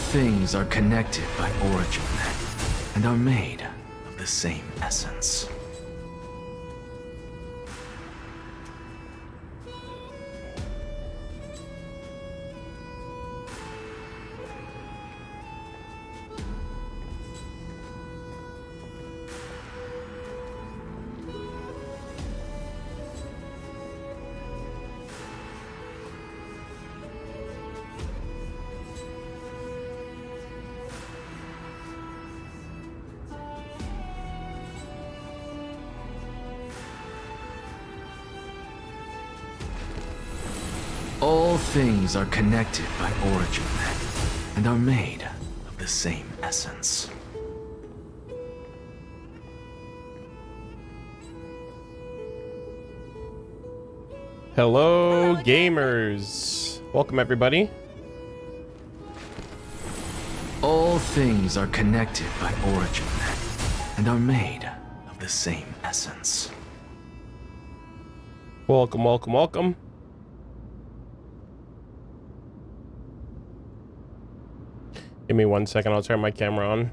things are connected by origin and are made of the same essence. All things are connected by origin and are made of the same essence. Hello, gamers. Welcome, everybody. All things are connected by origin and are made of the same essence. Welcome, welcome, welcome. Give me 1 second, I'll turn my camera on.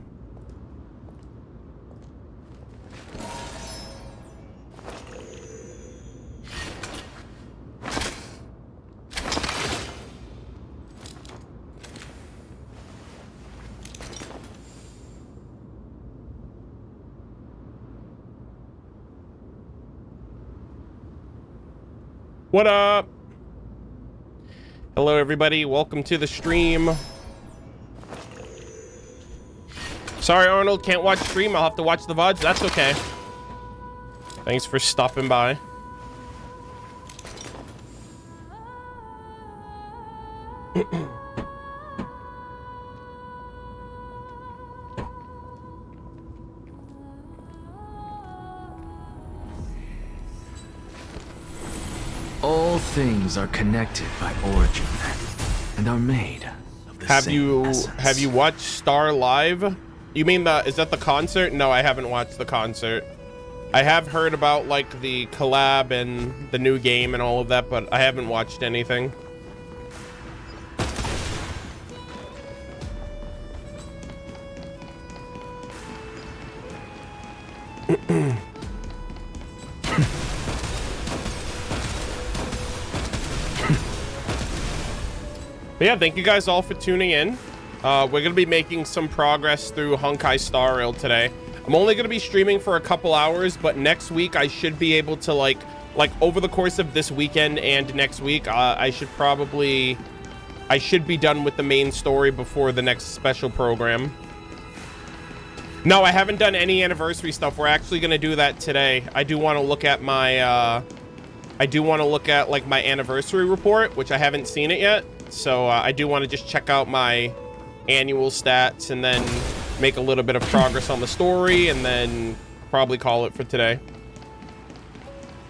What up? Hello, everybody. Welcome to the stream. Sorry, Arnold, can't watch stream. I'll have to watch the VODs. That's okay. Thanks for stopping by. All things are connected by origin and are made of the same essence. Have you watched Star Live? You mean is that the concert? No, I haven't watched the concert. I have heard about like the collab and the new game and all of that, but I haven't watched anything. But yeah, thank you guys all for tuning in. We're gonna be making some progress through Honkai Star Rail today. I'm only gonna be streaming for a couple hours, but next week I should be able to like over the course of this weekend and next week, I should be done with the main story before the next special program. No, I haven't done any anniversary stuff. We're actually gonna do that today. I do want to look at my like my anniversary report, which I haven't seen it yet. So I do want to just check out my annual stats and then make a little bit of progress on the story and then probably call it for today.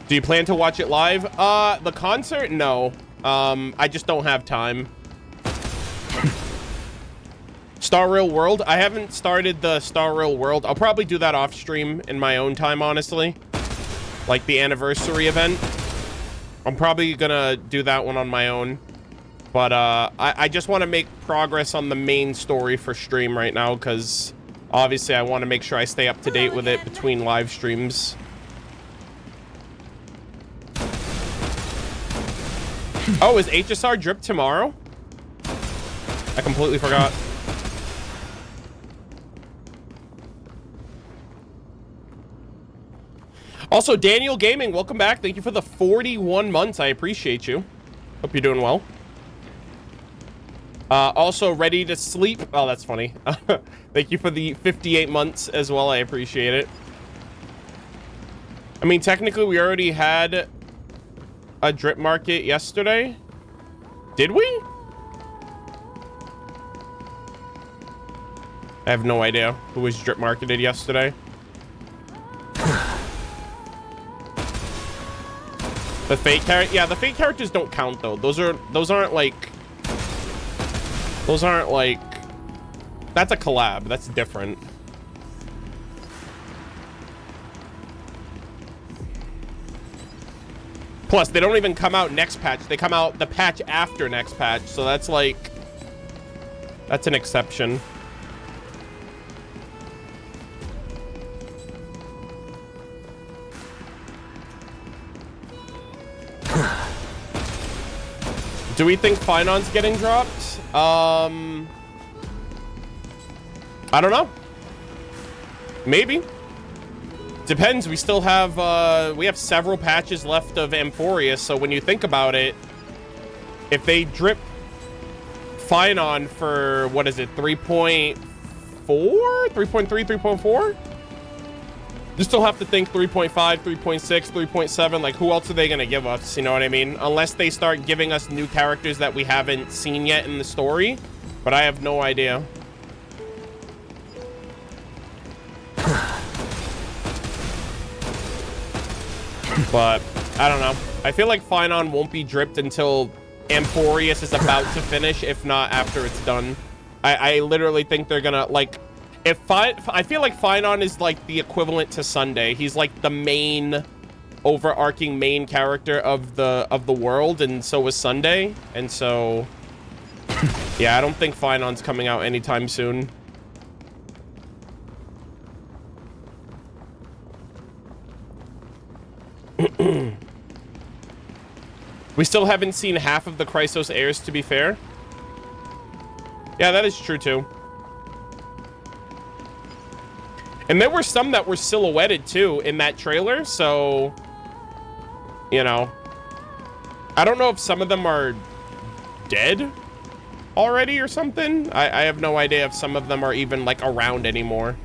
Do you plan to watch it live? The concert? No. I just don't have time. Star Rail World? I haven't started the Star Rail World. I'll probably do that off stream in my own time, honestly. Like the anniversary event. I'm probably gonna do that one on my own. But I just want to make progress on the main story for stream right now, because obviously I want to make sure I stay up to date with it between live streams. Oh, is HSR drip tomorrow? I completely forgot. Also, Daniel Gaming, welcome back. Thank you for the 41 months. I appreciate you. Hope you're doing well. Also ready to sleep. Oh, that's funny. Thank you for the 58 months as well. I appreciate it. I mean, technically we already had a drip market yesterday. Did we? I have no idea who was drip marketed yesterday. The fake character, yeah, the fake characters don't count though. Those aren't like, that's a collab. That's different. Plus, they don't even come out next patch. They come out the patch after next patch. So that's like, That's an exception. Do we think Finon's getting dropped? I don't know. Maybe. Depends. We still have we have several patches left of Amphorius, so when you think about it, if they drip Finon for, what is it, 3.4? 3.3, 3.4? You still have to think 3.5, 3.6, 3.7. Like, who else are they going to give us? You know what I mean? Unless they start giving us new characters that we haven't seen yet in the story. But I have no idea. But, I don't know. I feel like Finon won't be dripped until Amphorius is about to finish, if not after it's done. I literally think they're going to, like... I feel like Finon is like the equivalent to Sunday. He's like the main, overarching main character of the world, and so is Sunday. And so, yeah, I don't think Finon's coming out anytime soon. We still haven't seen half of the Chrysos heirs, to be fair. Yeah, that is true too. And there were some that were silhouetted too in that trailer, so, you know, I don't know if some of them are dead already or something. I have no idea if some of them are even like around anymore.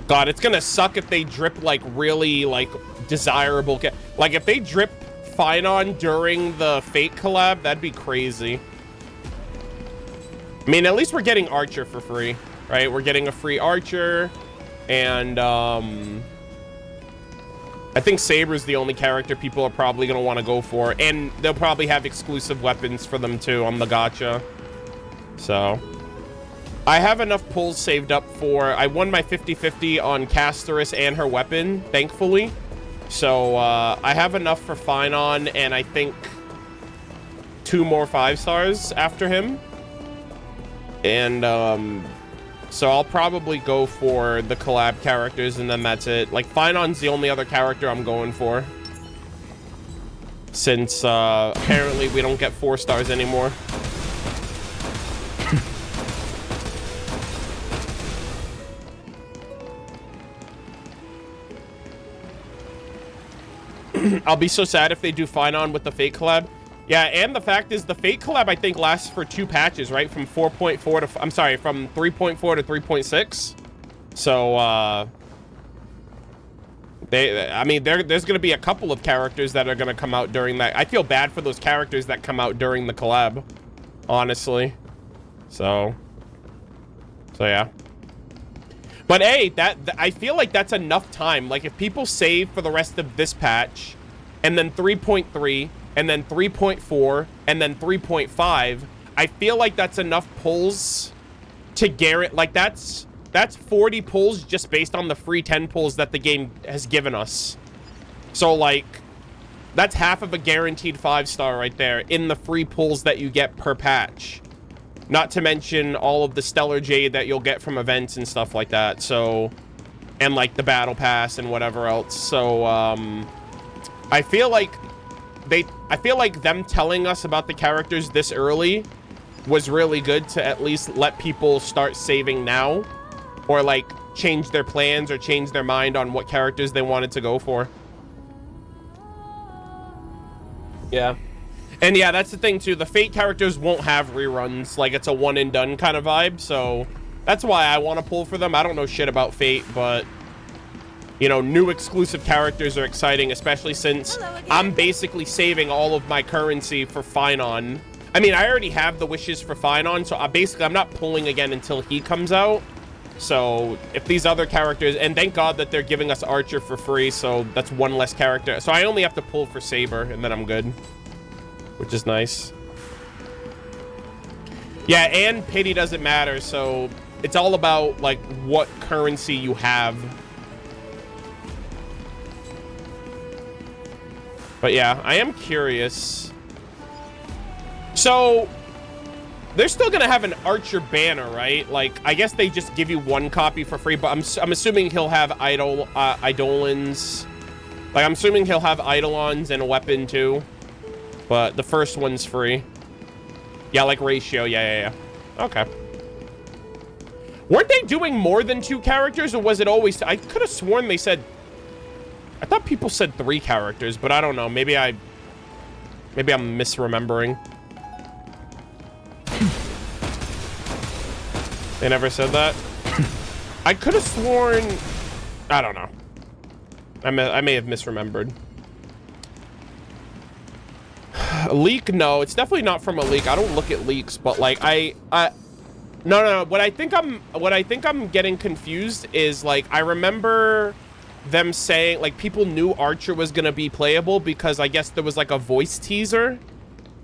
God, it's gonna suck if they drip like really like desirable, like if they drip Finon during the Fate collab, that'd be crazy. I mean, at least we're getting Archer for free, right? We're getting a free Archer, and I think Saber's the only character people are probably gonna want to go for, and they'll probably have exclusive weapons for them too on the gacha. So I have enough pulls saved up for, I won my 50-50 on Castorice and her weapon, thankfully. So I have enough for Finon, and I think 2 more 5-stars after him. And so I'll probably go for the collab characters, and then that's it. Like, Finon's the only other character I'm going for, since apparently we don't get 4 stars anymore. I'll be so sad if they do Finon with the Fate collab. Yeah, and the fact is the Fate collab, I think, lasts for 2 patches, right? From 4.4 to, I'm sorry, from 3.4 to 3.6. So, I mean, there's going to be a couple of characters that are going to come out during that. I feel bad for those characters that come out during the collab, honestly. So yeah. But hey, I feel like that's enough time. Like, if people save for the rest of this patch, and then 3.3, and then 3.4, and then 3.5, I feel like that's enough pulls to guarantee. Like, that's 40 pulls just based on the free 10 pulls that the game has given us. So, like, that's half of a guaranteed 5-star right there in the free pulls that you get per patch. Not to mention all of the Stellar Jade that you'll get from events and stuff like that. So, and like the Battle Pass and whatever else. So, I feel like them telling us about the characters this early was really good to at least let people start saving now, or like change their plans or change their mind on what characters they wanted to go for. Yeah. And yeah, that's the thing too. The Fate characters won't have reruns. Like, it's a one and done kind of vibe. So that's why I want to pull for them. I don't know shit about Fate, but you know, new exclusive characters are exciting, especially since I'm basically saving all of my currency for Finon. I mean, I already have the wishes for Finon, so I'm not pulling again until he comes out. So if these other characters, and thank God that they're giving us Archer for free, so that's 1 less character. So I only have to pull for Saber, and then I'm good, which is nice. Yeah, and pity doesn't matter, so it's all about like what currency you have. But yeah, I am curious. So they're still gonna have an Archer banner, right? Like, I guess they just give you one copy for free, but I'm assuming he'll have Eidolons. Like, I'm assuming he'll have Eidolons and a weapon too. But the first one's free. Yeah, like ratio. Yeah. Okay. Weren't they doing more than 2 characters, or was it always... I could have sworn they said... I thought people said 3 characters, but I don't know. Maybe I'm misremembering. They never said that? I could have sworn... I don't know. I may have misremembered. A leak? No, it's definitely not from a leak. I don't look at leaks, but like no. What I think I'm getting confused is, like, I remember them saying, like, people knew Archer was gonna be playable because I guess there was like a voice teaser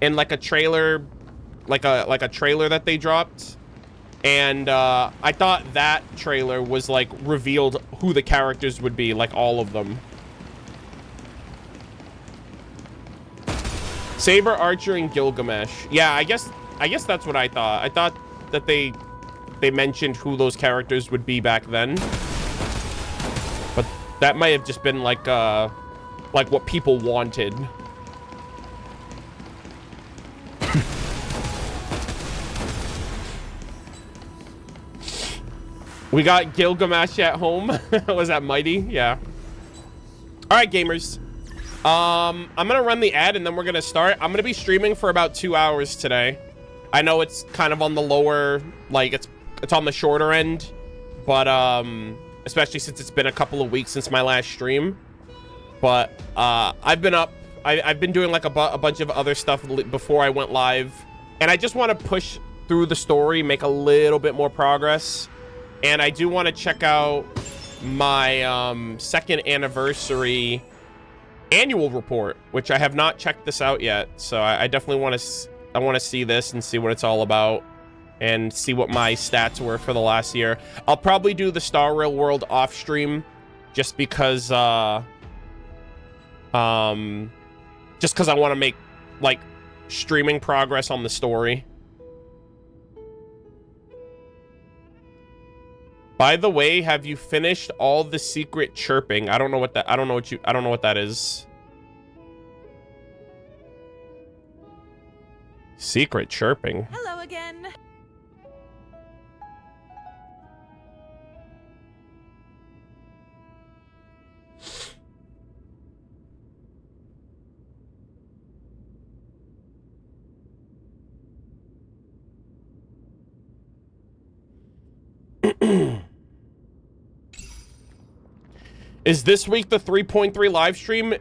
and like a trailer, like a trailer that they dropped, and I thought that trailer was like revealed who the characters would be, like all of them. Saber, Archer, and Gilgamesh. Yeah, I guess that's what I thought. I thought that they mentioned who those characters would be back then. But that might have just been like what people wanted. We got Gilgamesh at home. Was that Mighty? Yeah. All right, gamers. I'm gonna run the ad and then we're gonna start. I'm gonna be streaming for about 2 hours today. I know it's kind of on the lower, like it's on the shorter end, but especially since it's been a couple of weeks since my last stream. But I've been up. I've been doing like a bunch of other stuff before I went live, and I just want to push through the story, make a little bit more progress, and I do want to check out my 2nd anniversary annual report, which I have not checked this out yet. So I definitely want to see this and see what it's all about and see what my stats were for the last year. I'll probably do the Star Rail World off stream just because I want to make like streaming progress on the story. By the way, have you finished all the secret chirping? I don't know what that is. Secret chirping. Hello again. Is this week the 3.3 live stream?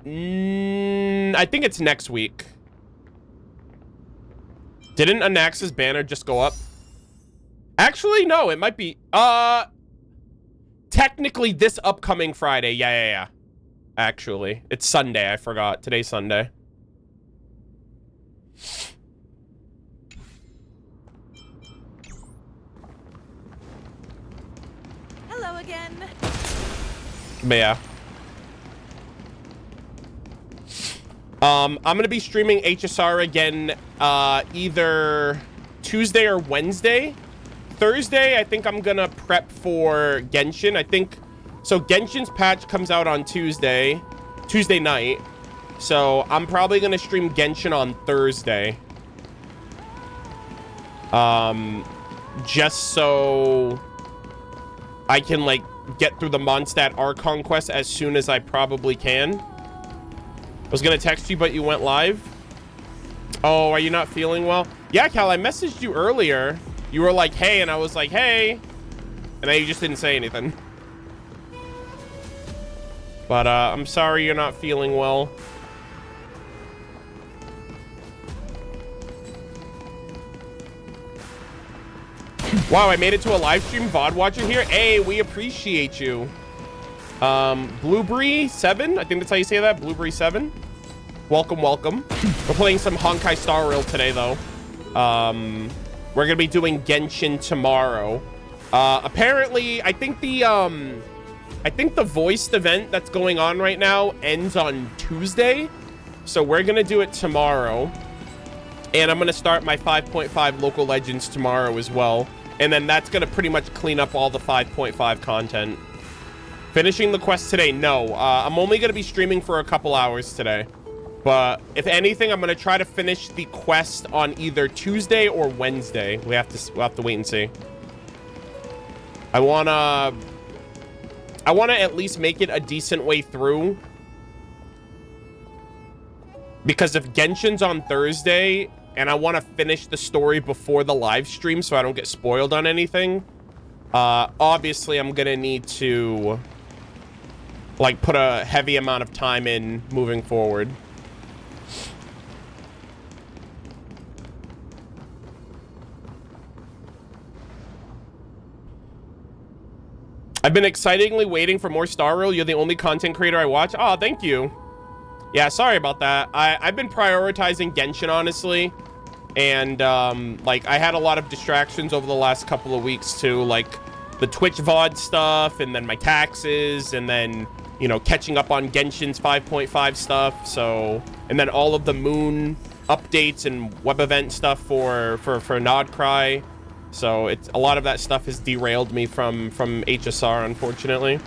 I think it's next week. Didn't Anaxa's banner just go up? Actually, no, it might be. Technically this upcoming Friday. Yeah. Actually, it's Sunday. I forgot. Today's Sunday. Hello again. But yeah. I'm gonna be streaming HSR again either Tuesday or Wednesday. Thursday, I think I'm gonna prep for Genshin. I think so. Genshin's patch comes out on Tuesday night. So I'm probably gonna stream Genshin on Thursday. Just so I can like get through the Mondstadt Archon quest as soon as I probably can. I was gonna text you, but you went live. Oh, are you not feeling well? Yeah, Cal, I messaged you earlier. You were like, hey, and I was like, hey. And then you just didn't say anything. But I'm sorry you're not feeling well. Wow, I made it to a live stream. VOD watcher here. Hey, we appreciate you. Blueberry 7, I think that's how you say that. Blueberry 7. Welcome. We're playing some Honkai Star Rail today, though. We're gonna be doing Genshin tomorrow. Apparently, I think the voiced event that's going on right now ends on Tuesday. So we're gonna do it tomorrow. And I'm gonna start my 5.5 local legends tomorrow as well. And then that's gonna pretty much clean up all the 5.5 content. Finishing the quest today? No, I'm only gonna be streaming for a couple hours today. But if anything, I'm gonna try to finish the quest on either Tuesday or Wednesday. We'll have to wait and see. I wanna at least make it a decent way through. Because if Genshin's on Thursday and I want to finish the story before the live stream so I don't get spoiled on anything, obviously I'm gonna need to like put a heavy amount of time in moving forward. I've been excitingly waiting for more Star Rail. You're the only content creator I watch. Oh, thank you. Yeah, sorry about that. I've been prioritizing Genshin, honestly. And, like, I had a lot of distractions over the last couple of weeks, too. Like, the Twitch VOD stuff, and then my taxes, and then, you know, catching up on Genshin's 5.5 stuff. So, and then all of the Moon updates and web event stuff for Nodcry. So it's a lot of that stuff has derailed me from HSR, unfortunately.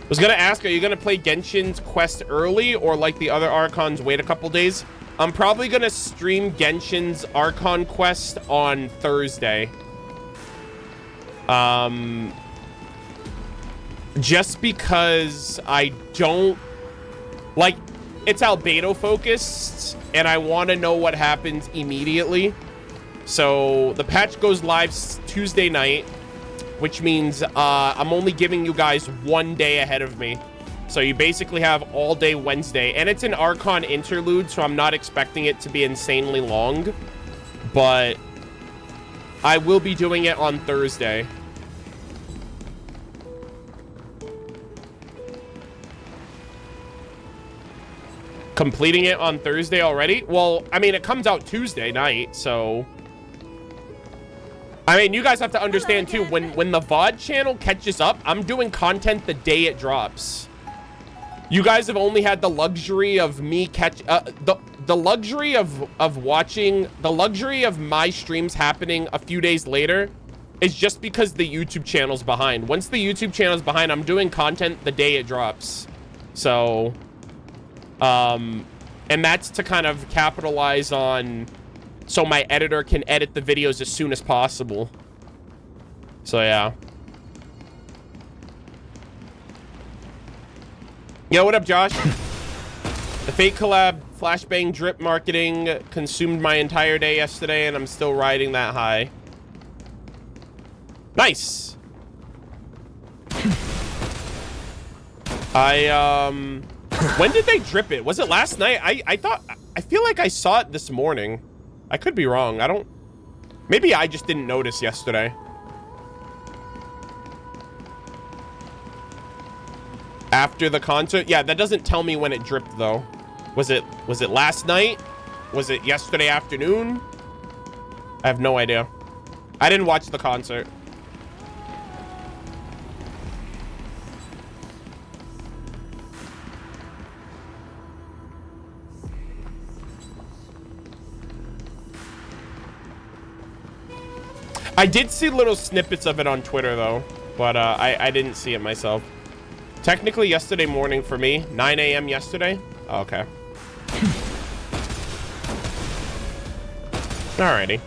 I was gonna ask, are you gonna play Genshin's quest early or like the other Archons wait a couple days? I'm probably gonna stream Genshin's Archon quest on Thursday. Just because I don't like, it's albedo focused and I want to know what happens immediately. So the patch goes live Tuesday night, which means I'm only giving you guys 1 day ahead of me. So you basically have all day Wednesday, and it's an Archon interlude, so I'm not expecting it to be insanely long, but I will be doing it on Thursday. Completing it on Thursday already? Well, I mean, it comes out Tuesday night, so... I mean, you guys have to understand, too, when the VOD channel catches up, I'm doing content the day it drops. You guys have only had the luxury of me the luxury of watching, the luxury of my streams happening a few days later is just because the YouTube channel's behind. Once the YouTube channel's behind, I'm doing content the day it drops. So... and that's to kind of capitalize on, so my editor can edit the videos as soon as possible. So yeah. Yo, what up, Josh? The fake collab flashbang drip marketing consumed my entire day yesterday, and I'm still riding that high. Nice. When did they drip it? Was it last night? I feel like I saw it this morning. I could be wrong. Maybe I just didn't notice yesterday. After the concert? Yeah, that doesn't tell me when it dripped though. Was it last night? Was it yesterday afternoon? I have no idea. I didn't watch the concert. I did see little snippets of it on Twitter though, but I didn't see it myself. Technically yesterday morning for me, 9 a.m. yesterday. Oh, okay. Alrighty.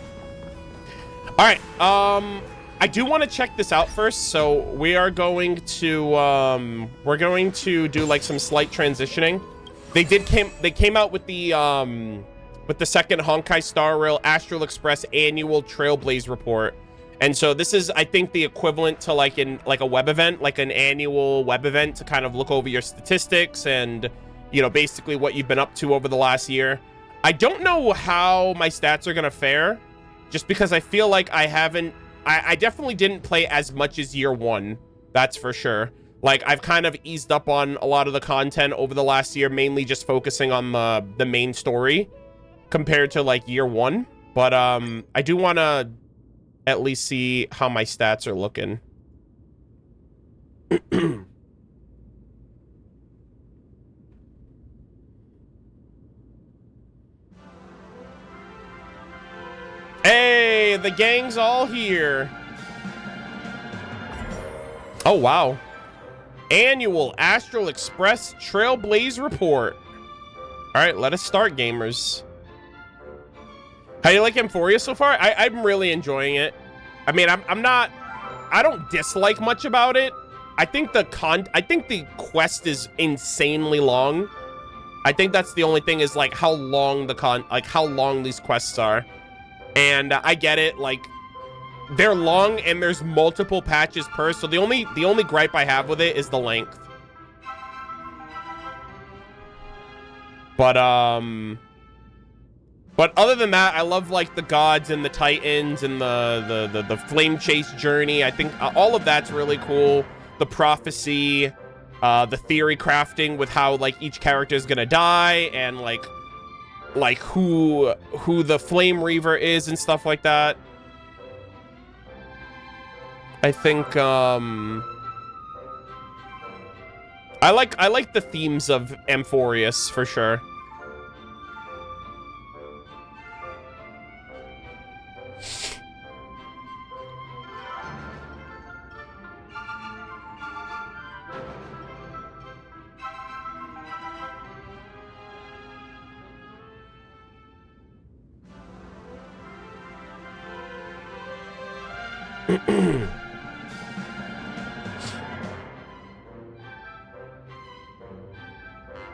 All right. I do want to check this out first. So we are going to do like some slight transitioning. They came out with the second Honkai Star Rail Astral Express annual Trailblaze report. And so this is, I think, the equivalent to like a web event, like an annual web event to kind of look over your statistics and, you know, basically what you've been up to over the last year. I don't know how my stats are going to fare, just because I feel like I definitely didn't play as much as year one. That's for sure. Like, I've kind of eased up on a lot of the content over the last year, mainly just focusing on the main story compared to like year one. But I do want to at least see how my stats are looking. Hey, the gang's all here. Oh, wow. Annual Astral Express Trailblaze Report. All right, let us start, gamers. How do you like Emphoria so far? I'm really enjoying it. I mean, I don't dislike much about it. I think the quest is insanely long. I think that's the only thing is like how long how long these quests are. And I get it, like they're long and there's multiple patches per, so the only gripe I have with it is the length. But other than that, I love like the gods and the titans and the flame chase journey. I think all of that's really cool. The prophecy, the theory crafting with how like each character is gonna die and like who the Flame Reaver is and stuff like that. I think I like the themes of Amphorius for sure.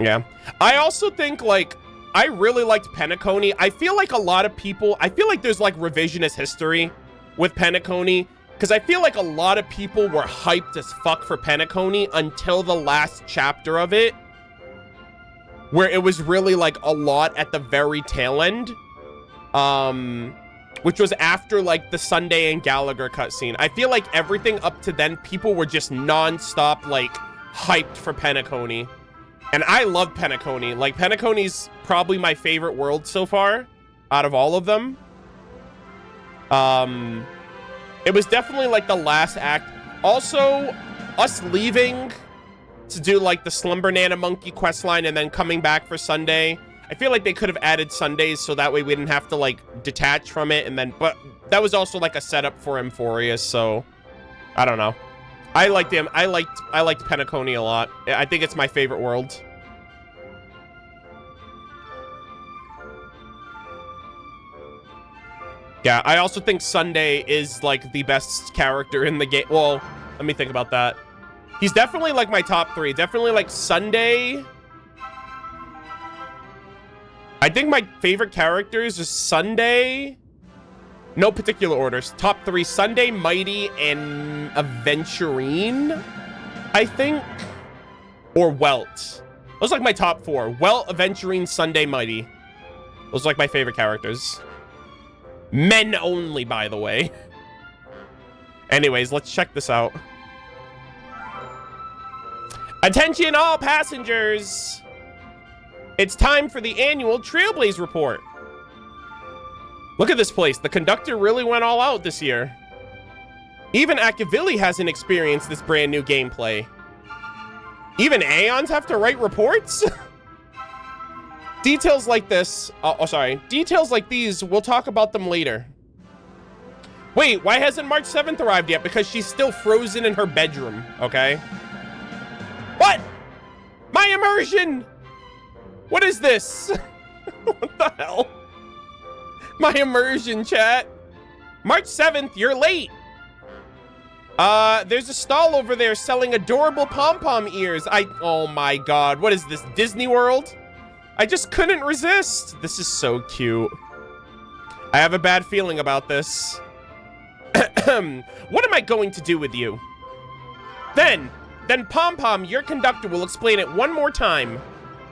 Yeah, I also think like I really liked Penacony. I feel like a lot of people, I feel like there's like revisionist history with Penacony because I feel like a lot of people were hyped as fuck for Penacony until the last chapter of it, where it was really like a lot at the very tail end, which was after like the Sunday and Gallagher cutscene. I feel like everything up to then, people were just non-stop like hyped for Penacony. And I love Penacony. Like, Penacony's probably my favorite world so far out of all of them. It was definitely like the last act. Also, us leaving to do like the Slumber Nana Monkey questline and then coming back for Sunday. I feel like they could have added Sundays so that way we didn't have to like detach from it and then, but that was also like a setup for Amphorius, so I don't know. I liked him. I liked Penacony a lot. I think it's my favorite world. Yeah, I also think Sunday is like the best character in the game. Well, let me think about that. He's definitely like my top 3. Definitely like Sunday. I think my favorite characters is Sunday. No particular orders. Top 3, Sunday, Mighty, and Aventurine, I think. Or Welt. Those are like my top 4. Welt, Aventurine, Sunday, Mighty. Those are like my favorite characters. Men only, by the way. Anyways, let's check this out. Attention all passengers! It's time for the annual Trailblaze report. Look at this place. The conductor really went all out this year. Even Akavili hasn't experienced this brand new gameplay. Even Aeons have to write reports? Details like this, details like these, we'll talk about them later. Wait, why hasn't March 7th arrived yet? Because she's still frozen in her bedroom, okay? What? My immersion! What is this? What the hell? My immersion, chat. March 7th, you're late. There's a stall over there selling adorable pom-pom ears. Oh my god, what is this, Disney World? I just couldn't resist. This is so cute. I have a bad feeling about this. What am I going to do with you? Then Pom-Pom, your conductor, will explain it one more time.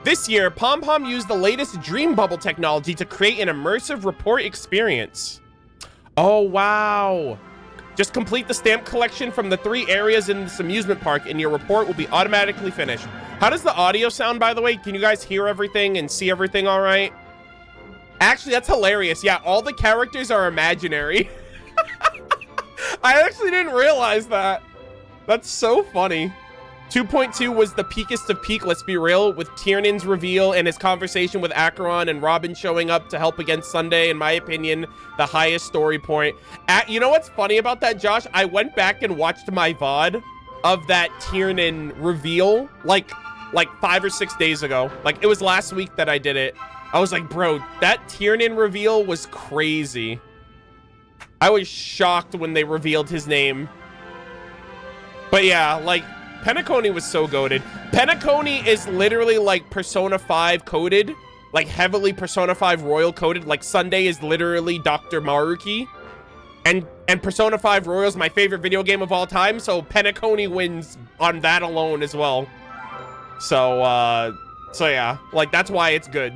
This year, Pom-Pom used the latest Dream Bubble technology to create an immersive report experience. Oh, wow. Just complete the stamp collection from the 3 areas in this amusement park and your report will be automatically finished. How does the audio sound, by the way? Can you guys hear everything and see everything all right? Actually, that's hilarious. Yeah, all the characters are imaginary. I actually didn't realize that. That's so funny. 2.2 was the peakest of peak, let's be real, with Tiernan's reveal and his conversation with Acheron and Robin showing up to help against Sunday, in my opinion, the highest story point. You know what's funny about that, Josh? I went back and watched my VOD of that Tiernan reveal, like 5 or 6 days ago. Like, it was last week that I did it. I was like, bro, that Tiernan reveal was crazy. I was shocked when they revealed his name. But yeah, like, Penacony was so goated. Penacony is literally like Persona 5 coded, like heavily Persona 5 Royal coded. Like Sunday is literally Dr. Maruki, and Persona 5 Royal is my favorite video game of all time. So Penacony wins on that alone as well. So yeah, like that's why it's good.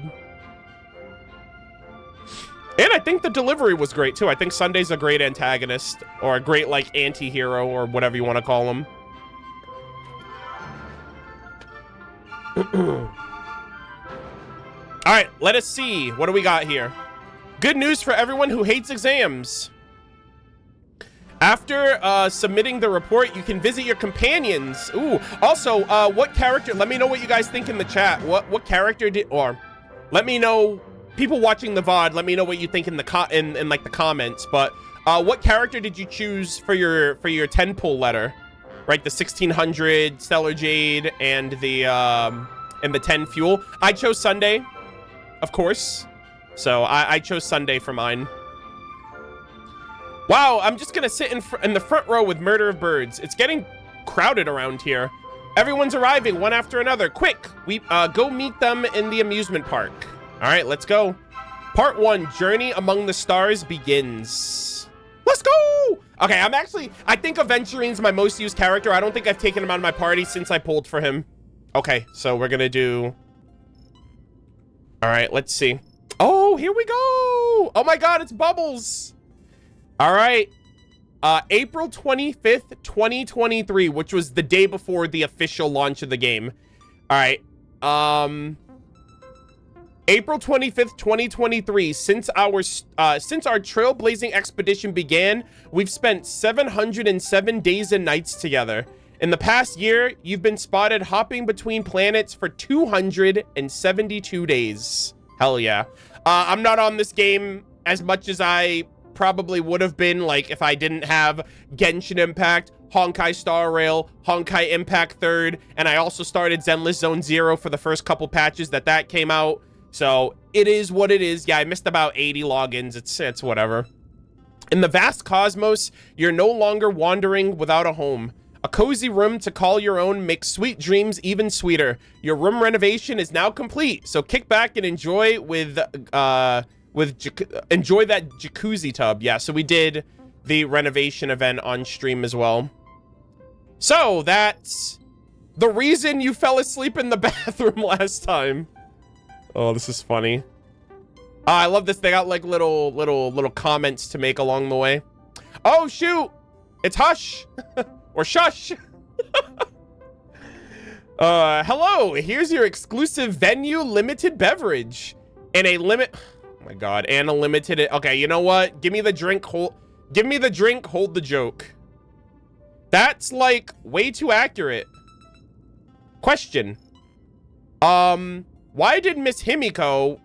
And I think the delivery was great too. I think Sunday's a great antagonist, or a great like anti-hero, or whatever you want to call him. All right, let us see. What do we got here? Good news for everyone who hates exams. After submitting the report, you can visit your companions. Ooh, also, what character, let me know what you guys think in the chat. What character did, or let me know, people watching the VOD, let me know what you think in the in like the comments. But what character did you choose for your 10 pull letter? Right, the 1600 Stellar Jade and the 10 Fuel. I chose Sunday, of course. So I chose Sunday for mine. Wow, I'm just gonna sit in the front row with Murder of Birds. It's getting crowded around here. Everyone's arriving one after another. Quick, we go meet them in the amusement park. All right, let's go. Part 1, Journey Among the Stars begins. Let's go! Okay, I think Aventurine's my most used character. I don't think I've taken him out of my party since I pulled for him. Okay, so we're gonna do... All right, let's see. Oh, here we go! Oh my god, it's Bubbles! All right. April 25th, 2023, which was the day before the official launch of the game. All right. April 25th, 2023, since our trailblazing expedition began, we've spent 707 days and nights together. In the past year, you've been spotted hopping between planets for 272 days. Hell yeah. I'm not on this game as much as I probably would have been, like, if I didn't have Genshin Impact, Honkai Star Rail, Honkai Impact 3rd, and I also started Zenless Zone Zero for the first couple patches that came out. So it is what it is. Yeah, I missed about 80 logins. It's whatever. In the vast cosmos, you're no longer wandering without a home. A cozy room to call your own makes sweet dreams even sweeter. Your room renovation is now complete, so kick back and enjoy enjoy that jacuzzi tub. Yeah, so we did the renovation event on stream as well. So that's the reason you fell asleep in the bathroom last time. Oh, this is funny. I love this. They got like little comments to make along the way. Oh shoot, it's Hush or Shush. Hello, here's your exclusive venue limited beverage and a limit. Oh my god, and a limited. Okay, you know what? Give me the drink. Give me the drink. Hold the joke. That's like way too accurate. Question. Why did Miss Himiko...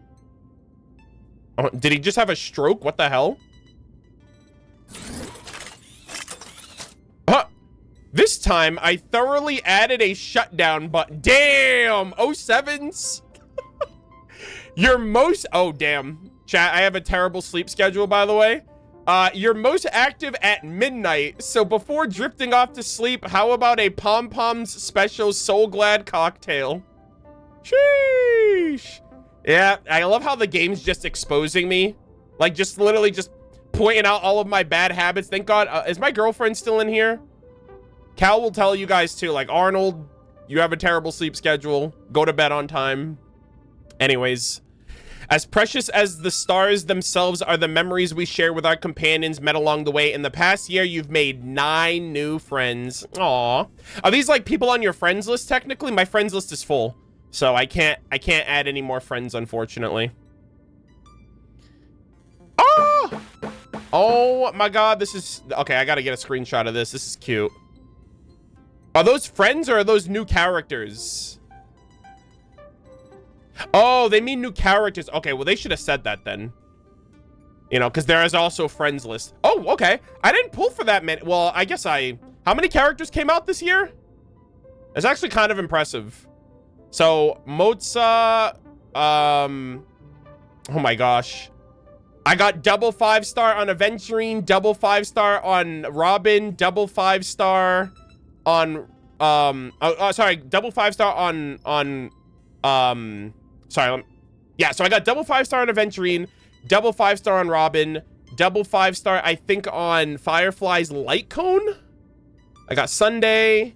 Oh, did he just have a stroke? What the hell? This time, I thoroughly added a shutdown button. Damn! 07s? Your most... Oh, damn. Chat, I have a terrible sleep schedule, by the way. You're most active at midnight, so before drifting off to sleep, how about a Pom Pom's special Soul Glad cocktail? Sheesh. Yeah, I love how the game's just exposing me. Like, just literally just pointing out all of my bad habits. Thank God. Is my girlfriend still in here? Cal will tell you guys too. Like, Arnold, you have a terrible sleep schedule. Go to bed on time. Anyways. As precious as the stars themselves are the memories we share with our companions met along the way. In the past year, you've made 9 new friends. Aww. Are these like people on your friends list technically? My friends list is full. So I can't add any more friends, unfortunately. Oh! Oh my god, this is... Okay, I gotta get a screenshot of this. This is cute. Are those friends or are those new characters? Oh, they mean new characters. Okay, well, they should have said that then. You know, because there is also friends list. Oh, okay. I didn't pull for that many. Well, I guess how many characters came out this year? It's actually kind of impressive. So, Moza, oh my gosh. I got double 5-star on Aventurine, double 5-star on Robin, double 5-star on, sorry, double 5-star on, sorry, yeah, so I got double 5-star on Aventurine, double 5-star on Robin, double 5-star, I think, on Firefly's Light Cone. I got Sunday.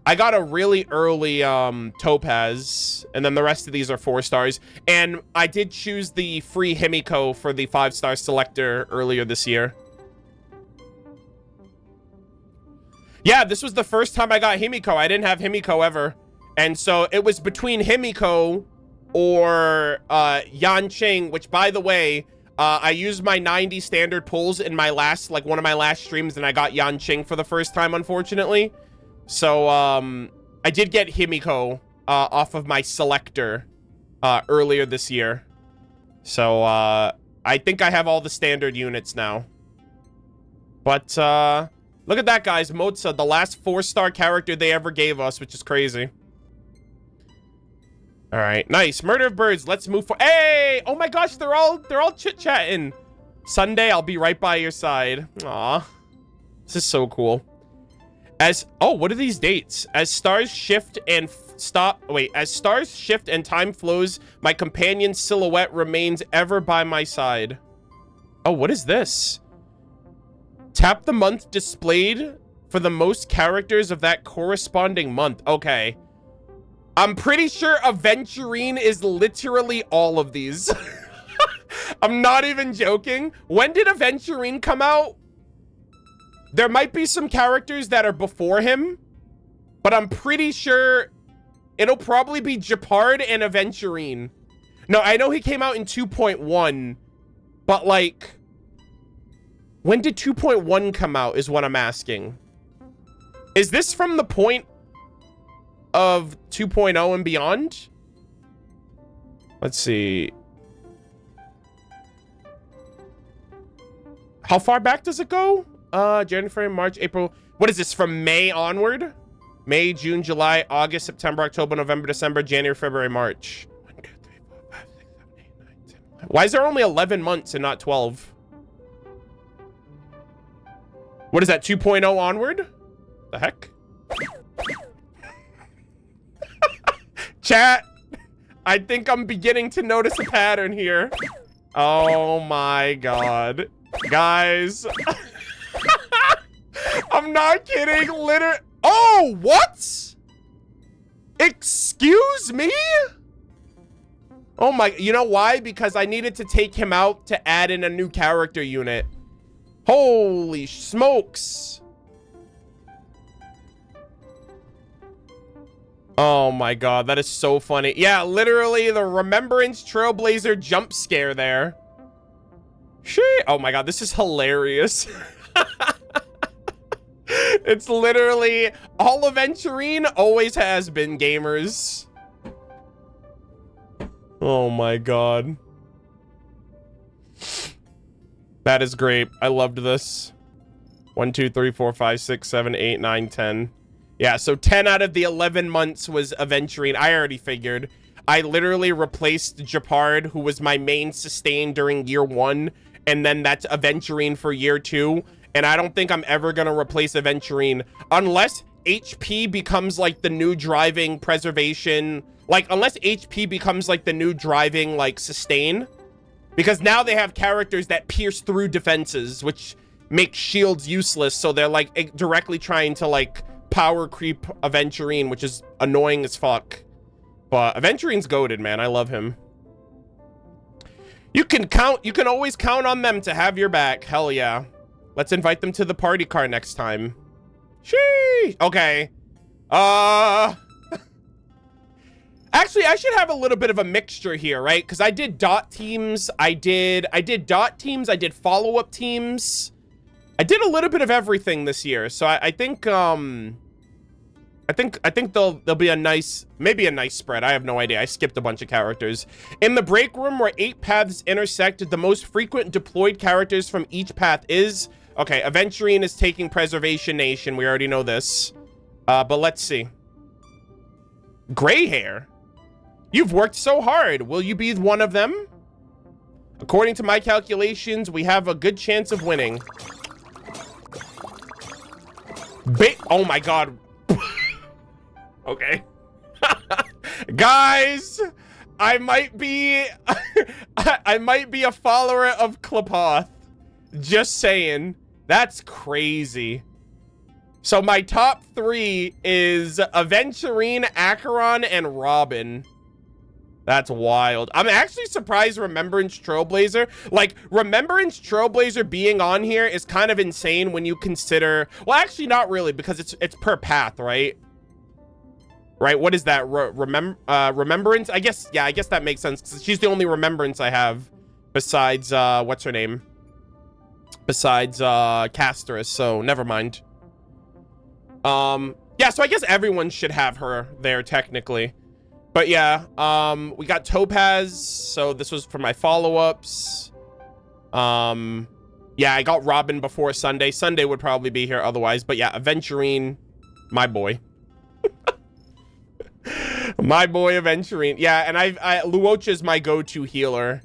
I got a really early Topaz, and then the rest of these are 4 stars. And I did choose the free Himiko for the 5-star selector earlier this year. Yeah, this was the first time I got Himiko. I didn't have Himiko ever. And so it was between Himiko or Yanqing, which, by the way, I used my 90 standard pulls in my last, like, one of my last streams, and I got Yanqing for the first time, unfortunately. So, I did get Himiko off of my selector earlier this year. So, I think I have all the standard units now. But, look at that, guys. Moza, the last 4-star character they ever gave us, which is crazy. All right, nice. Murder of Birds, let's move for. Hey! Oh my gosh, they're all chit-chatting. Sunday, I'll be right by your side. Aw. This is so cool. What are these dates? As stars shift and as stars shift and time flows, my companion's silhouette remains ever by my side. Oh, what is this? Tap the month displayed for the most characters of that corresponding month. Okay. I'm pretty sure Aventurine is literally all of these. I'm not even joking. When did Aventurine come out? There might be some characters that are before him, but I'm pretty sure it'll probably be Japard and Aventurine. No, I know he came out in 2.1, but like, when did 2.1 come out is what I'm asking. Is this from the point of 2.0 and beyond? Let's see. How far back does it go? January, March, April. What is this, from May onward? May, June, July, August, September, October, November, December, January, February, March. 1, 2, 3, 4, 5, 6, 7, 8, 9, 10, 11. Why is there only 11 months and not 12? What is that, 2.0 onward? The heck? Chat, I think I'm beginning to notice a pattern here. Oh my god. Guys. I'm not kidding. Oh, what? Excuse me? Oh my, you know why? Because I needed to take him out to add in a new character unit. Holy smokes. Oh my god, that is so funny. Yeah, literally the Remembrance Trailblazer jump scare there. Shit. Oh my god, this is hilarious. It's literally all Aventurine always has been, gamers. Oh my god. That is great. I loved this. 1, 2, 3, 4, 5, 6, 7, 8, 9, 10. Yeah, so 10 out of the 11 months was Aventurine. I already figured. I literally replaced Japard, who was my main sustain during year 1, and then that's Aventurine for year 2. And I don't think I'm ever going to replace Aventurine unless HP becomes like the new driving preservation. Like, unless HP becomes like the new driving, like, sustain. Because now they have characters that pierce through defenses, which makes shields useless. So they're like directly trying to like power creep Aventurine, which is annoying as fuck. But Aventurine's goated, man. I love him. You can always count on them to have your back. Hell yeah. Let's invite them to the party car next time. Sheesh. Okay. Actually, I should have a little bit of a mixture here, right? Because I did dot teams. I did dot teams. I did follow-up teams. I did a little bit of everything this year. So I think, think there'll be a nice, maybe a nice spread. I have no idea. I skipped a bunch of characters. In the break room where 8 paths intersect, the most frequent deployed characters from each path is... Okay, Aventurine is taking Preservation Nation. We already know this. But let's see. Gray hair. You've worked so hard. Will you be one of them? According to my calculations, we have a good chance of winning. Oh my god. Okay. Guys, I might be I might be a follower of Klapoth. Just saying. That's crazy. So my top 3 is Aventurine, Acheron, and Robin. That's wild. I'm actually surprised Remembrance Trailblazer. Like, Remembrance Trailblazer being on here is kind of insane when you consider... Well, actually, not really, because it's per path, right? Right? What is that? Remembrance? I guess, yeah, I guess that makes sense. 'Cause she's the only Remembrance I have besides, what's her name? Besides, Castorice, so never mind. Yeah, so I guess everyone should have her there, technically. But yeah, we got Topaz, so this was for my follow-ups. Yeah, I got Robin before Sunday. Sunday would probably be here otherwise, but yeah, Aventurine, my boy. My boy Aventurine. Yeah, and Luocha's my go-to healer.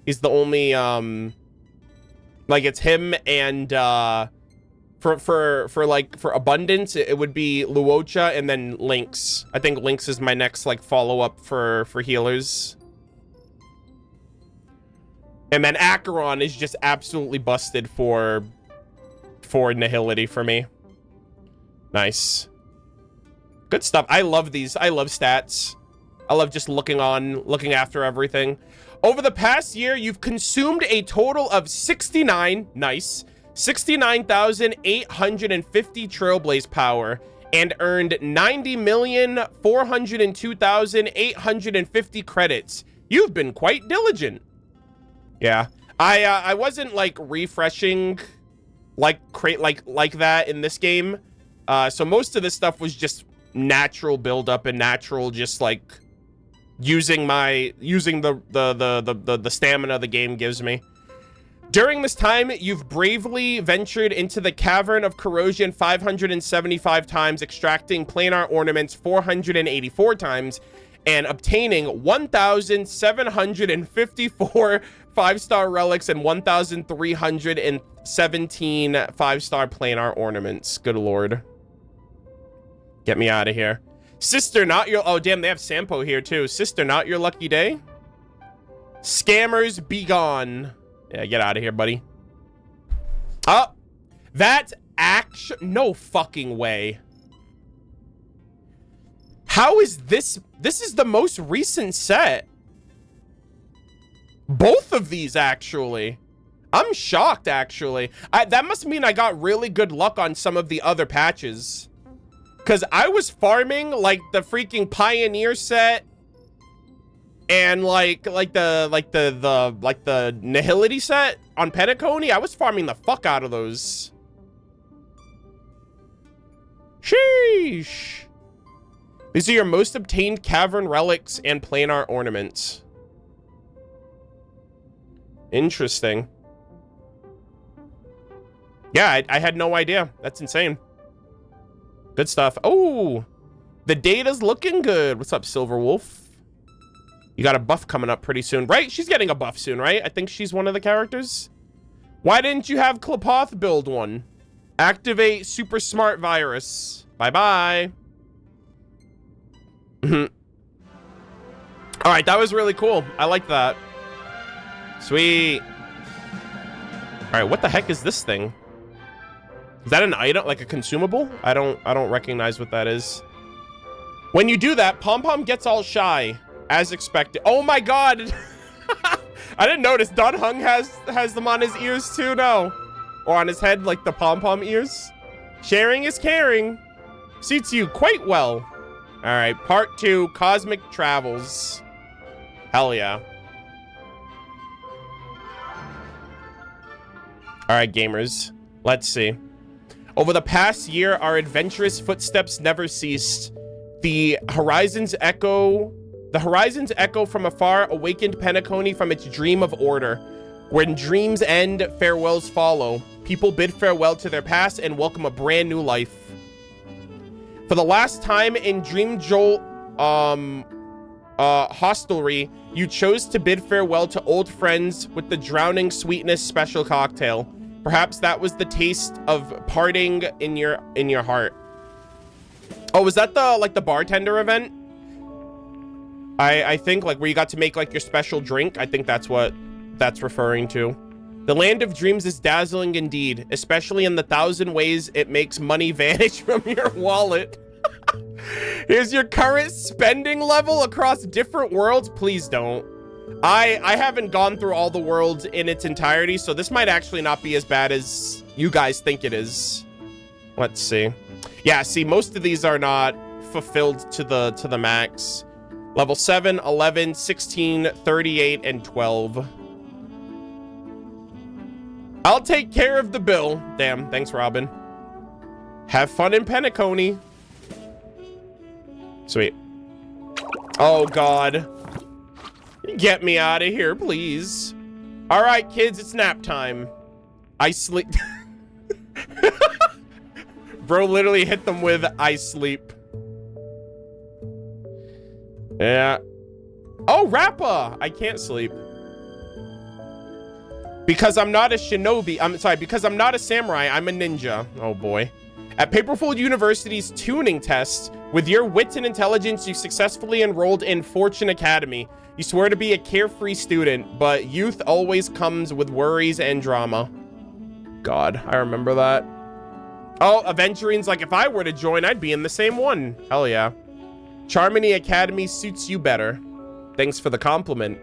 He's the only, like, it's him and, for abundance, it would be Luocha and then Lynx. I think Lynx is my next like follow-up for healers. And then Acheron is just absolutely busted for nihility for me. Nice. Good stuff. I love these. I love stats. I love just looking after everything. Over the past year, you've consumed a total of 69,850 Trailblaze power and earned 90,402,850 credits. You've been quite diligent. Yeah. I wasn't like refreshing like that in this game. So most of this stuff was just natural buildup and natural just like using the stamina the game gives me. During this time, you've bravely ventured into the Cavern of Corrosion 575 times, extracting planar ornaments 484 times, and obtaining 1,754 5-star relics and 1,317 5-star planar ornaments. Good lord. Get me out of here. Sister, not your... Oh, damn, they have Sampo here, too. Sister, not your lucky day? Scammers, be gone. Yeah, get out of here, buddy. Oh, that's no fucking way. How is this? This is the most recent set. Both of these, actually. I'm shocked, actually. That must mean I got really good luck on some of the other patches. Because I was farming, like, the freaking Pioneer set. And like the Nihility set on Penacony, I was farming the fuck out of those. Sheesh. These are your most obtained cavern relics and planar ornaments. Interesting. Yeah, I had no idea. That's insane. Good stuff. Oh, the data's looking good. What's up, Silver Wolf? You got a buff coming up pretty soon, right? She's getting a buff soon, right? I think she's one of the characters. Why didn't you have Klapoth build one? Activate super smart virus. Bye-bye. All right, that was really cool. I like that. Sweet. All right, what the heck is this thing? Is that an item, like a consumable? I don't recognize what that is. When you do that, Pom Pom gets all shy. As expected. Oh my god. I didn't notice. Don Hung has them on his ears too. No. Or on his head, like the pom-pom ears. Sharing is caring. Suits you quite well. All right. Part 2. Cosmic Travels. Hell yeah. All right, gamers. Let's see. Over the past year, our adventurous footsteps never ceased. The horizons echo from afar awakened Penacony from its dream of order. When dreams end, farewells follow. People bid farewell to their past and welcome a brand new life. For the last time in Dream Jolt hostelry, you chose to bid farewell to old friends with the drowning sweetness special cocktail. Perhaps that was the taste of parting in your heart. Oh, was that the bartender event? I think like where you got to make like your special drink. I think that's what that's referring to. The land of dreams is dazzling indeed, especially in the 1,000 ways it makes money vanish from your wallet. Here's your current spending level across different worlds. Please don't. I haven't gone through all the worlds in its entirety, so this might actually not be as bad as you guys think it is. Let's see. Yeah, see, most of these are not fulfilled to the max. Level 7, 11, 16, 38, and 12. I'll take care of the bill. Damn, thanks, Robin. Have fun in Penacony. Sweet. Oh, God. Get me out of here, please. All right, kids, it's nap time. I sleep. Bro literally hit them with I sleep. Yeah. Oh, Rappa! I can't sleep. Because I'm not a shinobi. I'm sorry, because I'm not a samurai, I'm a ninja. Oh boy. At Paperfold University's tuning test, with your wits and intelligence, you successfully enrolled in Fortune Academy. You swear to be a carefree student, but youth always comes with worries and drama. God, I remember that. Oh, Aventurine's like, if I were to join, I'd be in the same one. Hell yeah. Charmony Academy suits you better. Thanks for the compliment.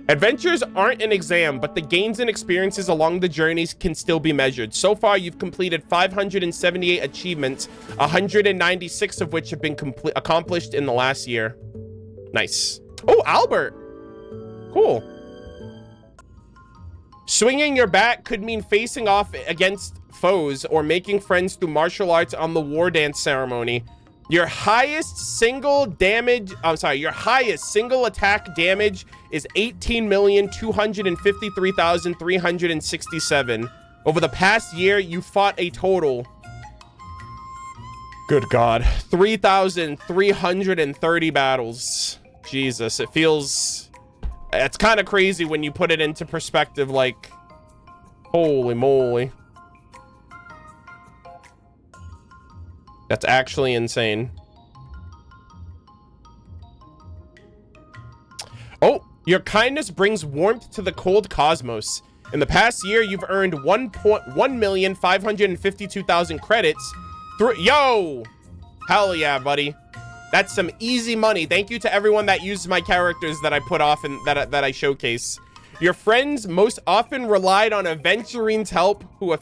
Adventures aren't an exam, but the gains and experiences along the journeys can still be measured. So far, you've completed 578 achievements, 196 of which have been accomplished in the last year. Nice. Oh, Albert. Cool. Swinging your bat could mean facing off against foes or making friends through martial arts on the war dance ceremony. Your highest single attack damage is 18,253,367. Over the past year, you fought a total, good God, 3,330 battles. Jesus, it's kind of crazy when you put it into perspective, like, holy moly. That's actually insane. Oh, your kindness brings warmth to the cold cosmos. In the past year, you've earned 1,552,000 credits through. Yo! Hell yeah, buddy. That's some easy money. Thank you to everyone that used my characters that I put off and that I showcase. Your friends most often relied on Aventurine's help, who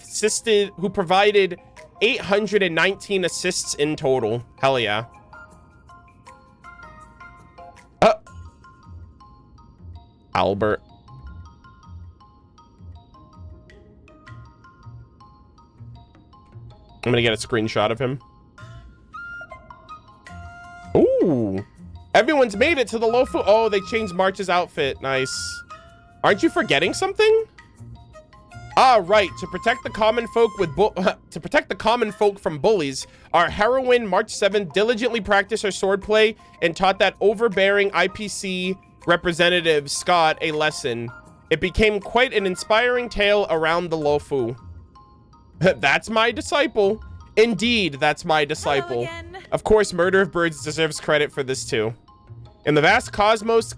provided 819 assists in total. Hell yeah. Albert. I'm gonna get a screenshot of him. Ooh. Everyone's made it to the Lofu. Oh, they changed March's outfit. Nice. Aren't you forgetting something? Ah, right. To protect the common folk from bullies, our heroine March 7th diligently practiced her swordplay and taught that overbearing IPC representative Scott a lesson. It became quite an inspiring tale around the Lofu. That's my disciple. Indeed, that's my disciple. Of course, Murder of Birds deserves credit for this too. In the vast cosmos,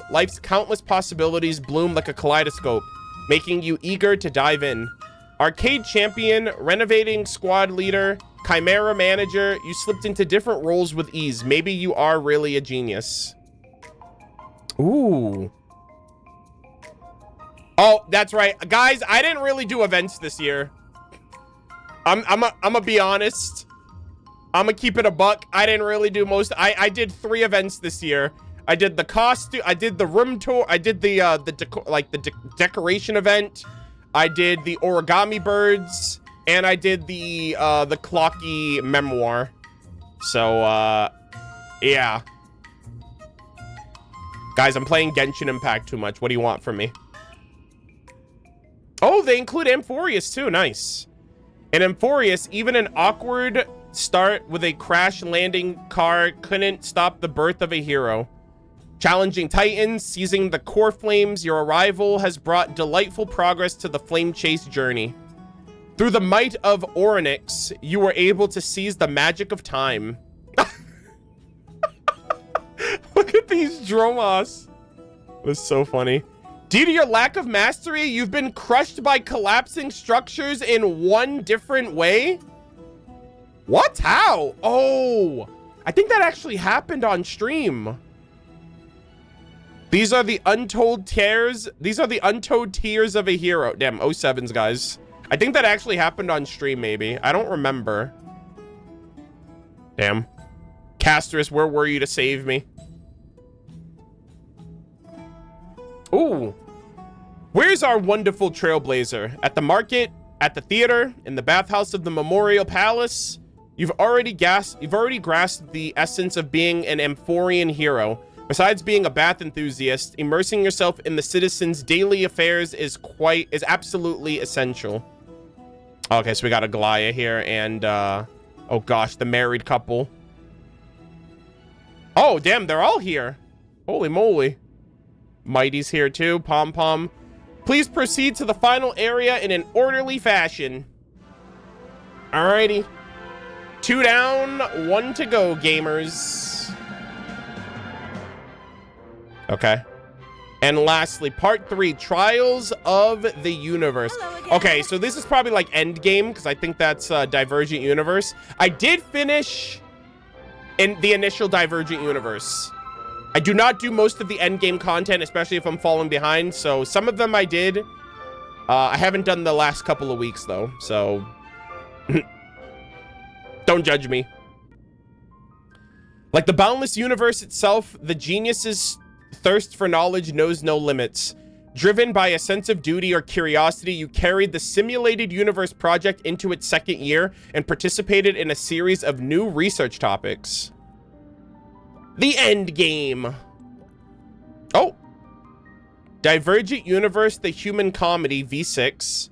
life's countless possibilities bloom like a kaleidoscope, making you eager to dive in. Arcade champion, renovating squad leader, chimera manager, you slipped into different roles with ease. Maybe you are really a genius. Ooh. Oh, that's right. Guys, I didn't really do events this year. I'm gonna be honest. I'm gonna keep it a buck. I didn't really do most. I did 3 events this year. I did the costume, I did the room tour, I did the decoration event. I did the Origami Birds, and I did the Clocky Memoir. So, yeah. Guys, I'm playing Genshin Impact too much. What do you want from me? Oh, they include Amphorius too. Nice. In Amphorius, even an awkward start with a crash landing car couldn't stop the birth of a hero. Challenging Titans, seizing the core flames, your arrival has brought delightful progress to the flame chase journey. Through the might of Orynyx, you were able to seize the magic of time. Look at these Dromos. That's so funny. Due to your lack of mastery, you've been crushed by collapsing structures in one different way? What? How? Oh, I think that actually happened on stream. These are the untold tears. These are the untold tears of a hero. Damn, 07s, guys. I think that actually happened on stream, maybe. I don't remember. Damn. Castorice, where were you to save me? Ooh. Where's our wonderful Trailblazer? At the market, at the theater, in the bathhouse of the Memorial Palace? You've already grasped the essence of being an Amphorian hero. Besides being a bath enthusiast, immersing yourself in the citizens' daily affairs is absolutely essential. Okay, so we got a Glaive here and oh gosh, the married couple. Oh, damn, they're all here. Holy moly. Mighty's here too. Pom Pom. Please proceed to the final area in an orderly fashion. Alrighty. 2 down, 1 to go, gamers. Okay. And lastly, part 3, Trials of the Universe. Okay, so this is probably like Endgame, because I think that's Divergent Universe. I did finish in the initial Divergent Universe. I do not do most of the Endgame content, especially if I'm falling behind. So some of them I did. I haven't done the last couple of weeks, though. So don't judge me. Like the boundless universe itself, the genius's thirst for knowledge knows no limits. Driven by a sense of duty or curiosity, you carried the simulated universe project into its 2nd year and participated in a series of new research topics. The Endgame. Oh. Divergent Universe, the Human Comedy, V6.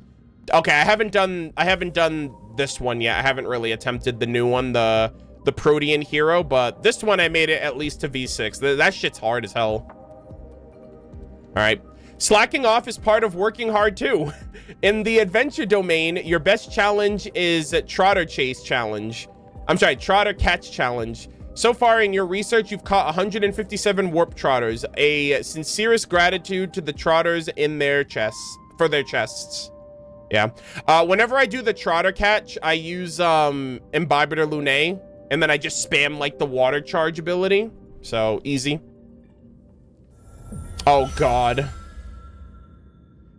Okay, I haven't done this one yet. I haven't really attempted the new one, the Protean Hero, but this one I made it at least to V6. That shit's hard as hell. All right. Slacking off is part of working hard too. In the adventure domain, your best challenge is Trotter Chase Challenge. I'm sorry, Trotter Catch Challenge. So far in your research, you've caught 157 warp trotters. A sincerest gratitude to the trotters in their chests, for their chests. Yeah. Whenever I do the trotter catch, I use Imbibiter Lunae, and then I just spam like the water charge ability. So easy. Oh God.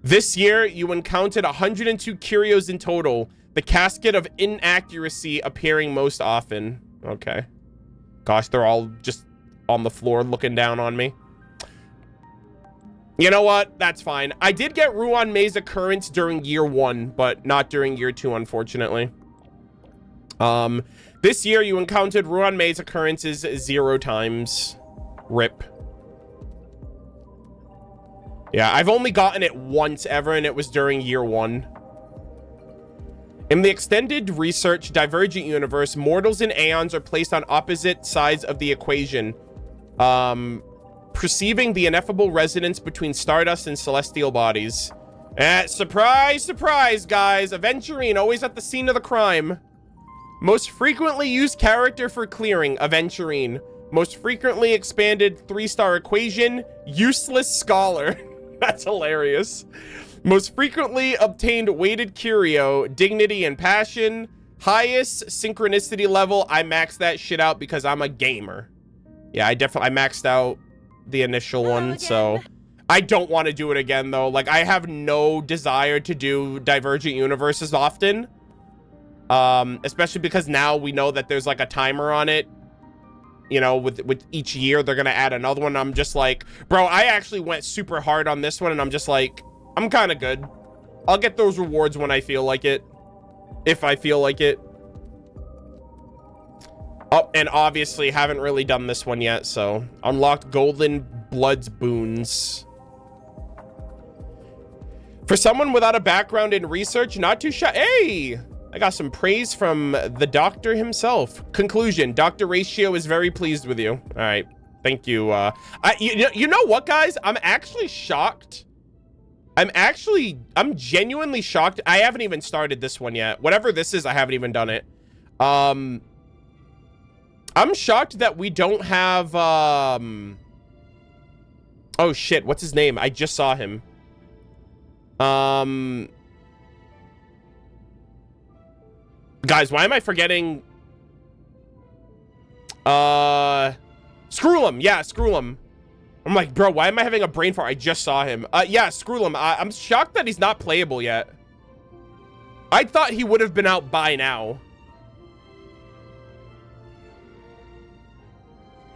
This year, you encountered 102 curios in total. The casket of inaccuracy appearing most often. Okay. Gosh, they're all just on the floor looking down on me. You know what? That's fine. I did get Ruan May's occurrence during year 1, but not during year 2, unfortunately. This year, you encountered Ruan May's occurrences 0 times. RIP. Yeah, I've only gotten it once ever, and it was during year 1. In the extended research Divergent Universe, mortals and aeons are placed on opposite sides of the equation, perceiving the ineffable resonance between stardust and celestial bodies. Surprise, surprise, guys. Aventurine, always at the scene of the crime. Most frequently used character for clearing, Aventurine. Most frequently expanded 3-star equation, useless scholar. That's hilarious. Most frequently obtained weighted curio, dignity and passion. Highest synchronicity level. I maxed that shit out because I'm a gamer. Yeah, I maxed out the initial one, so I don't want to do it again though. Like, I have no desire to do Divergent Universes often. Especially because now we know that there's like a timer on it. You know, with each year they're gonna add another one. I'm just like, bro, I actually went super hard on this one, and I'm just like, I'm kind of good. I'll get those rewards when I feel like it. If I feel like it. Oh, and obviously haven't really done this one yet, so unlocked Golden Bloods boons. For someone without a background in research, not too shy. Hey, I got some praise from the doctor himself. Conclusion: Dr. Ratio is very pleased with you. All right, thank you. You know what, guys? I'm actually shocked. I'm genuinely shocked. I haven't even started this one yet. Whatever this is, I haven't even done it. I'm shocked that we don't have, oh shit, what's his name? I just saw him. Guys, why am I forgetting? Screwlum. Yeah, Screwlum. I'm like, bro, why am I having a brain fart? I just saw him. Yeah, Screwlum. I'm shocked that he's not playable yet. I thought he would have been out by now.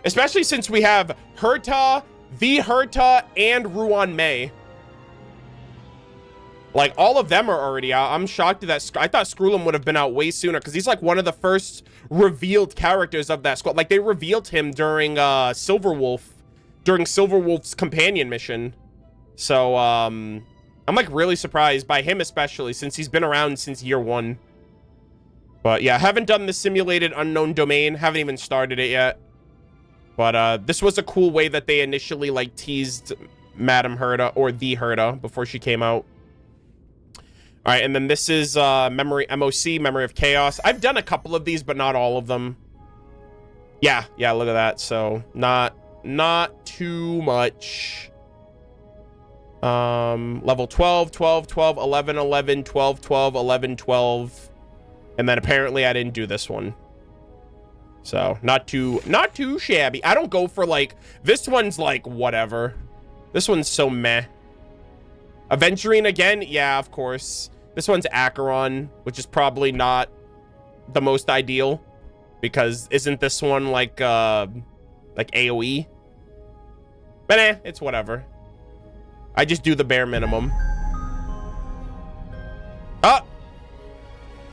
Especially since we have Herta, the Herta, and Ruan Mei. Like, all of them are already out. I'm shocked that I thought Screwlum would have been out way sooner, because he's like one of the first revealed characters of that squad. Like, they revealed him during Silverwolf, during Silverwolf's companion mission. So, I'm like really surprised by him, especially since he's been around since year 1. But yeah, haven't done the simulated unknown domain. Haven't even started it yet. But this was a cool way that they initially like teased Madam Herta, or the Herta, before she came out. All right, and then this is Memory MOC, Memory of Chaos. I've done a couple of these, but not all of them. Yeah, look at that. So not too much. Level 12, 12, 12, 11, 11, 12, 12, 11, 12. And then apparently I didn't do this one. So not too shabby. I don't go for like, this one's like whatever. This one's so meh. Aventurine again, yeah, of course. This one's Acheron, which is probably not the most ideal, because isn't this one like AoE? But it's whatever. I just do the bare minimum. Ah!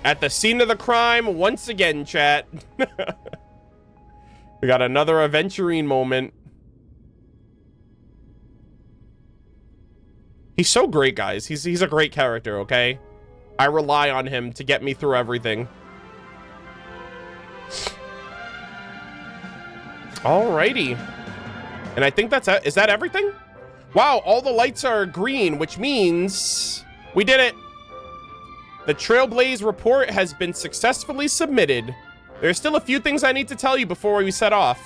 At the scene of the crime once again, chat. We got another Aventurine moment. He's so great, guys. He's a great character, okay? I rely on him to get me through everything. Alrighty. And I think that's... Is that everything? Wow, all the lights are green, which means we did it. The Trailblaze report has been successfully submitted. There's still a few things I need to tell you before we set off.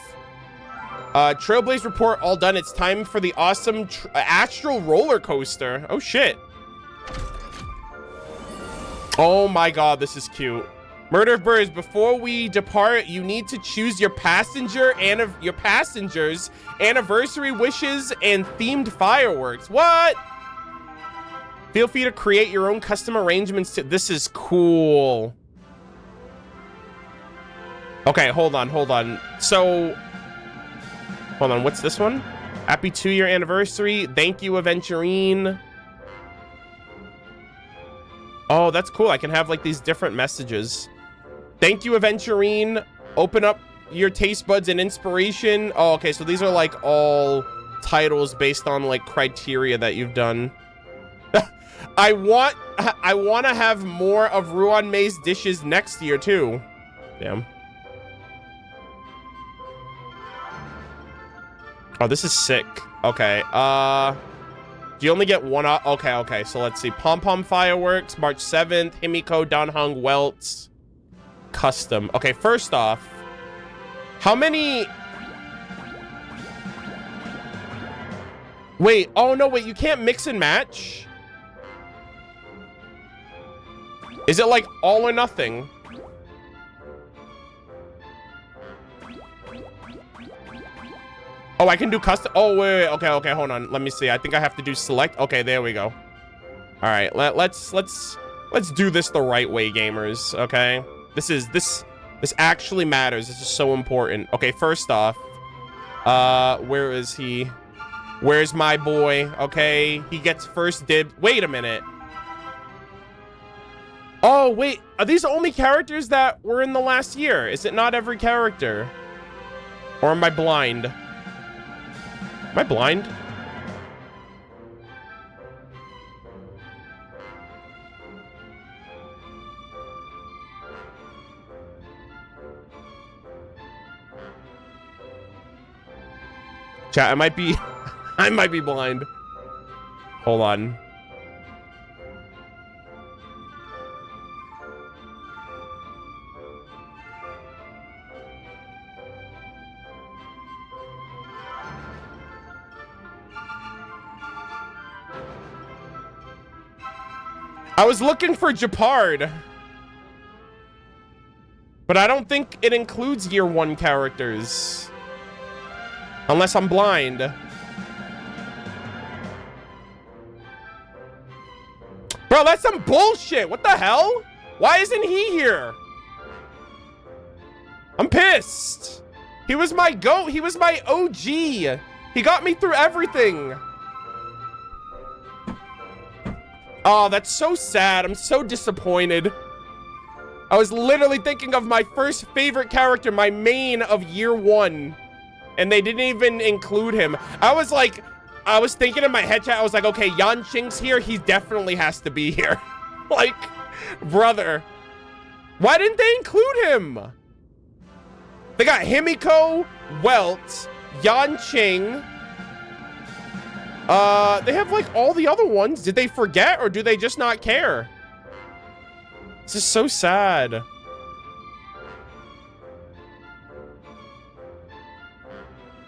Trailblaze report all done. It's time for the awesome astral roller coaster. Oh shit. Oh my god, this is cute. Murder of Birds, before we depart, you need to choose your passengers anniversary wishes and themed fireworks. What? Feel free to create your own custom arrangements to... This is cool. Okay, hold on. So, hold on, what's this one? Happy 2-year anniversary. Thank you, Aventurine. Oh, that's cool. I can have like these different messages. Thank you, Aventurine. Open up your taste buds and inspiration. Oh, okay, so these are like all titles based on like criteria that you've done. I want to have more of Ruan Mei's dishes next year too. Damn. Oh, this is sick. Okay. Do you only get one? Okay. So let's see. Pom Pom Fireworks, March 7th. Himiko, Danhung, Welts. Custom. Okay, first off, how many... Wait. Oh, no, wait. You can't mix and match? Is it like all or nothing? Oh, I can do custom. Oh, wait. Okay. Hold on. Let me see. I think I have to do select. Okay, there we go. All right. Let's do this the right way, gamers. Okay. This actually matters. This is so important. Okay, first off, where is he? Where's my boy? Okay, he gets first dibs. Wait a minute. Oh, wait. Are these the only characters that were in the last year? Is it not every character? Or am I blind? Am I blind? Chat, I might be I might be blind. Hold on. I was looking for Japard, but I don't think it includes year 1 characters. Unless I'm blind. Bro, that's some bullshit. What the hell? Why isn't he here? I'm pissed. He was my GOAT. He was my OG. He got me through everything. Oh, that's so sad. I'm so disappointed. I was literally thinking of my first favorite character, my main of year 1. And they didn't even include him. I was thinking in my head chat, I was like, okay, Yan Qing's here. He definitely has to be here. Like, brother. Why didn't they include him? They got Himiko, Welt, Yan Qing. They have like all the other ones. Did they forget or do they just not care? This is so sad.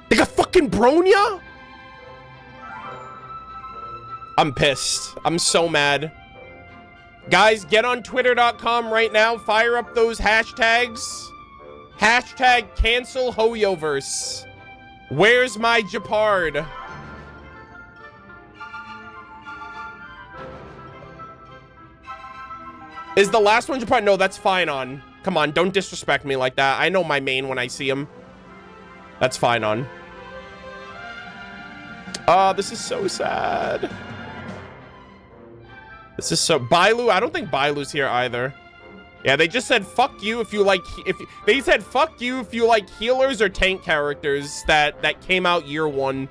They got fucking Bronya? I'm pissed. I'm so mad. Guys, get on twitter.com right now. Fire up those hashtags. Hashtag cancel Hoyoverse. Where's my Japard? Is the last one Japard? No, that's fine on. Come on, don't disrespect me like that. I know my main when I see him. That's fine on. This is so sad. This is so... Bailu? I don't think Bailu's here either. Yeah, they just said fuck you if you like... They said fuck you if you like healers or tank characters that came out year 1.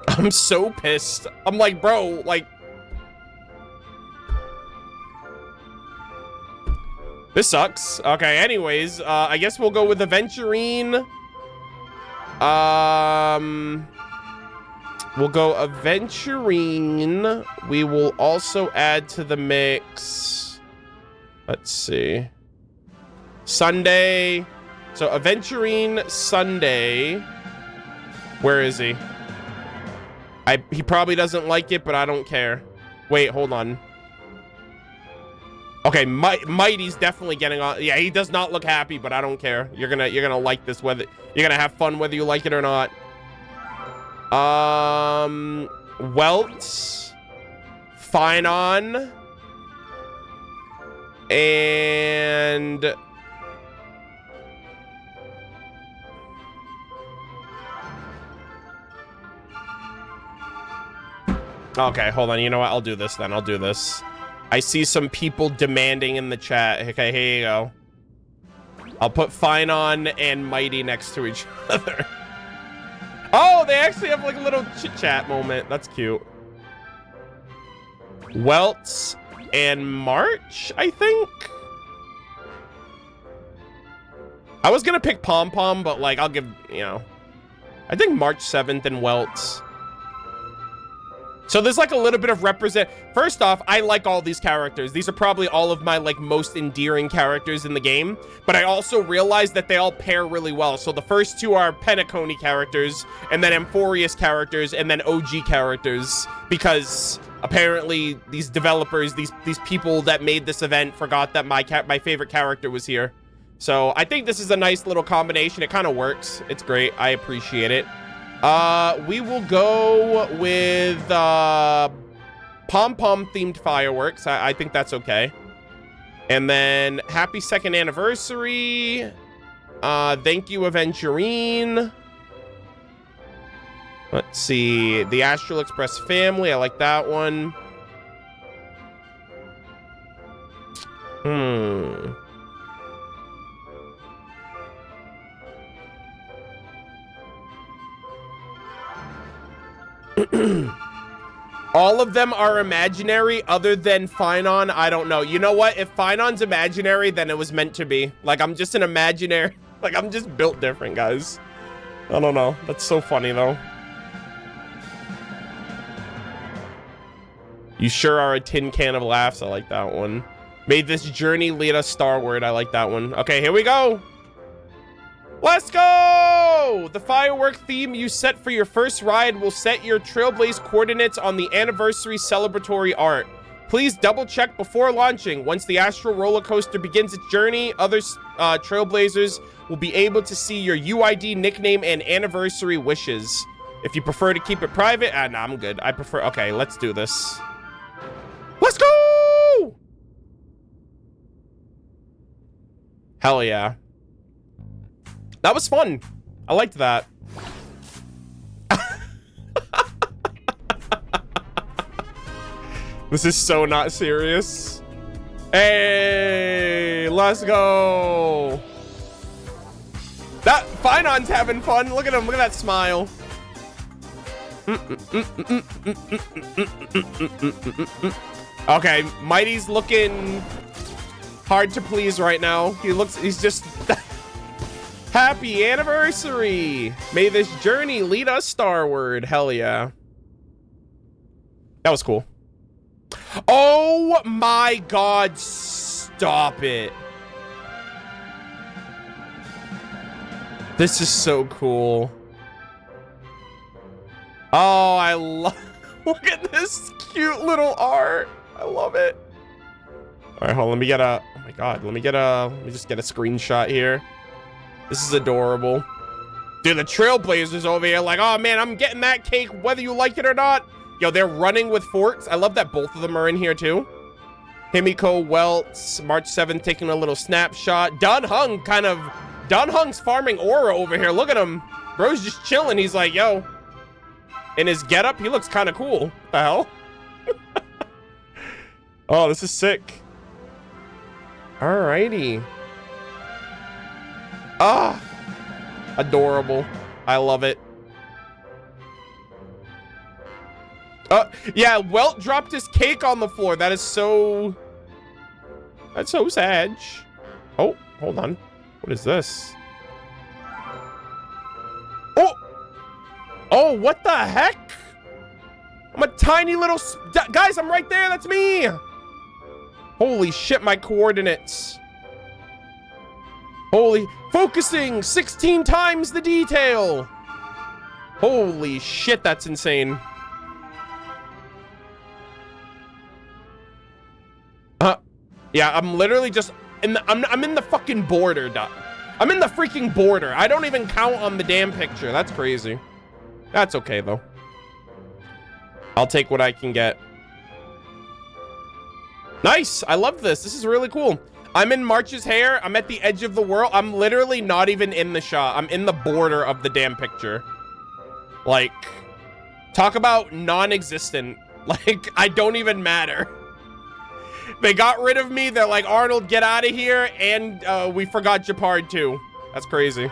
I'm so pissed. I'm like, bro, like... This sucks. Okay, anyways, I guess we'll go with Aventurine. We'll go Aventurine. We will also add to the mix. Let's see. Sunday. So Aventurine, Sunday. Where is he? He probably doesn't like it, but I don't care. Wait, hold on. Okay, Mighty's definitely getting on. Yeah, he does not look happy, but I don't care. You're gonna like this, whether you're gonna have fun whether you like it or not. Welt, Fine On, and okay, hold on. You know what? I'll do this then. I'll do this. I see some people demanding in the chat. Okay, here you go. I'll put Fine On and Mighty next to each other. Oh, they actually have like a little chit-chat moment. That's cute. Welts and March, I think. I was gonna pick Pom Pom, but like I'll give, you know, I think March 7th and Welts. So there's like a little bit of First off, I like all these characters. These are probably all of my like most endearing characters in the game. But I also realized that they all pair really well. So the first two are Penacony characters, and then Amphorius characters, and then OG characters. Because apparently these developers, these people that made this event forgot that my favorite character was here. So I think this is a nice little combination. It kind of works. It's great. I appreciate it. We will go with pom-pom themed fireworks. I think that's okay. And then happy 2nd anniversary. Thank you, Aventurine. Let's see. The Astral Express family. I like that one. All of them are imaginary other than Finon. I don't know. You know what? If Finon's imaginary, then it was meant to be. Like, I'm just an imaginary. Like, I'm just built different, guys. I don't know. That's so funny, though. You sure are a tin can of laughs. I like that one. May this journey lead us starward. I like that one. Okay, here we go. Let's go! The firework theme you set for your first ride will set your Trailblaze coordinates on the anniversary celebratory art. Please double check before launching. Once the astral roller coaster begins its journey, other Trailblazers will be able to see your UID, nickname, and anniversary wishes. If you prefer to keep it private, nah, I'm good. I prefer, okay, let's do this. Let's go! Hell yeah. That was fun. I liked that. This is so not serious. Hey, let's go. That Finon's having fun. Look at him. Look at that smile. Okay, Mighty's looking hard to please right now. He's just happy anniversary. May this journey lead us starward. Hell yeah. That was cool. Oh my God, stop it. This is so cool. Oh, I love, look at this cute little art. I love it. All right, hold on, let me get a, oh my God, let me just get a screenshot here. This is adorable. Dude, the Trailblazers over here like, oh man, I'm getting that cake whether you like it or not. Yo, they're running with forks. I love that both of them are in here too. Himiko Welts, March 7th, taking a little snapshot. Dun Hung's farming aura over here. Look at him. Bro's just chilling. He's like, yo. In his getup, he looks kind of cool. What the hell? Oh, this is sick. Alrighty. Ah, adorable. I love it. Yeah, Welt dropped his cake on the floor. That's so sad. Oh, hold on. What is this? Oh, what the heck? I'm a tiny little... Guys, I'm right there. That's me. Holy shit, my coordinates. Holy... Focusing 16 times the detail. Holy shit, that's insane. Yeah, I'm literally just... I'm in the fucking border. I'm in the freaking border. I don't even count on the damn picture. That's crazy. That's okay, though. I'll take what I can get. Nice. I love this. This is really cool. I'm in March's hair. I'm at the edge of the world. I'm literally not even in the shot. I'm in the border of the damn picture. Like, talk about non-existent. Like, I don't even matter. They got rid of me. They're like, Arnold, get out of here. And we forgot Japard, too. That's crazy.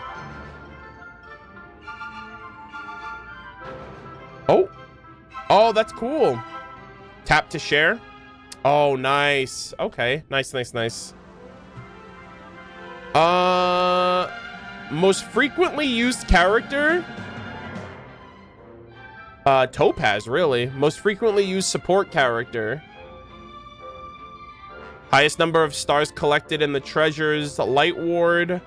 Oh. Oh, that's cool. Tap to share. Oh, nice. Okay. Nice, nice, nice. Most frequently used character? Topaz, really. Most frequently used support character. Highest number of stars collected in the treasures light ward.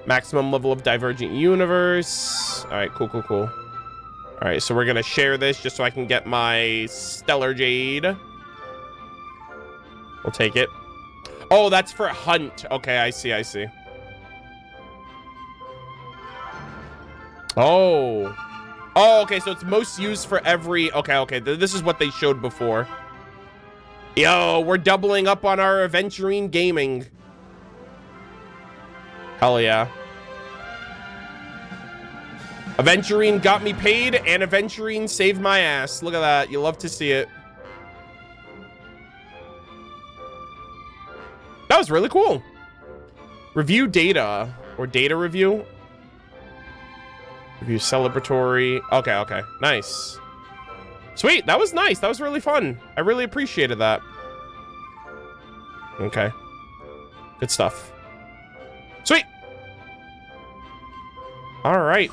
Maximum level of divergent universe. All right, cool, cool, cool. All right, so we're gonna share this just so I can get my stellar jade. We'll take it. Oh, that's for hunt. Okay, I see, I see. Oh. Oh, okay, so it's most used for every... Okay, okay, this is what they showed before. Yo, we're doubling up on our Aventurine gaming. Hell yeah. Aventurine got me paid, and Aventurine saved my ass. Look at that. You love to see it. That was really cool. Review data or data review. Review celebratory. Okay, okay. Nice. Sweet. That was nice. That was really fun. I really appreciated that. Okay. Good stuff. Sweet. All right.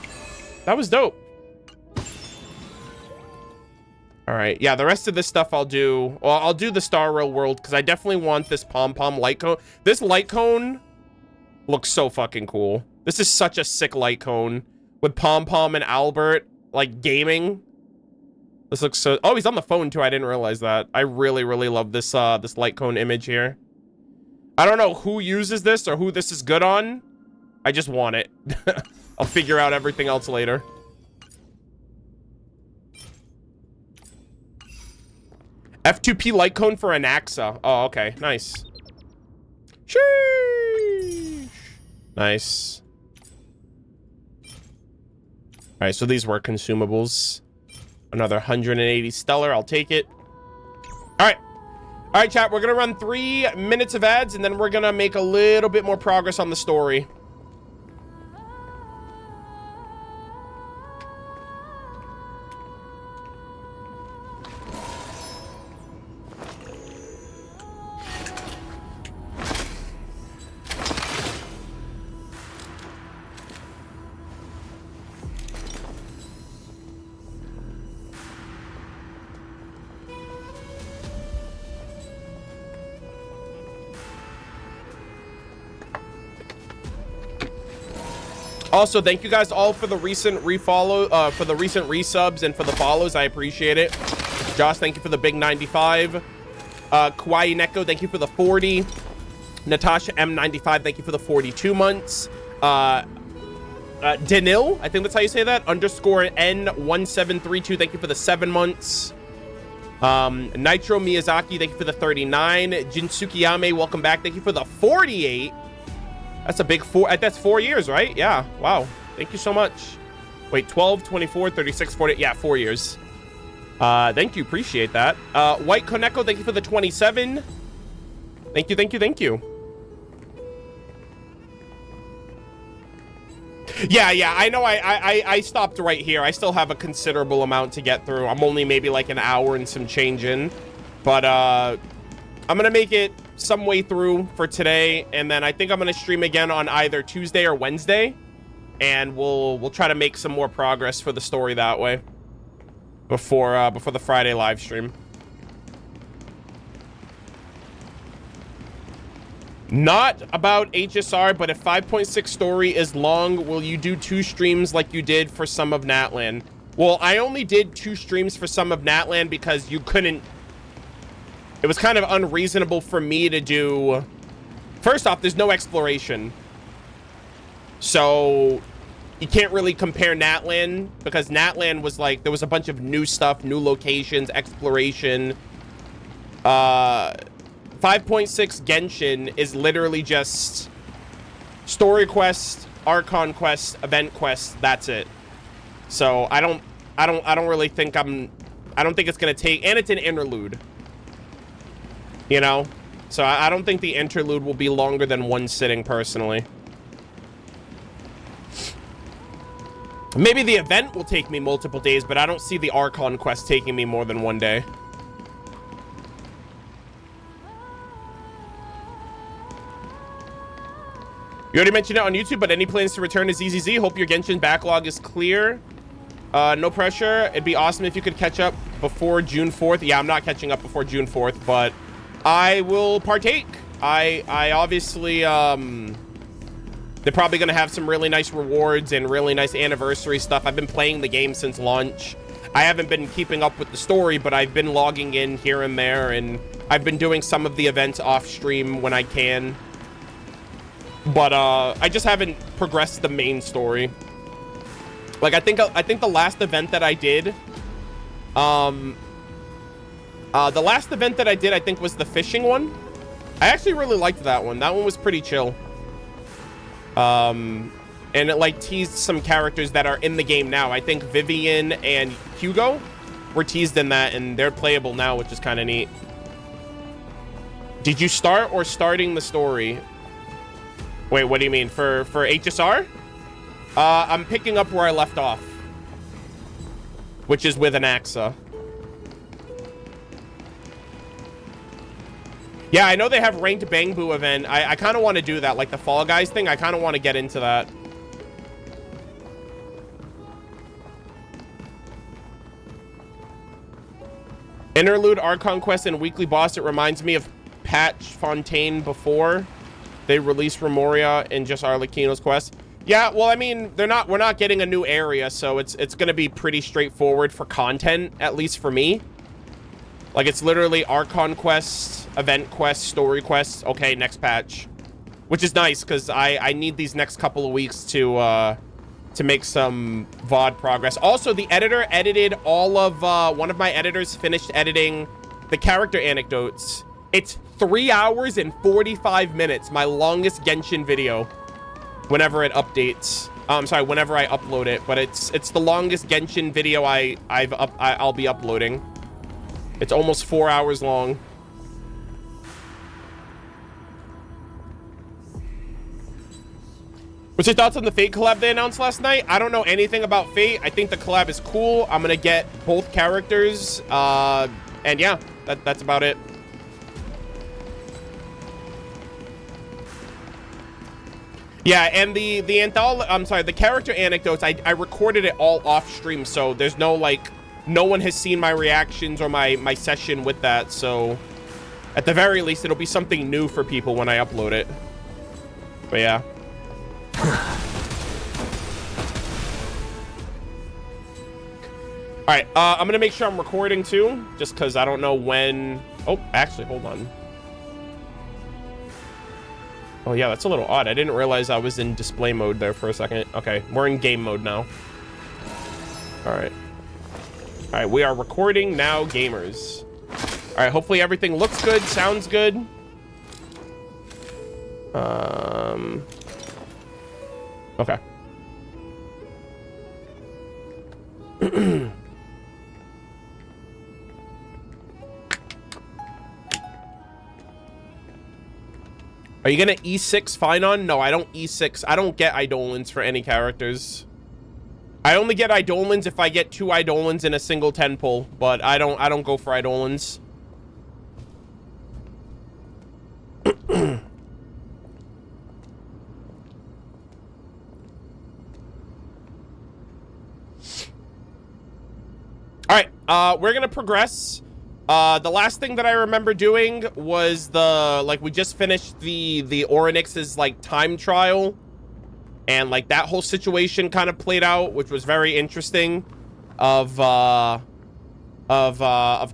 That was dope. All right. Yeah, the rest of this stuff I'll do. Well, I'll do the Star Rail world because I definitely want this pom-pom light cone. This light cone looks so fucking cool. This is such a sick light cone with pom-pom and Albert like gaming. This looks so... Oh, he's on the phone too. I didn't realize that. I really, really love this this light cone image here. I don't know who uses this or who this is good on. I just want it. I'll figure out everything else later. F2P light cone for Anaxa. Oh, okay. Nice. Sheesh. Nice. All right, so these were consumables. Another 180 stellar. I'll take it. All right. All right, chat. We're going to run 3 minutes of ads, and then we're going to make a little bit more progress on the story. Also, thank you guys all for the recent refollow, for the recent resubs and for the follows. I appreciate it. Josh, thank you for the big 95. Kawaii Neko, thank you for the 40. Natasha M95, thank you for the 42 months. Denil, I think that's how you say that. Underscore N1732, thank you for the 7 months. Nitro Miyazaki, thank you for the 39. Jinsukiyame, welcome back. Thank you for the 48. That's a big 4. That's 4 years, right? Yeah. Wow. Thank you so much. Wait, 12, 24, 36, 40. Yeah, 4 years. Thank you. Appreciate that. White Koneko, thank you for the 27. Thank you, thank you, thank you. Yeah, I know I stopped right here. I still have a considerable amount to get through. I'm only maybe like an hour and some change in. But I'm going to make it some way through for today, and then I think I'm going to stream again on either Tuesday or Wednesday, and we'll try to make some more progress for the story that way before the Friday live stream. Not about HSR, but if 5.6 story is long, will you do 2 streams like you did for some of Natlan? Well, I only did 2 streams for some of Natlan because you couldn't. It was kind of unreasonable for me to do. First off, there's no exploration. So you can't really compare Natlan because Natlan was like, there was a bunch of new stuff, new locations, exploration. 5.6 Genshin is literally just story quest, Archon quest, event quest. That's it. So I don't really think I don't think it's going to take, and it's an interlude. You know, so I don't think the interlude will be longer than 1 sitting, personally. Maybe the event will take me multiple days, but I don't see the Archon quest taking me more than 1 day. You already mentioned it on YouTube, but any plans to return to ZZZ? Hope your Genshin backlog is clear. No pressure. It'd be awesome if you could catch up before June 4th. Yeah, I'm not catching up before June 4th, but I will partake. I obviously, they're probably going to have some really nice rewards and really nice anniversary stuff. I've been playing the game since launch. I haven't been keeping up with the story, but I've been logging in here and there, and I've been doing some of the events off stream when I can. But I just haven't progressed the main story. Like I think the last event that I did, the last event that I did, I think, was the fishing one. I actually really liked that one. That one was pretty chill. And it like teased some characters that are in the game now. I think Vivian and Hugo were teased in that, and they're playable now, which is kind of neat. Did you start or starting the story? Wait, what do you mean? For HSR? I'm picking up where I left off, which is with Anaxa. Yeah, I know they have ranked Bang Boo event. I kind of want to do that, like the Fall Guys thing. I kind of want to get into that. Interlude, Archon Quest, and Weekly Boss. It reminds me of Patch Fontaine before they released Remoria and just Arlecchino's Quest. Yeah, well, I mean, we're not getting a new area, so it's going to be pretty straightforward for content, at least for me. Like, it's literally Archon Quest, Event Quest, Story Quest. Okay, next patch. Which is nice, because I need these next couple of weeks to make some VOD progress. Also, the editor edited all of... one of my editors finished editing the character anecdotes. It's 3 hours and 45 minutes, my longest Genshin video. Whenever it updates. I'm sorry, whenever I upload it. But it's the longest Genshin video I'll be uploading. It's almost 4 hours long. What's your thoughts on the Fate collab they announced last night? I don't know anything about Fate. I think the collab is cool. I'm gonna get both characters. And yeah, that's about it. Yeah, and the character anecdotes, I recorded it all off stream, so there's no, like, no one has seen my reactions or my session with that, so at the very least, it'll be something new for people when I upload it. But yeah. All right, I'm gonna make sure I'm recording too, just because I don't know when. Oh, actually, hold on. Oh yeah, that's a little odd. I didn't realize I was in display mode there for a second. Okay, we're in game mode now. All right. All right, we are recording now, gamers. All right, hopefully everything looks good, sounds good. Okay. Are you gonna E6 Finon? No, I don't E6. I don't get Eidolons for any characters. I only get Eidolons if I get 2 Eidolons in a single 10 pull, but I don't go for Eidolons. All right, we're gonna progress. The last thing that I remember doing was we just finished the Oryx's like time trial, and like that whole situation kind of played out, which was very interesting, of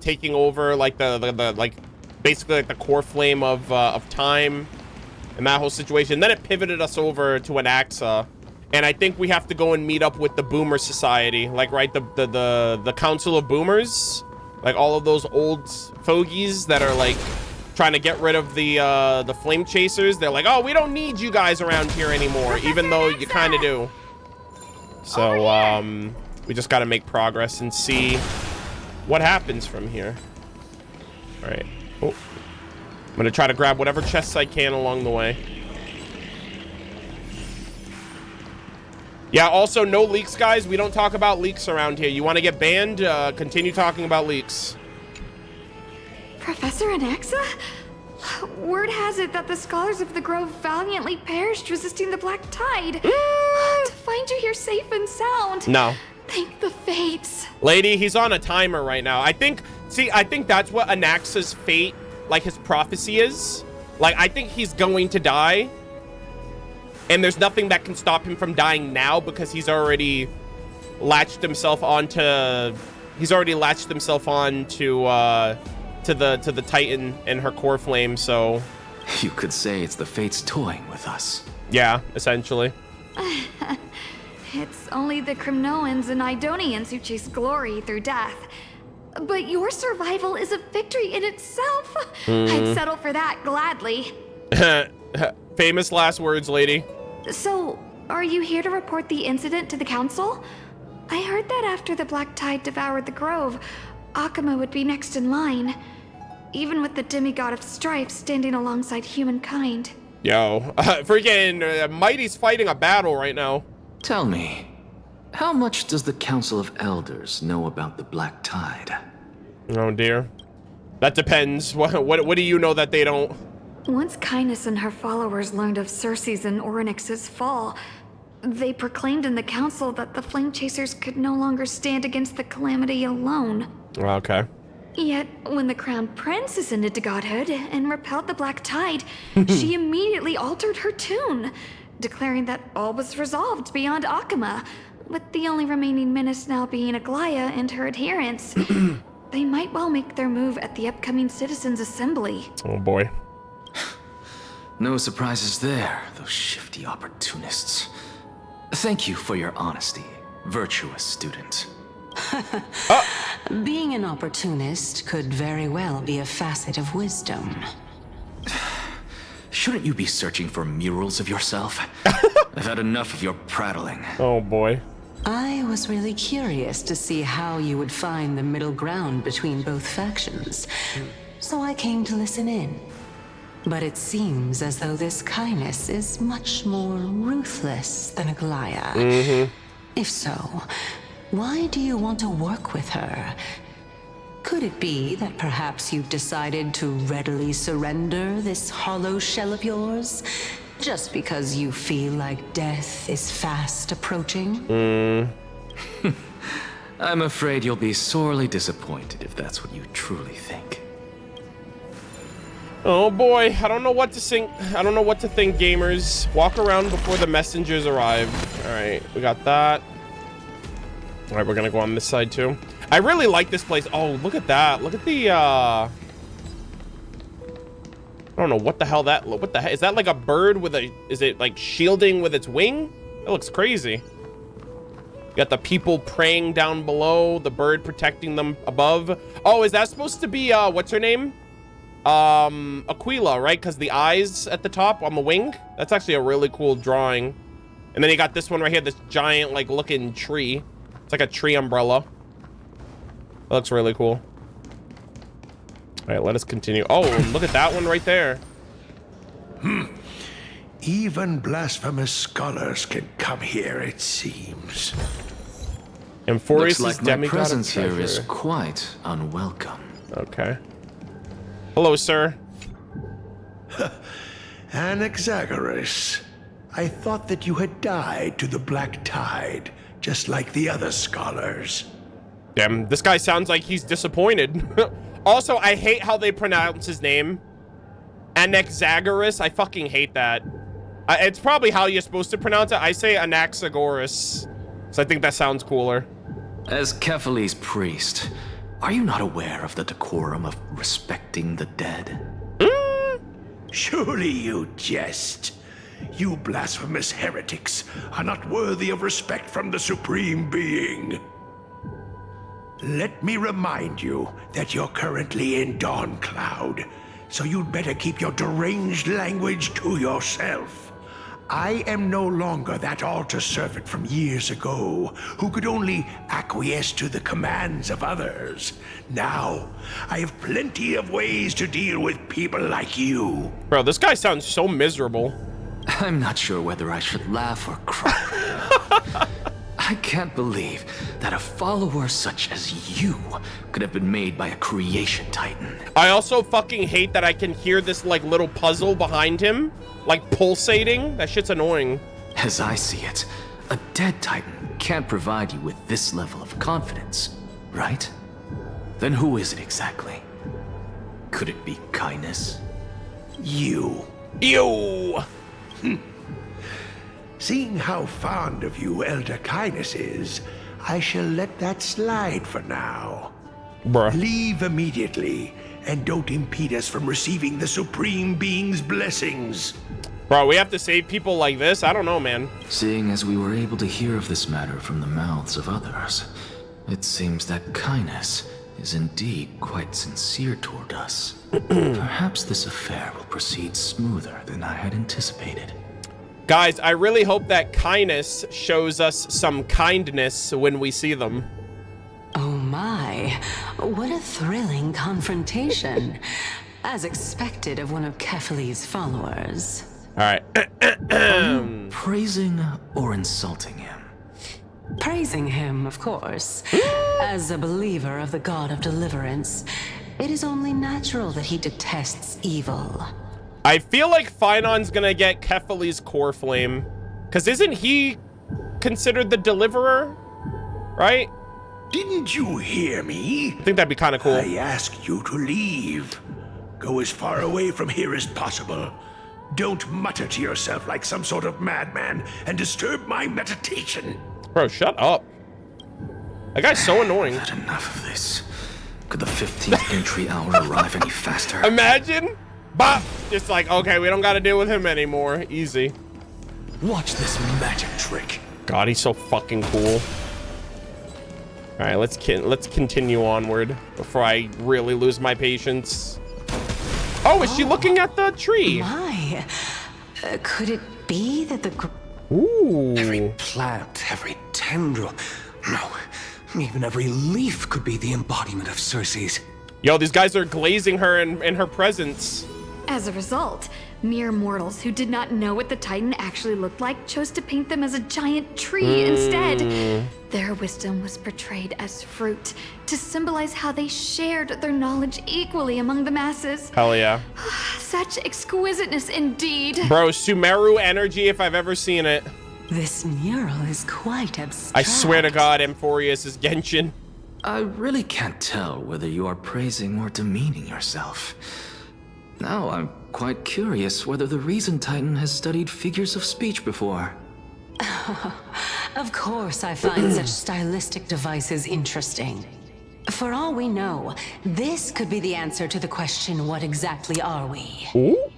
taking over like the like basically like the core flame of time, and that whole situation. Then it pivoted us over to Anaxa, and I think we have to go and meet up with the Boomer Society, like right the Council of Boomers. Like all of those old fogies that are like trying to get rid of the flame chasers. They're like, oh, we don't need you guys around here anymore, even though you kind of do. So we just got to make progress and see what happens from here. All right. Oh, I'm gonna try to grab whatever chests I can along the way. Yeah, also no leaks, guys. We don't talk about leaks around here. You want to get banned? Continue talking about leaks. Professor Anaxa? Word has it that the scholars of the Grove valiantly perished resisting the Black Tide. To find you here safe and sound. No. Thank the fates. Lady, he's on a timer right now. I think that's what Anaxa's fate, like his prophecy is. Like, I think he's going to die. And there's nothing that can stop him from dying now because he's already latched himself onto the Titan and her core flame, so You could say it's the fates toying with us. yeah, essentially. It's only the Crimnoans and Idonians who chase glory through death. But your survival is a victory in itself. I'd settle for that gladly. Famous last words, lady. So, are you here to report the incident to the council? I heard that after the Black Tide devoured the Grove, Akuma would be next in line. even with the demigod of strife standing alongside humankind. Yo, freaking Mighty's fighting a battle right now. Tell me, how much does the Council of Elders know about the Black Tide? Oh dear. That depends. What do you know that they don't? Once Kindness and her followers learned of Circe's and Orynyx's fall, they proclaimed in the council that the Flame Chasers could no longer stand against the calamity alone. Okay. Yet, when the Crown Prince ascended to godhood and repelled the Black Tide, she immediately altered her tune, declaring that all was resolved beyond Akama, with the only remaining menace now being Aglaya and her adherents. They might well make their move at the upcoming Citizens' Assembly. Oh boy. No surprises there, those shifty opportunists. Thank you for your honesty, virtuous student. Being an opportunist could very well be a facet of wisdom. Shouldn't you be searching for murals of yourself? I've had enough of your prattling. Oh boy. I was really curious to see how you would find the middle ground between both factions, so I came to listen in. But it seems as though this Kindness is much more ruthless than Aglaya. If so, why do you want to work with her? Could it be that perhaps you've decided to readily surrender this hollow shell of yours, just because you feel like death is fast approaching? I'm afraid you'll be sorely disappointed if that's what you truly think. Oh boy, I don't know what to think. I don't know what to think, gamers. Walk around before the messengers arrive. All right, we got that. All right, we're gonna go on this side too. I really like this place. Oh, look at that. Look at the I don't know what the hell what the heck is that? Like a bird with a, is it like shielding with its wing? That looks crazy. You got the people praying down below, the bird protecting them above. Oh, is that supposed to be what's her name? Aquila, right? Because the eyes at the top on the wing. That's actually a really cool drawing. And then you got this one right here, this giant like looking tree. It's like a tree umbrella. That looks really cool. All right, let us continue. Oh, look at that one right there. Even blasphemous scholars can come here, it seems. And Looks Forest like my presence here is quite unwelcome. Okay. Hello, sir. Anaxagoras, I thought that you had died to the Black Tide, just like the other scholars. Damn, this guy sounds like he's disappointed. Also, I hate how they pronounce his name. Anaxagoras. I fucking hate that. It's probably how you're supposed to pronounce it. I say Anaxagoras, so I think that sounds cooler. As Kephale's priest, are you not aware of the decorum of respecting the dead? Surely you jest. You blasphemous heretics are not worthy of respect from the Supreme Being. Let me remind you that you're currently in Dawncloud, so you'd better keep your deranged language to yourself. I am no longer that altar servant from years ago who could only acquiesce to the commands of others. Now, I have plenty of ways to deal with people like you. Bro, this guy sounds so miserable. I'm not sure whether I should laugh or cry. I can't believe that a follower such as you could have been made by a creation titan. I also fucking hate that I can hear this like little puzzle behind him, like pulsating. That shit's annoying. As I see it, a dead titan can't provide you with this level of confidence, right? Then who is it exactly? Could it be Kindness? You. Ew. Seeing how fond of you Elder Kindness is, I shall let that slide for now. Bruh. Leave immediately, and don't impede us from receiving the Supreme Being's blessings. Bro, we have to save people like this? I don't know, man. Seeing as we were able to hear of this matter from the mouths of others, it seems that Kindness is indeed quite sincere toward us. Perhaps this affair will proceed smoother than I had anticipated. Guys, I really hope that Kindness shows us some kindness when we see them. Oh my, What a thrilling confrontation. As expected of one of Kefali's followers. All right. Praising or insulting him? Praising him, of course. As a believer of the god of deliverance, it is only natural that he detests evil. I feel like Finon's gonna get Kefali's core flame. Because isn't he considered the deliverer? Right? Didn't you hear me? I think that'd be kind of cool. I asked you to leave. Go as far away from here as possible. Don't mutter to yourself like some sort of madman and disturb my meditation. Bro, shut up. That guy's so annoying. I've had enough of this. Could the 15th entry hour arrive any faster? Imagine. Bop. Just like, okay, we don't got to deal with him anymore. Easy. Watch this magic trick. God, he's so fucking cool. All right, let's continue onward before I really lose my patience. Oh, is she looking at the tree? My, could it be that the... Ooh. Every plant, every tendril, no, even every leaf could be the embodiment of Circe's. Yo, these guys are glazing her in her presence. As a result, mere mortals who did not know what the Titan actually looked like chose to paint them as a giant tree instead. Their wisdom was portrayed as fruit to symbolize how they shared their knowledge equally among the masses. Hell yeah. Such exquisiteness indeed. Bro, Sumeru energy if I've ever seen it. This mural is quite abstract. I swear to God, Amphorius is Genshin. I really can't tell whether you are praising or demeaning yourself. Now I'm quite curious whether the Reason Titan has studied figures of speech before. Of course I find such stylistic devices interesting. For all we know, this could be the answer to the question, what exactly are we? Ooh.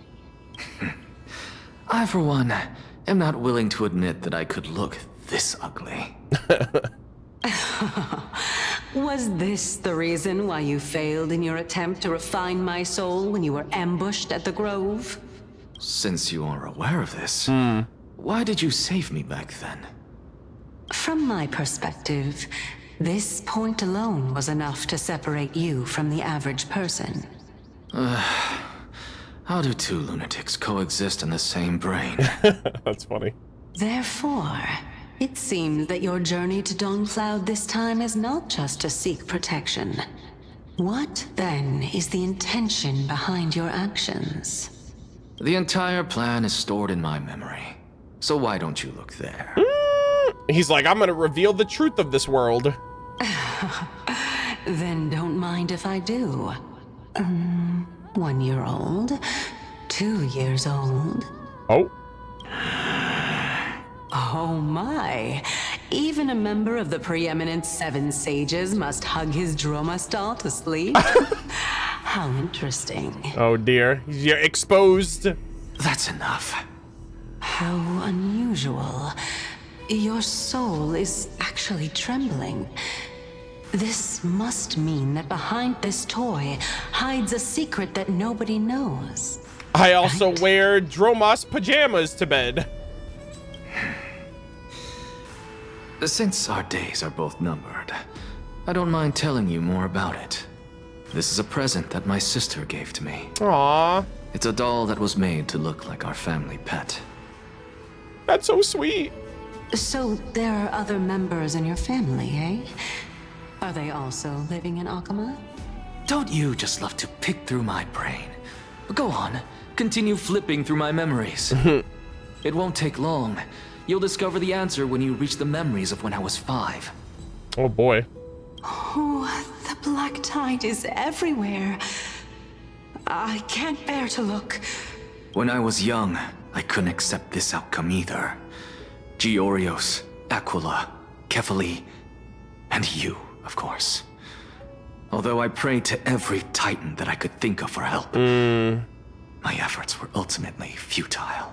I, for one, am not willing to admit that I could look this ugly. Was this the reason why you failed in your attempt to refine my soul when you were ambushed at the Grove? Since you are aware of this, why did you save me back then? From my perspective, this point alone was enough to separate you from the average person. How do two lunatics coexist in the same brain? That's funny. Therefore, it seems that your journey to Dawncloud this time is not just to seek protection. What, then, is the intention behind your actions? The entire plan is stored in my memory. So why don't you look there? He's like, I'm gonna reveal the truth of this world. Then don't mind if I do. 1 year old, 2 years old. Oh. Oh my. Even a member of the preeminent 7 sages must hug his Dromastal to sleep? How interesting. Oh dear. You're exposed. That's enough. How unusual. Your soul is actually trembling. This must mean that behind this toy hides a secret that nobody knows. I also Right? wear Dromos pajamas to bed. Since our days are both numbered, I don't mind telling you more about it. This is a present that my sister gave to me. Aww. It's a doll that was made to look like our family pet. That's so sweet. So there are other members in your family, eh? Are they also living in Akama? Don't you just love to pick through my brain? Go on, continue flipping through my memories. It won't take long. You'll discover the answer when you reach the memories of when I was 5. Oh boy. Oh, the black tide is everywhere. I can't bear to look. When I was young, I couldn't accept this outcome either. Georios, Aquila, Kefali, and you, of course. Although I prayed to every titan that I could think of for help, my efforts were ultimately futile.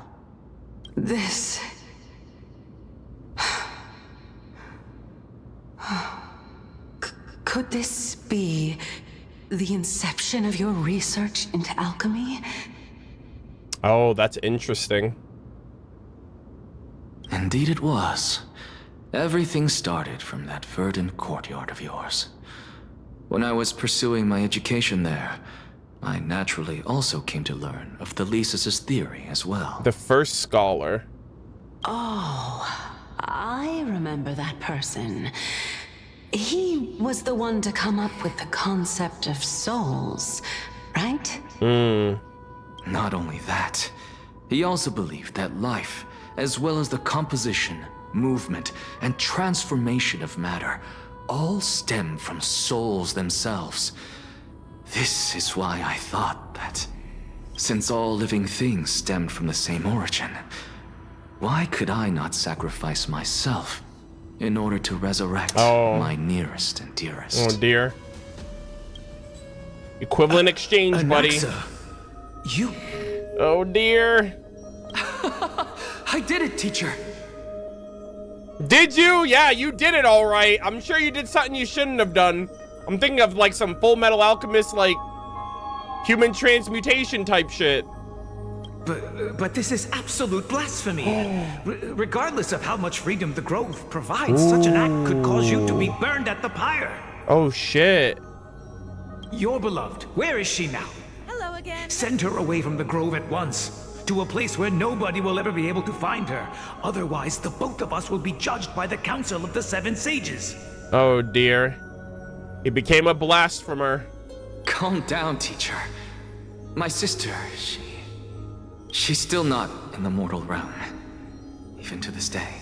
This... Could this be the inception of your research into alchemy? Oh, that's interesting. Indeed it was. Everything started from that verdant courtyard of yours. When I was pursuing my education there, I naturally also came to learn of the Thelisis's theory as well. The first scholar. Oh, I remember that person. He was the one to come up with the concept of souls, right? Not only that, he also believed that life, as well as the composition, movement, and transformation of matter, all stem from souls themselves. This is why I thought that, since all living things stemmed from the same origin, why could I not sacrifice myself in order to resurrect my nearest and dearest? Oh dear. Equivalent exchange, buddy. Anaxa, you... Oh dear. I did it, teacher! Did you? Yeah, you did it all right. I'm sure you did something you shouldn't have done. I'm thinking of like some Full Metal Alchemist, like human transmutation type shit. But this is absolute blasphemy. Regardless of how much freedom the Grove provides, such an act could cause you to be burned at the pyre. Oh shit. Your beloved, where is she now? Hello again. Send her away from the Grove at once, to a place where nobody will ever be able to find her. Otherwise, the both of us will be judged by the Council of the Seven Sages. Oh dear. He became a blasphemer. Calm down, teacher. My sister, she's still not in the mortal realm, even to this day.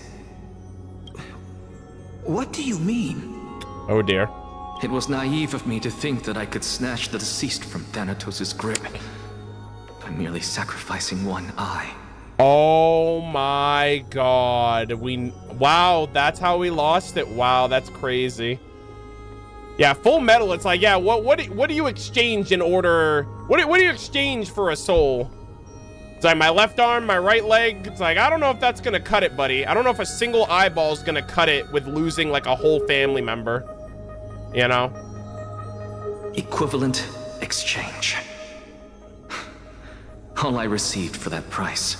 What do you mean? Oh dear. It was naive of me to think that I could snatch the deceased from Thanatos' grip by merely sacrificing one eye. Oh my god. Wow, that's how we lost it. Wow, that's crazy. Yeah, Full Metal, it's like, yeah, what do you exchange in order? What do you exchange for a soul? It's like my left arm, my right leg. It's like, I don't know if that's gonna cut it, buddy. I don't know if a single eyeball is gonna cut it with losing like a whole family member. You know? Equivalent exchange. All I received for that price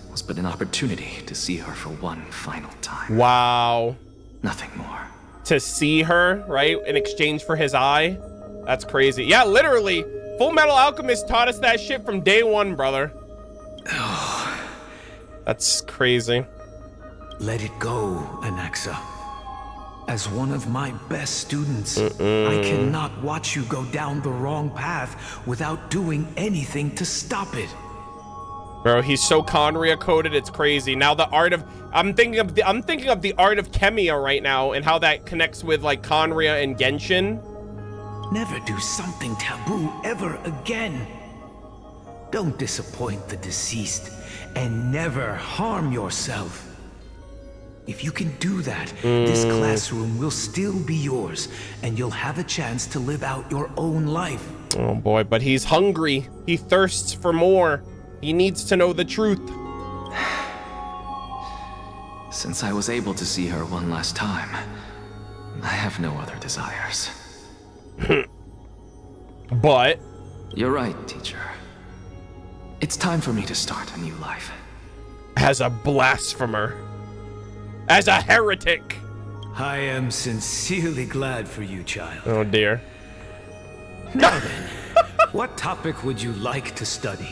was but an opportunity to see her for one final time. Wow. Nothing more. To see her, right? In exchange for his eye? That's crazy. Yeah, literally. Full Metal Alchemist taught us that shit from day one, brother. That's crazy. Let it go, Anaxa. As one of my best students, I cannot watch you go down the wrong path without doing anything to stop it. Bro, he's so Conria coded, it's crazy. Now the art of I'm thinking of the art of Kemia right now and how that connects with like Conria and Genshin. Never do something taboo ever again. Don't disappoint the deceased and never harm yourself. If you can do that, this classroom will still be yours, and you'll have a chance to live out your own life. Oh boy, but he's hungry. He thirsts for more. He needs to know the truth. Since I was able to see her one last time, I have no other desires. But... You're right, teacher. It's time for me to start a new life. As a blasphemer. As a heretic. I am sincerely glad for you, child. Oh dear. Now then, what topic would you like to study?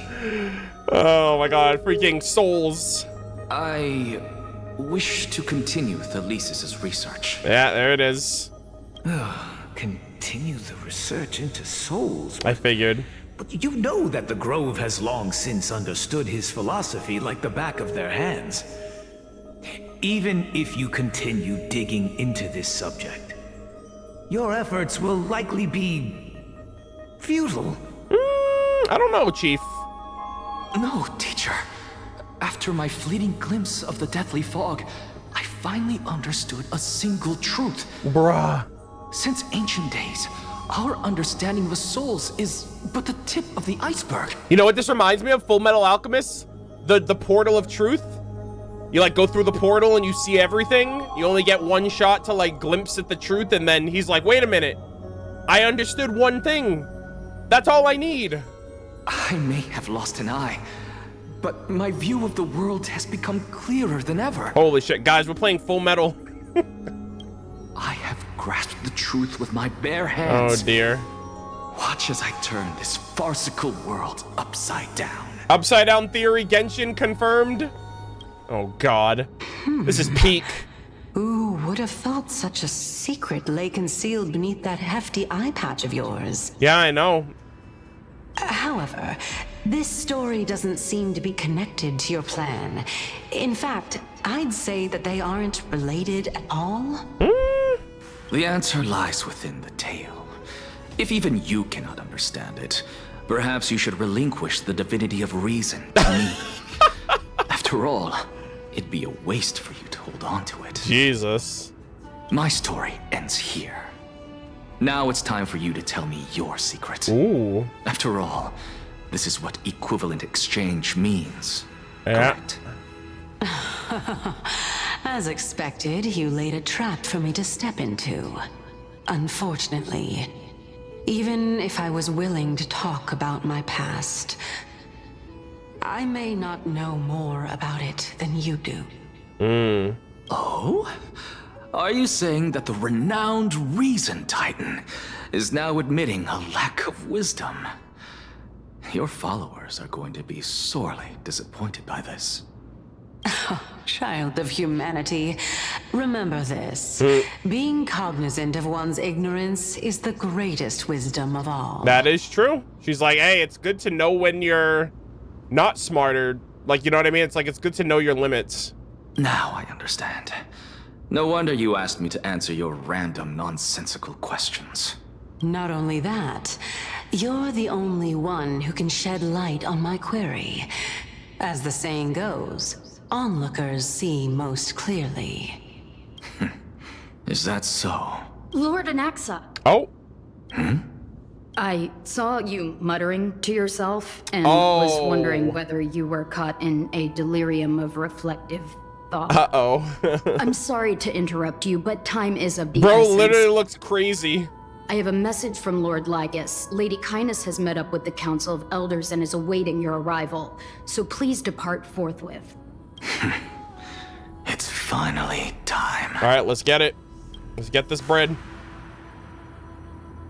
Oh my god, freaking souls. I wish to continue Thelisis's research. Yeah, there it is. Continue the research into souls. I figured. But you know that the Grove has long since understood his philosophy like the back of their hands. Even if you continue digging into this subject, your efforts will likely be futile. I don't know, Chief. No, teacher. After my fleeting glimpse of the deathly fog, I finally understood a single truth. Bruh. Since ancient days, our understanding of the souls is but the tip of the iceberg. You know what this reminds me of? Full Metal Alchemist? The portal of truth? You like go through the portal and you see everything. You only get one shot to like glimpse at the truth, and then he's like, wait a minute. I understood one thing. That's all I need. I may have lost an eye, but my view of the world has become clearer than ever. Holy shit, guys, we're playing Full Metal. I have grasped the truth with my bare hands. Oh dear. Watch as I turn this farcical world upside down. Upside down theory, Genshin confirmed. Oh god. This is peak. Who would have thought such a secret lay concealed beneath that hefty eye patch of yours? Yeah, I know. However, this story doesn't seem to be connected to your plan. In fact, I'd say that they aren't related at all. The answer lies within the tale. If even you cannot understand it, perhaps you should relinquish the divinity of reason to me. After all, it'd be a waste for you to hold on to it. Jesus. My story ends here. Now it's time for you to tell me your secret. Ooh. After all, this is what equivalent exchange means. Yeah. Correct? As expected, you laid a trap for me to step into. Unfortunately, even if I was willing to talk about my past, I may not know more about it than you do. Oh? Are you saying that the renowned Reason Titan is now admitting a lack of wisdom? Your followers are going to be sorely disappointed by this. Child of humanity, remember this. Being cognizant of one's ignorance is the greatest wisdom of all. That is true. She's like, hey, it's good to know when you're not smarter. Like, you know what I mean? It's like, it's good to know your limits. Now I understand. No wonder you asked me to answer your random, nonsensical questions. Not only that, you're the only one who can shed light on my query. As the saying goes, onlookers see most clearly. Is that so? Lord Anaxa, Oh. I saw you muttering to yourself and was wondering whether you were caught in a delirium of reflective thought. Uh-oh. I'm sorry to interrupt you, but time is of the Bro essence. literally looks crazy. I have a message from Lord Lygus. Lady Kindness has met up with the Council of Elders and is awaiting your arrival. So please depart forthwith. It's finally time. All right, let's get it. Let's get this bread.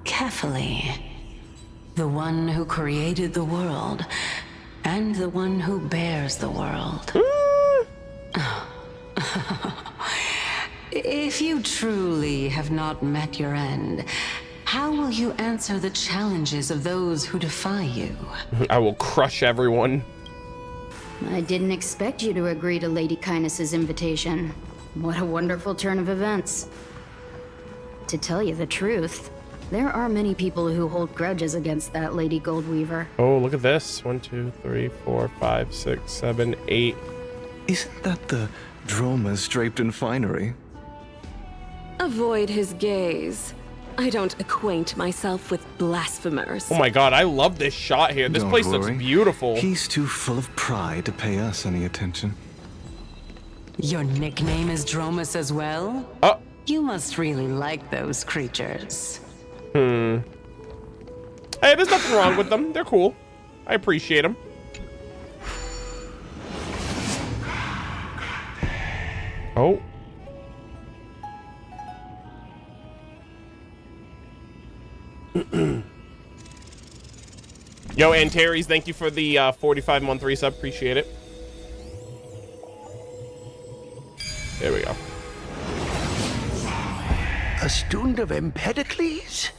Carefully. The one who created the world, and the one who bears the world. If you truly have not met your end, how will you answer the challenges of those who defy you? I will crush everyone. I didn't expect you to agree to Lady Kindness's invitation. What a wonderful turn of events. To tell you the truth, there are many people who hold grudges against that Lady Goldweaver. Oh, look at this. 1, 2, 3, 4, 5, 6, 7, 8. Isn't that the dromas draped in finery? Avoid his gaze. I don't acquaint myself with blasphemers. Oh my god, I love this shot here. This Don't place worry. looks beautiful. He's too full of pride to pay us any attention. Your nickname is Dromus as well? Oh. You must really like those creatures. Hey, there's nothing wrong with them. They're cool. I appreciate them. Oh. Yo, Antares, thank you for the 45-month resub. Appreciate it. There we go. A student of Empedocles?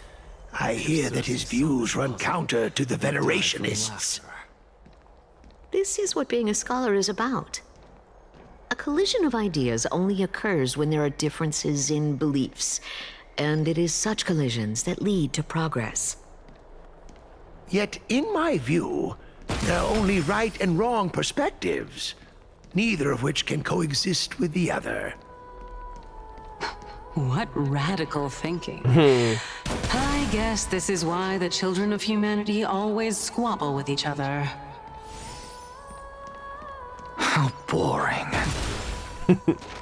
I hear that his views run counter to the Venerationists. This is what being a scholar is about. A collision of ideas only occurs when there are differences in beliefs, and it is such collisions that lead to progress. Yet, in my view, there are only right and wrong perspectives, neither of which can coexist with the other. What radical thinking. I guess this is why the children of humanity always squabble with each other. How boring.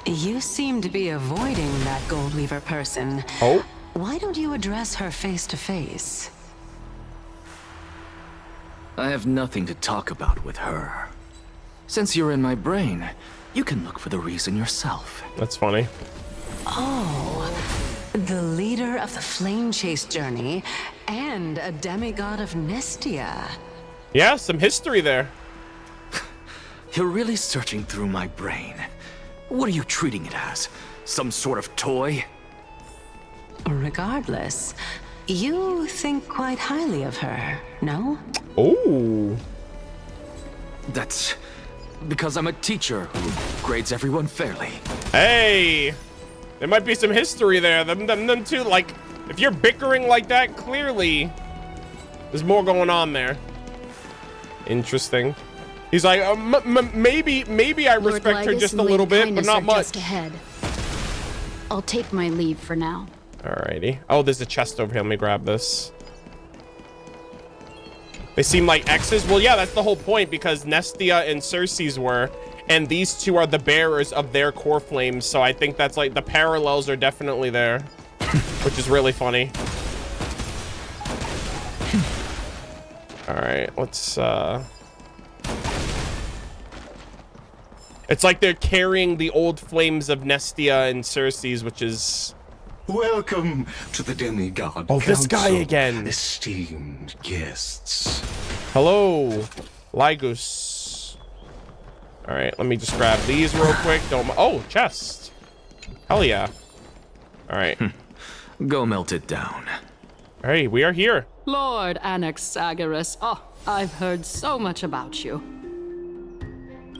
You seem to be avoiding that Goldweaver person. Oh. Why don't you address her face to face? I have nothing to talk about with her. Since you're in my brain, you can look for the reason yourself. That's funny. Oh, the leader of the Flame Chase journey and a demigod of Nestia. Yeah, some history there. You're really searching through my brain. What are you treating it as? Some sort of toy? Regardless, you think quite highly of her, no? Oh. That's because I'm a teacher who grades everyone fairly. Hey, there might be some history there. Them two, like, if you're bickering like that, clearly there's more going on there. Interesting. He's like, maybe I respect her just a little bit, but not much. Just ahead. I'll take my leave for now. Alrighty. Oh, there's a chest over here. Let me grab this. They seem like exes. Well, yeah, that's the whole point, because Nestia and Circe's were, and these two are the bearers of their core flames. So I think that's like the parallels are definitely there, which is really funny. All right, let's it's like they're carrying the old flames of Nestia and Circe's, which is... Welcome to the demigod. Oh, this guy again. Esteemed guests. Hello, Lygus. All right, let me just grab these real quick. Don't... Oh, chest. Hell yeah. All right. Go melt it down. Hey, we are here. Lord Anaxagoras. Oh, I've heard so much about you.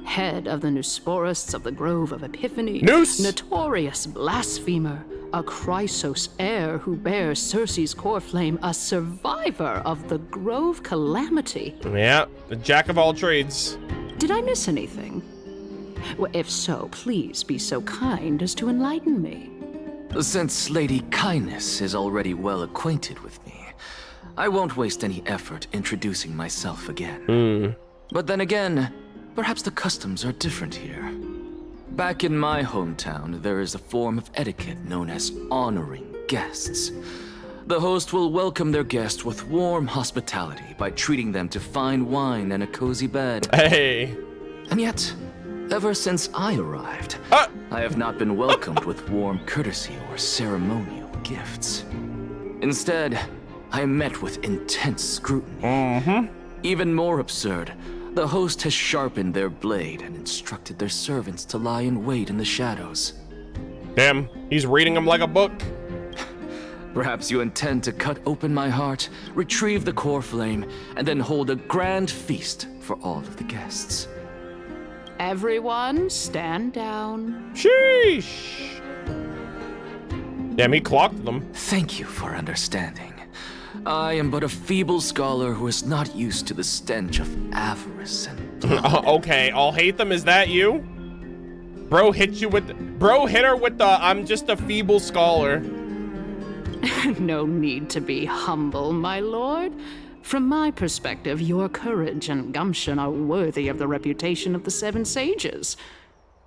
Head of the Nusporists of the Grove of Epiphany. Noose! Notorious blasphemer. A Chrysos heir who bears Circe's core flame. A survivor of the Grove calamity. Yeah, the jack of all trades. Did I miss anything? Well, if so, please be so kind as to enlighten me. Since Lady Kindness is already well acquainted with me, I won't waste any effort introducing myself again. But then again, perhaps the customs are different here. Back in my hometown, there is a form of etiquette known as honoring guests. The host will welcome their guest with warm hospitality by treating them to fine wine and a cozy bed. Hey. And yet, ever since I arrived, I have not been welcomed with warm courtesy or ceremonial gifts. Instead, I am met with intense scrutiny. Even more absurd, the host has sharpened their blade and instructed their servants to lie in wait in the shadows. Damn, he's reading them like a book. Perhaps you intend to cut open my heart, retrieve the core flame, and then hold a grand feast for all of the guests. Everyone, stand down. Sheesh. Damn, he clocked them. Thank you for understanding. I am but a feeble scholar who is not used to the stench of avarice and blood. Okay, I'll hate them. Is that you? Bro hit you with... Bro hit her with the, I'm just a feeble scholar. No need to be humble, my lord. From my perspective, your courage and gumption are worthy of the reputation of the Seven Sages.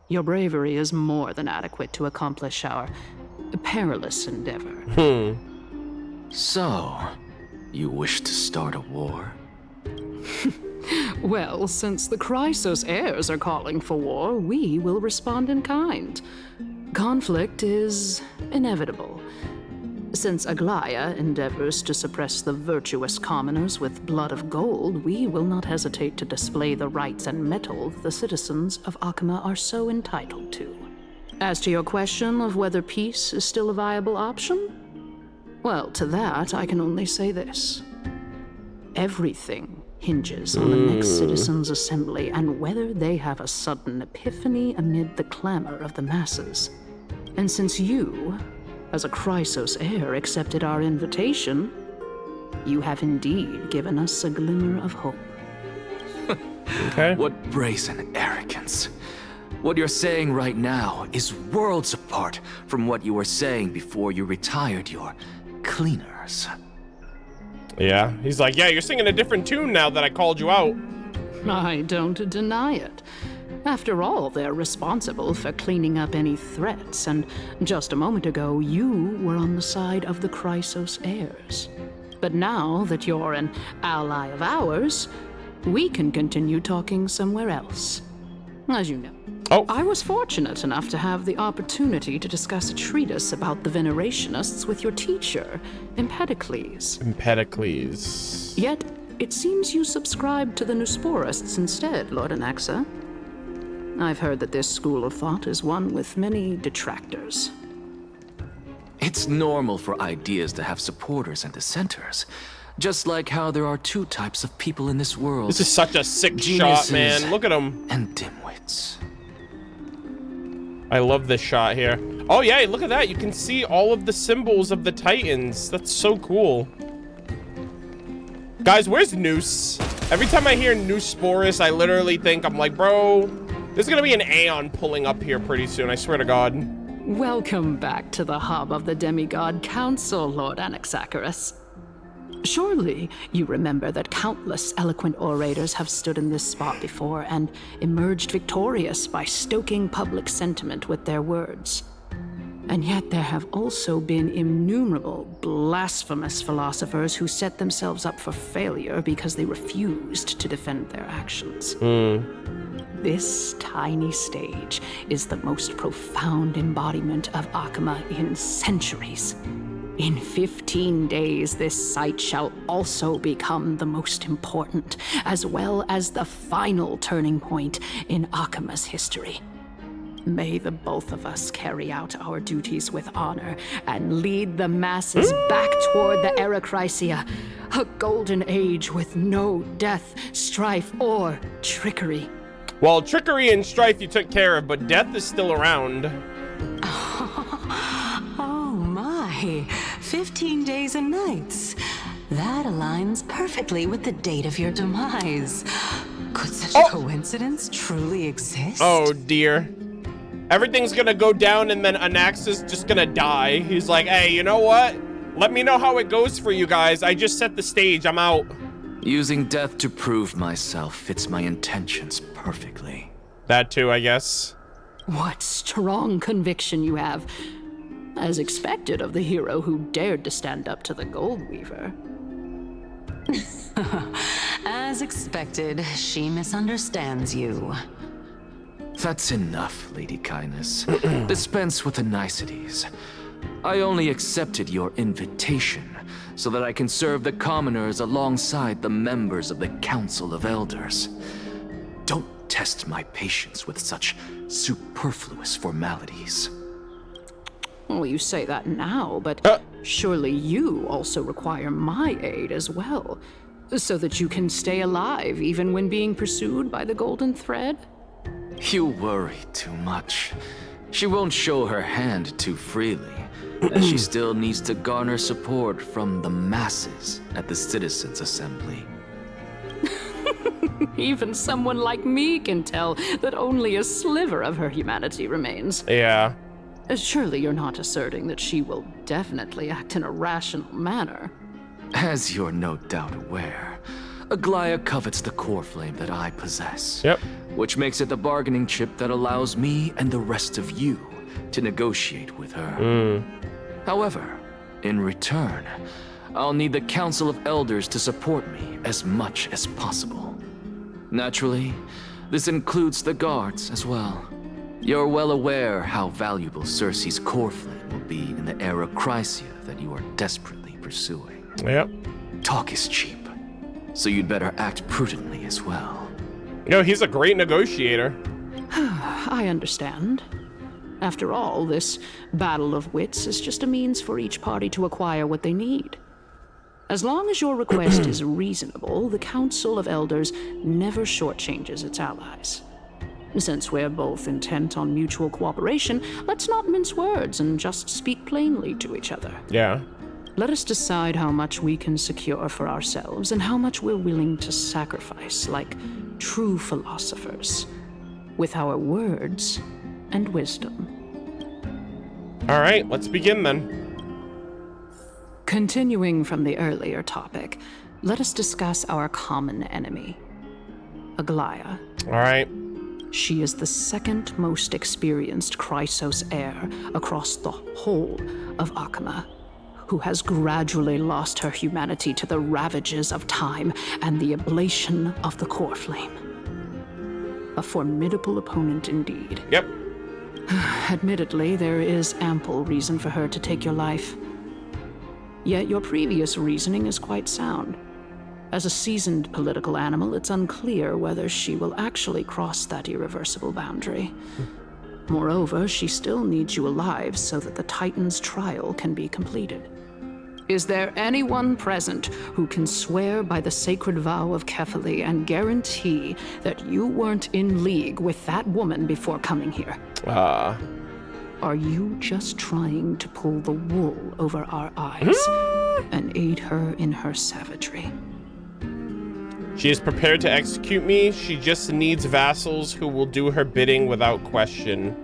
Your bravery is more than adequate to accomplish our perilous endeavor. So, you wish to start a war? Well, since the Chrysos heirs are calling for war, we will respond in kind. Conflict is inevitable. Since Aglaya endeavors to suppress the virtuous commoners with blood of gold, we will not hesitate to display the rights and mettle the citizens of Akama are so entitled to. As to your question of whether peace is still a viable option, well, to that I can only say this. Everything hinges on the next citizens' assembly and whether they have a sudden epiphany amid the clamor of the masses. And since you, as a Chrysos heir, accepted our invitation, you have indeed given us a glimmer of hope. Okay. What brazen arrogance. What you're saying right now is worlds apart from what you were saying before you retired your cleaners. Yeah, he's like, yeah, you're singing a different tune now that I called you out. I don't deny it. After all, they're responsible for cleaning up any threats, and just a moment ago, you were on the side of the Chrysos heirs. But now that you're an ally of ours, we can continue talking somewhere else. As you know, I was fortunate enough to have the opportunity to discuss a treatise about the Venerationists with your teacher, Empedocles. Empedocles. Yet, it seems you subscribe to the Nusporists instead, Lord Anaxa. I've heard that this school of thought is one with many detractors. It's normal for ideas to have supporters and dissenters. Just like how there are two types of people in this world. This is such a sick shot, man. Look at him. And dimwits. I love this shot here. Oh yeah, look at that. You can see all of the symbols of the Titans. That's so cool. Guys, where's Noose? Every time I hear Nusporus, I literally think, I'm like, bro, there's gonna be an Aeon pulling up here pretty soon, I swear to God. Welcome back to the hub of the Demigod Council, Lord Anaxagoras. Surely you remember that countless eloquent orators have stood in this spot before and emerged victorious by stoking public sentiment with their words. And yet there have also been innumerable blasphemous philosophers who set themselves up for failure because they refused to defend their actions. This tiny stage is the most profound embodiment of Akama in centuries. In 15 days, this site shall also become the most important, as well as the final turning point in Akama's history. May the both of us carry out our duties with honor and lead the masses back toward the Erechrysia, a golden age with no death, strife, or trickery. Well, trickery and strife you took care of, but death is still around. Oh my, 15 days and nights. That aligns perfectly with the date of your demise. Could such a coincidence truly exist? Oh dear. Everything's gonna go down and then Anaxa's just gonna die. He's like, hey, you know what? Let me know how it goes for you guys. I just set the stage, I'm out. Using death to prove myself fits my intentions perfectly. That too, I guess. What strong conviction you have. As expected of the hero who dared to stand up to the Gold Weaver. As expected, she misunderstands you. That's enough, Lady Kindness. Dispense with the niceties. I only accepted your invitation so that I can serve the commoners alongside the members of the Council of Elders. Don't test my patience with such superfluous formalities. Well, you say that now, but surely you also require my aid as well, so that you can stay alive even when being pursued by the Golden Thread? You worry too much. She won't show her hand too freely, as she still needs to garner support from the masses at the Citizens' Assembly. Even someone like me can tell that only a sliver of her humanity remains. Yeah. Surely you're not asserting that she will definitely act in a rational manner. As you're no doubt aware, Aglaia covets the core flame that I possess. Yep. Which makes it the bargaining chip that allows me and the rest of you to negotiate with her. However, in return, I'll need the Council of Elders to support me as much as possible. Naturally, this includes the guards as well. You're well aware how valuable Circe's core flame will be in the Erechrysia that you are desperately pursuing. Yep. Talk is cheap, so you'd better act prudently as well. You know, he's a great negotiator. I understand. After all, this battle of wits is just a means for each party to acquire what they need. As long as your request is reasonable, the Council of Elders never shortchanges its allies. Since we're both intent on mutual cooperation, let's not mince words and just speak plainly to each other. Yeah. Let us decide how much we can secure for ourselves and how much we're willing to sacrifice, like true philosophers, with our words and wisdom. All right, let's begin then. Continuing from the earlier topic, let us discuss our common enemy, Aglaia. All right. She is the second most experienced Chrysos heir across the whole of Akama, who has gradually lost her humanity to the ravages of time and the ablation of the core flame. A formidable opponent indeed. Yep. Admittedly, there is ample reason for her to take your life. Yet your previous reasoning is quite sound. As a seasoned political animal, it's unclear whether she will actually cross that irreversible boundary. Moreover, she still needs you alive so that the Titan's trial can be completed. Is there anyone present who can swear by the sacred vow of Kefali and guarantee that you weren't in league with that woman before coming here? Are you just trying to pull the wool over our eyes and aid her in her savagery? She is prepared to execute me. She just needs vassals who will do her bidding without question.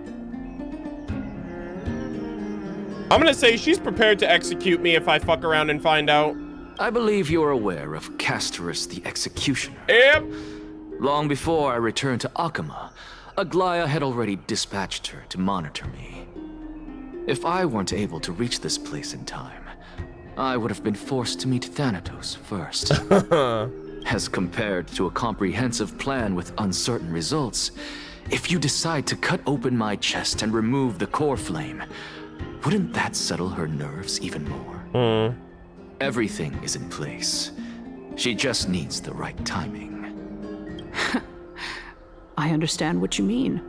I'm gonna say she's prepared to execute me if I fuck around and find out. I believe you're aware of Castorice the Executioner. Yep. Long before I returned to Akama, Aglaia had already dispatched her to monitor me. If I weren't able to reach this place in time, I would have been forced to meet Thanatos first. As compared to a comprehensive plan with uncertain results, if you decide to cut open my chest and remove the core flame, wouldn't that settle her nerves even more? Everything is in place. She just needs the right timing. I understand what you mean.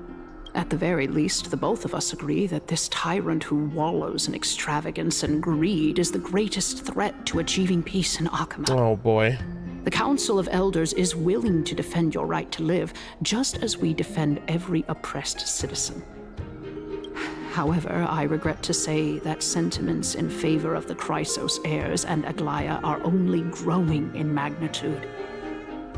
At the very least, the both of us agree that this tyrant who wallows in extravagance and greed is the greatest threat to achieving peace in Akama. Oh boy. The Council of Elders is willing to defend your right to live, just as we defend every oppressed citizen. However, I regret to say that sentiments in favor of the Chrysos heirs and Aglaia are only growing in magnitude.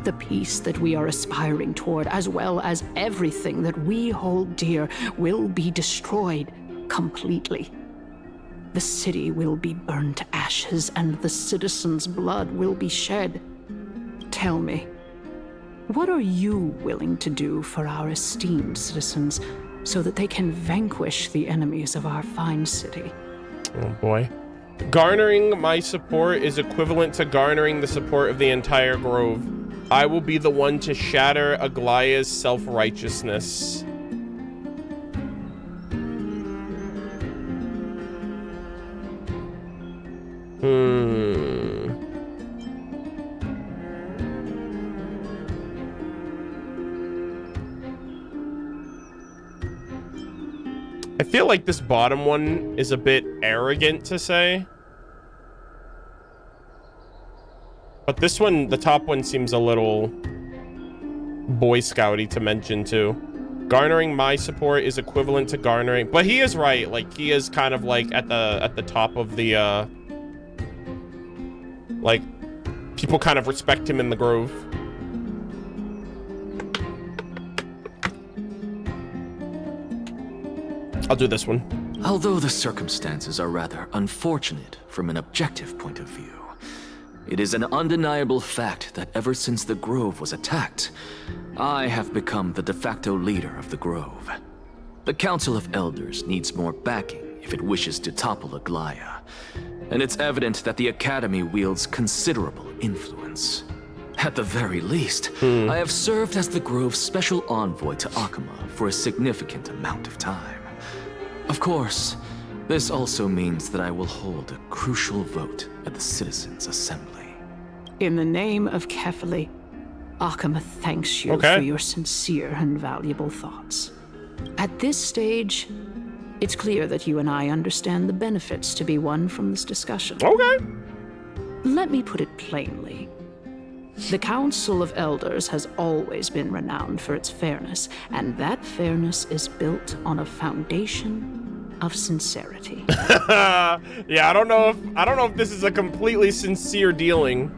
The peace that we are aspiring toward, as well as everything that we hold dear, will be destroyed completely. The city will be burned to ashes, and the citizens' blood will be shed. Tell me, what are you willing to do for our esteemed citizens so that they can vanquish the enemies of our fine city? Oh boy. Garnering my support is equivalent to garnering the support of the entire grove. I will be the one to shatter Aglaia's self-righteousness. I feel like this bottom one is a bit arrogant to say. But this one, the top one, seems a little Boy Scouty to mention too. Garnering my support is equivalent to garnering, but he is right. Like, he is kind of like at the top of the like, people kind of respect him in the grove. I'll do this one. Although the circumstances are rather unfortunate from an objective point of view, it is an undeniable fact that ever since the Grove was attacked, I have become the de facto leader of the Grove. The Council of Elders needs more backing if it wishes to topple Aglaia, and it's evident that the Academy wields considerable influence. At the very least, I have served as the Grove's special envoy to Akama for a significant amount of time. Of course, this also means that I will hold a crucial vote at the Citizens' Assembly. In the name of Kefali, Akama thanks you for your sincere and valuable thoughts. At this stage, it's clear that you and I understand the benefits to be won from this discussion. Okay. Let me put it plainly. The Council of Elders has always been renowned for its fairness, and that fairness is built on a foundation of sincerity. Yeah, I don't know if this is a completely sincere dealing.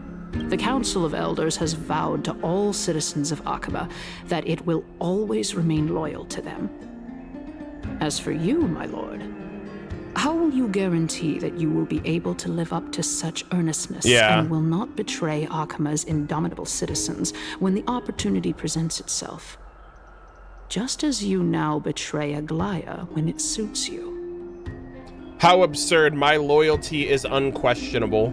The Council of Elders has vowed to all citizens of Akaba that it will always remain loyal to them. As for you, my lord, how will you guarantee that you will be able to live up to such earnestness and will not betray Akama's indomitable citizens when the opportunity presents itself? Just as you now betray Aglaia when it suits you. How absurd. My loyalty is unquestionable.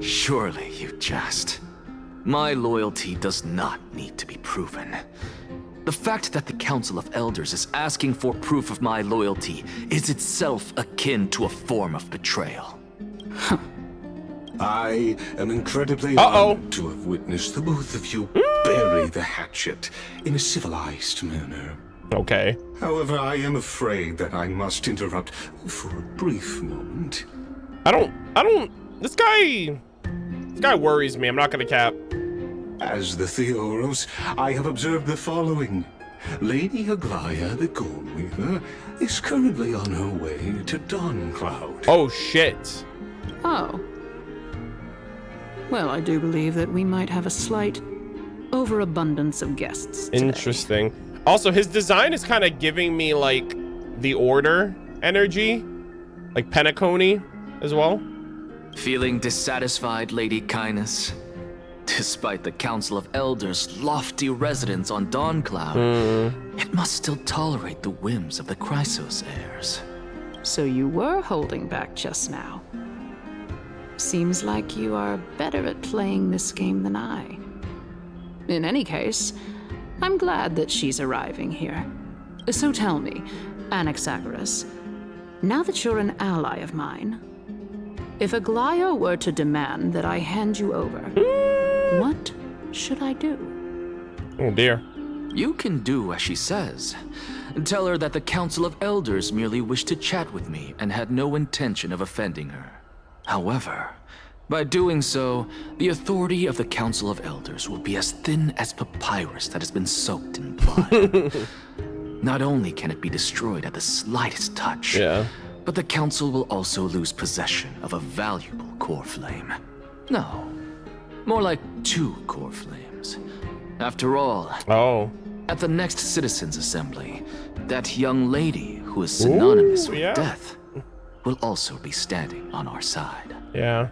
Surely you jest. My loyalty does not need to be proven. The fact that the Council of Elders is asking for proof of my loyalty is itself akin to a form of betrayal. I am incredibly honored to have witnessed the both of you bury the hatchet in a civilized manner. Okay. However, I am afraid that I must interrupt for a brief moment. This guy worries me. I'm not gonna cap. As the Theoros, I have observed the following. Lady Aglaya, the Goldweaver, is currently on her way to Dawncloud. Oh, shit. Oh. Well, I do believe that we might have a slight overabundance of guests today. Interesting. Also, his design is kind of giving me, like, the Order energy. Like Penacony as well. Feeling dissatisfied, Lady Kindness? Despite the Council of Elders' lofty residence on Dawncloud, it must still tolerate the whims of the Chrysos heirs. So you were holding back just now. Seems like you are better at playing this game than I. In any case, I'm glad that she's arriving here. So tell me, Anaxagoras, now that you're an ally of mine, if Aglaya were to demand that I hand you over, what should I do? Oh dear. You can do as she says. Tell her that the Council of Elders merely wished to chat with me and had no intention of offending her. However, by doing so, the authority of the Council of Elders will be as thin as papyrus that has been soaked in blood. Not only can it be destroyed at the slightest touch, but the Council will also lose possession of a valuable core flame. No, more like 2 core flames. After all, at the next Citizens' Assembly, that young lady who is synonymous with death will also be standing on our side. Yeah.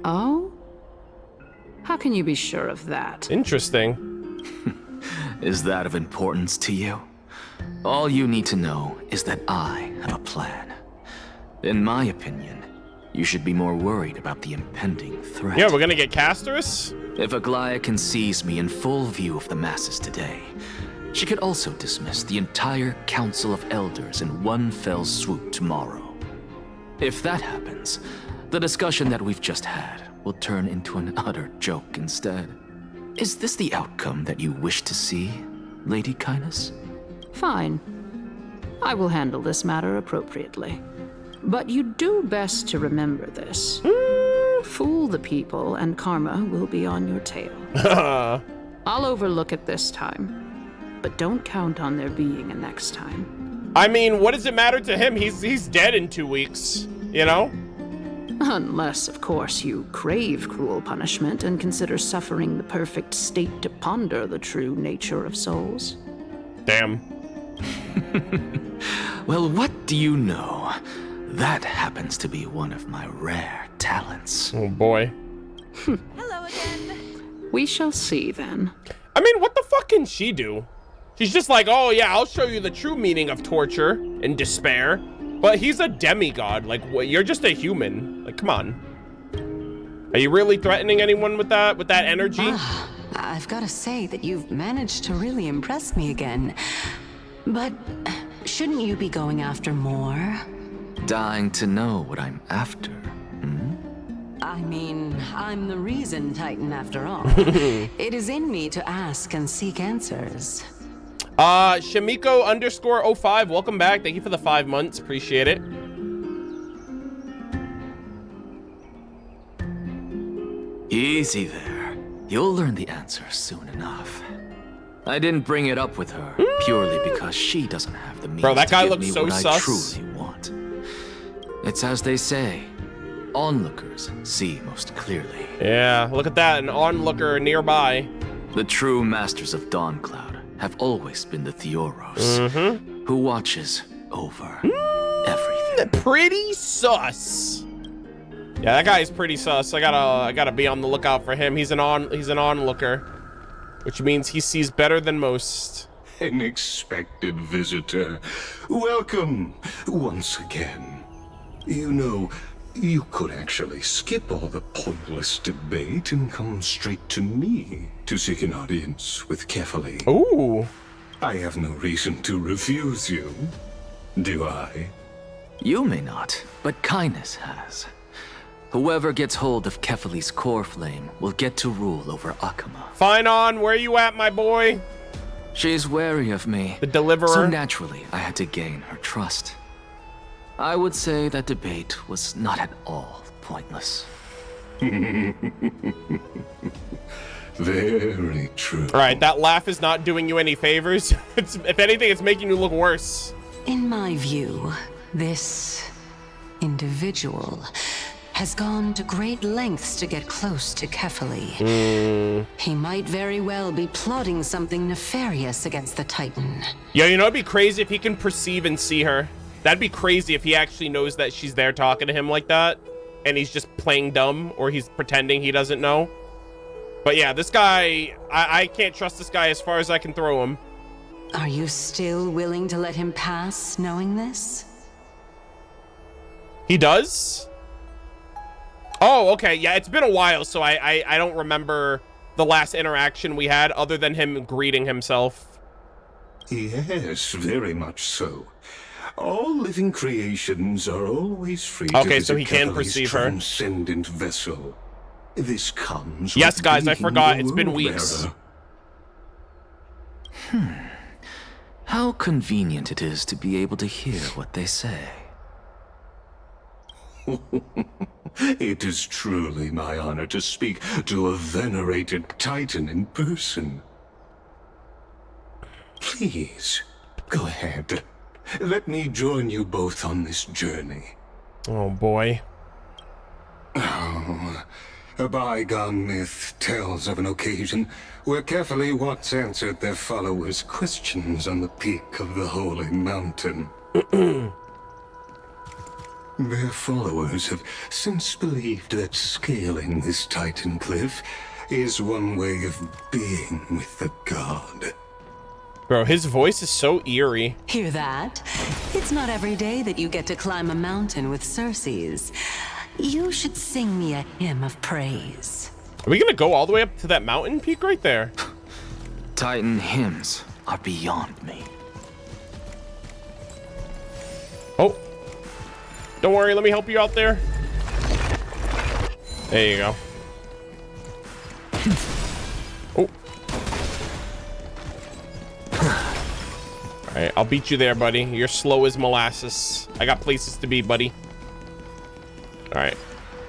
Oh? How can you be sure of that? Interesting. Is that of importance to you? All you need to know is that I have a plan. In my opinion, you should be more worried about the impending threat. Yeah, we're gonna get Castorice? If Aglaya can seize me in full view of the masses today, she could also dismiss the entire Council of Elders in one fell swoop tomorrow. If that happens, the discussion that we've just had will turn into an utter joke instead. Is this the outcome that you wish to see, Lady Kindness? Fine. I will handle this matter appropriately. But you do best to remember this. Fool the people and karma will be on your tail. I'll overlook it this time, but don't count on there being a next time. I mean, what does it matter to him? He's dead in 2 weeks, you know? Unless, of course, you crave cruel punishment and consider suffering the perfect state to ponder the true nature of souls. Damn. Well, what do you know? That happens to be one of my rare talents. Oh boy. Hello again. We shall see then. I mean, what the fuck can she do? She's just like, oh yeah, I'll show you the true meaning of torture and despair. But he's a demigod. Like, you're just a human. Like, come on. Are you really threatening anyone with that energy? I've got to say that you've managed to really impress me again. But shouldn't you be going after more? Dying to know what I'm after, I mean, I'm the reason, Titan, after all. It is in me to ask and seek answers. Shamiko_05, welcome back. Thank you for the 5 months. Appreciate it. Easy there. You'll learn the answer soon enough. I didn't bring it up with her purely because she doesn't have the means that guy to give looks me so what sus. I truly want. It's as they say, onlookers see most clearly. Yeah, look at that, an onlooker nearby. The true masters of Dawncloud have always been the Theoros, who watches over everything. Pretty sus. Yeah, that guy is pretty sus. I gotta be on the lookout for him. He's an onlooker, which means he sees better than most. An expected visitor. Welcome once again. You know, you could actually skip all the pointless debate and come straight to me to seek an audience with Kefali. Ooh. I have no reason to refuse you, do I? You may not, but kindness has. Whoever gets hold of Kefali's core flame will get to rule over Akama. Fine on, where you at, my boy? She's wary of me. The deliverer. So naturally, I had to gain her trust. I would say that debate was not at all pointless. Very true. All right, that laugh is not doing you any favors. If anything, it's making you look worse. In my view, this individual has gone to great lengths to get close to Kefali. He might very well be plotting something nefarious against the Titan. Yeah, you know, it'd be crazy if he can perceive and see her. That'd be crazy if he actually knows that she's there talking to him like that, and he's just playing dumb, or he's pretending he doesn't know. But yeah, this guy, I can't trust this guy as far as I can throw him. Are you still willing to let him pass, knowing this? He does? Oh, okay. Yeah, it's been a while, so I don't remember the last interaction we had other than him greeting himself. Yes, very much so. All living creations are always free to visit so he can Kefali's perceive her. Transcendent vessel. This comes yes, with guys, I being forgot. the It's been world weeks. bearer. How convenient it is to be able to hear what they say. It is truly my honor to speak to a venerated Titan in person. Please, go ahead. Let me join you both on this journey. Oh, boy. Oh, a bygone myth tells of an occasion where Kefali once answered their followers' questions on the peak of the holy mountain. Their followers have since believed that scaling this Titan cliff is one way of being with the god. Bro, his voice is so eerie. Hear that? It's not every day that you get to climb a mountain with Circes. You should sing me a hymn of praise. Are we gonna go all the way up to that mountain peak right there? Titan hymns are beyond me. Oh. Don't worry, let me help you out there. There you go. Oh. Alright, I'll beat you there, buddy. You're slow as molasses. I got places to be, buddy. Alright.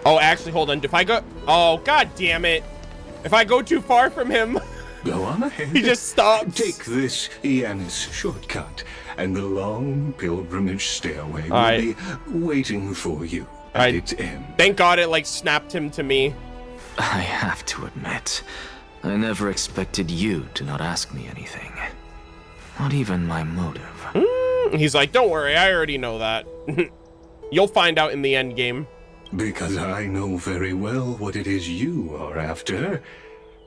Oh, actually, hold on. If I go... Oh, god damn it. If I go too far from him... Go on ahead. He just stops. Take this Yanis shortcut, and the long pilgrimage stairway will be waiting for you at its end. Thank God it, like, snapped him to me. I have to admit, I never expected you to not ask me anything. Not even my motive. He's like, don't worry, I already know that. You'll find out in the end game. Because I know very well what it is you are after.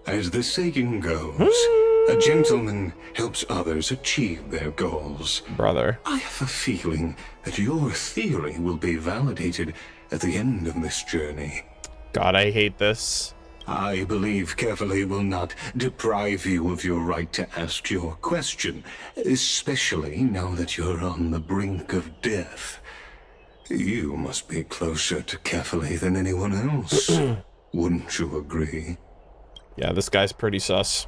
As the saying goes, a gentleman helps others achieve their goals. Brother. I have a feeling that your theory will be validated at the end of this journey. God, I hate this. I believe Kefali will not deprive you of your right to ask your question, especially now that you're on the brink of death. You must be closer to Kefali than anyone else. Wouldn't you agree? Yeah, this guy's pretty sus.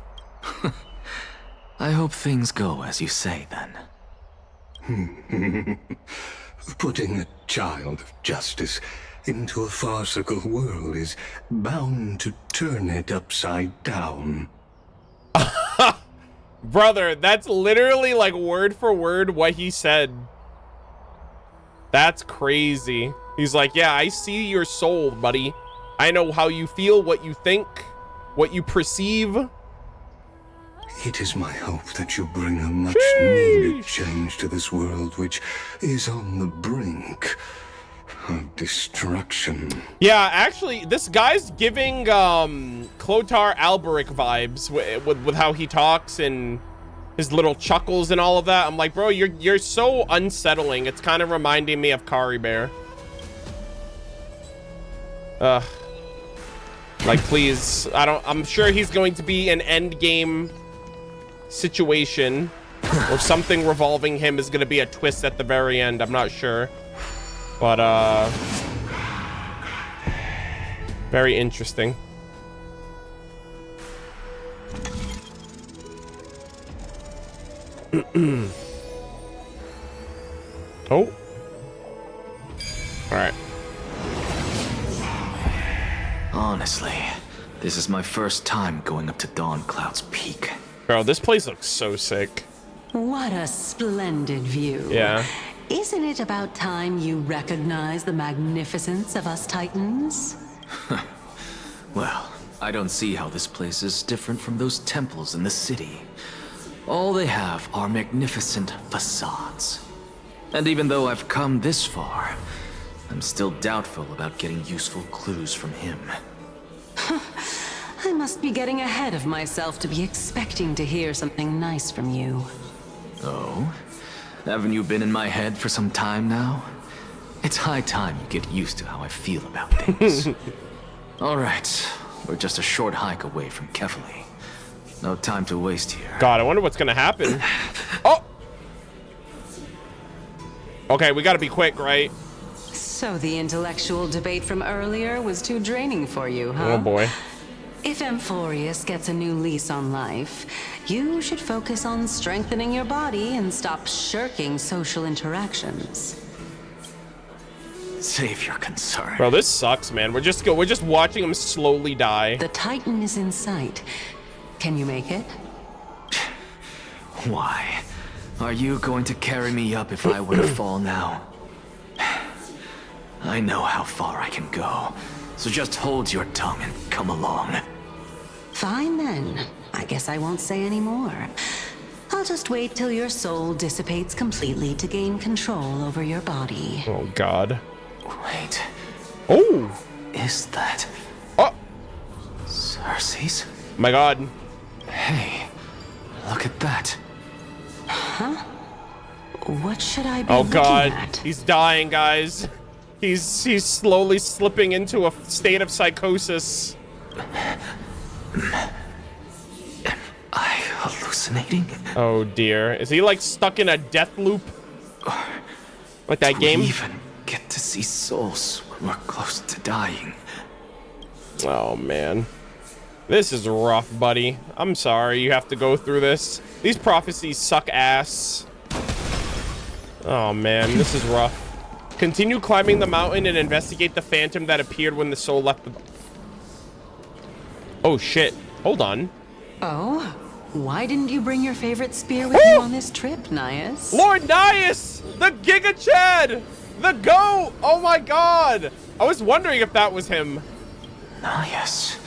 I hope things go as you say, then. Putting a child of justice into a farcical world is bound to turn it upside down. Brother, that's literally like word for word what he said. That's crazy. He's like, yeah, I see your soul, buddy. I know how you feel, what you think, what you perceive. It is my hope that you bring a much-needed change to this world, which is on the brink of destruction. Yeah, actually, this guy's giving Clotar Alberic vibes with how he talks and his little chuckles and all of that. I'm like, bro, you're so unsettling. It's kind of reminding me of Kari Bear. Like, please, I'm sure he's going to be an Endgame situation Or something revolving him is gonna be a twist at the very end. I'm not sure. But, very interesting. Oh. Alright. Honestly, this is my first time going up to Dawncloud's peak. Bro, this place looks so sick. What a splendid view. Yeah. Isn't it about time you recognize the magnificence of us Titans? Well, I don't see how this place is different from those temples in the city. All they have are magnificent facades. And even though I've come this far, I'm still doubtful about getting useful clues from him. I must be getting ahead of myself to be expecting to hear something nice from you. Oh? Haven't you been in my head for some time now? It's high time you get used to how I feel about things. Alright, we're just a short hike away from Kefali. No time to waste here. God, I wonder what's gonna happen. Oh! Okay, we gotta be quick, right? So the intellectual debate from earlier was too draining for you, huh? Oh boy. If Amphorius gets a new lease on life, you should focus on strengthening your body and stop shirking social interactions. Save your concern. Bro, this sucks, man. We're just watching him slowly die. The Titan is in sight. Can you make it? Why? Are you going to carry me up if I were to fall now? I know how far I can go, so just hold your tongue and come along. Fine then. I guess I won't say any more. I'll just wait till your soul dissipates completely to gain control over your body. Oh, God. Wait. Oh! Is that... Oh! Circe's? My God. Hey, look at that. Huh? What should I be Oh, looking God. at? He's dying, guys. He's slowly slipping into a state of psychosis. Am I hallucinating? Oh dear. Is he like stuck in a death loop? Like that game? We even get to see souls when we're close to dying. Oh man. This is rough, buddy. I'm sorry you have to go through this. These prophecies suck ass. Oh man, this is rough. Continue climbing the mountain and investigate the phantom that appeared when the soul left the... Oh shit. Hold on. Oh? Why didn't you bring your favorite spear with you on this trip, Nias? Lord Nias! The Giga Chad! The GOAT! Oh my god! I was wondering if that was him. Nias.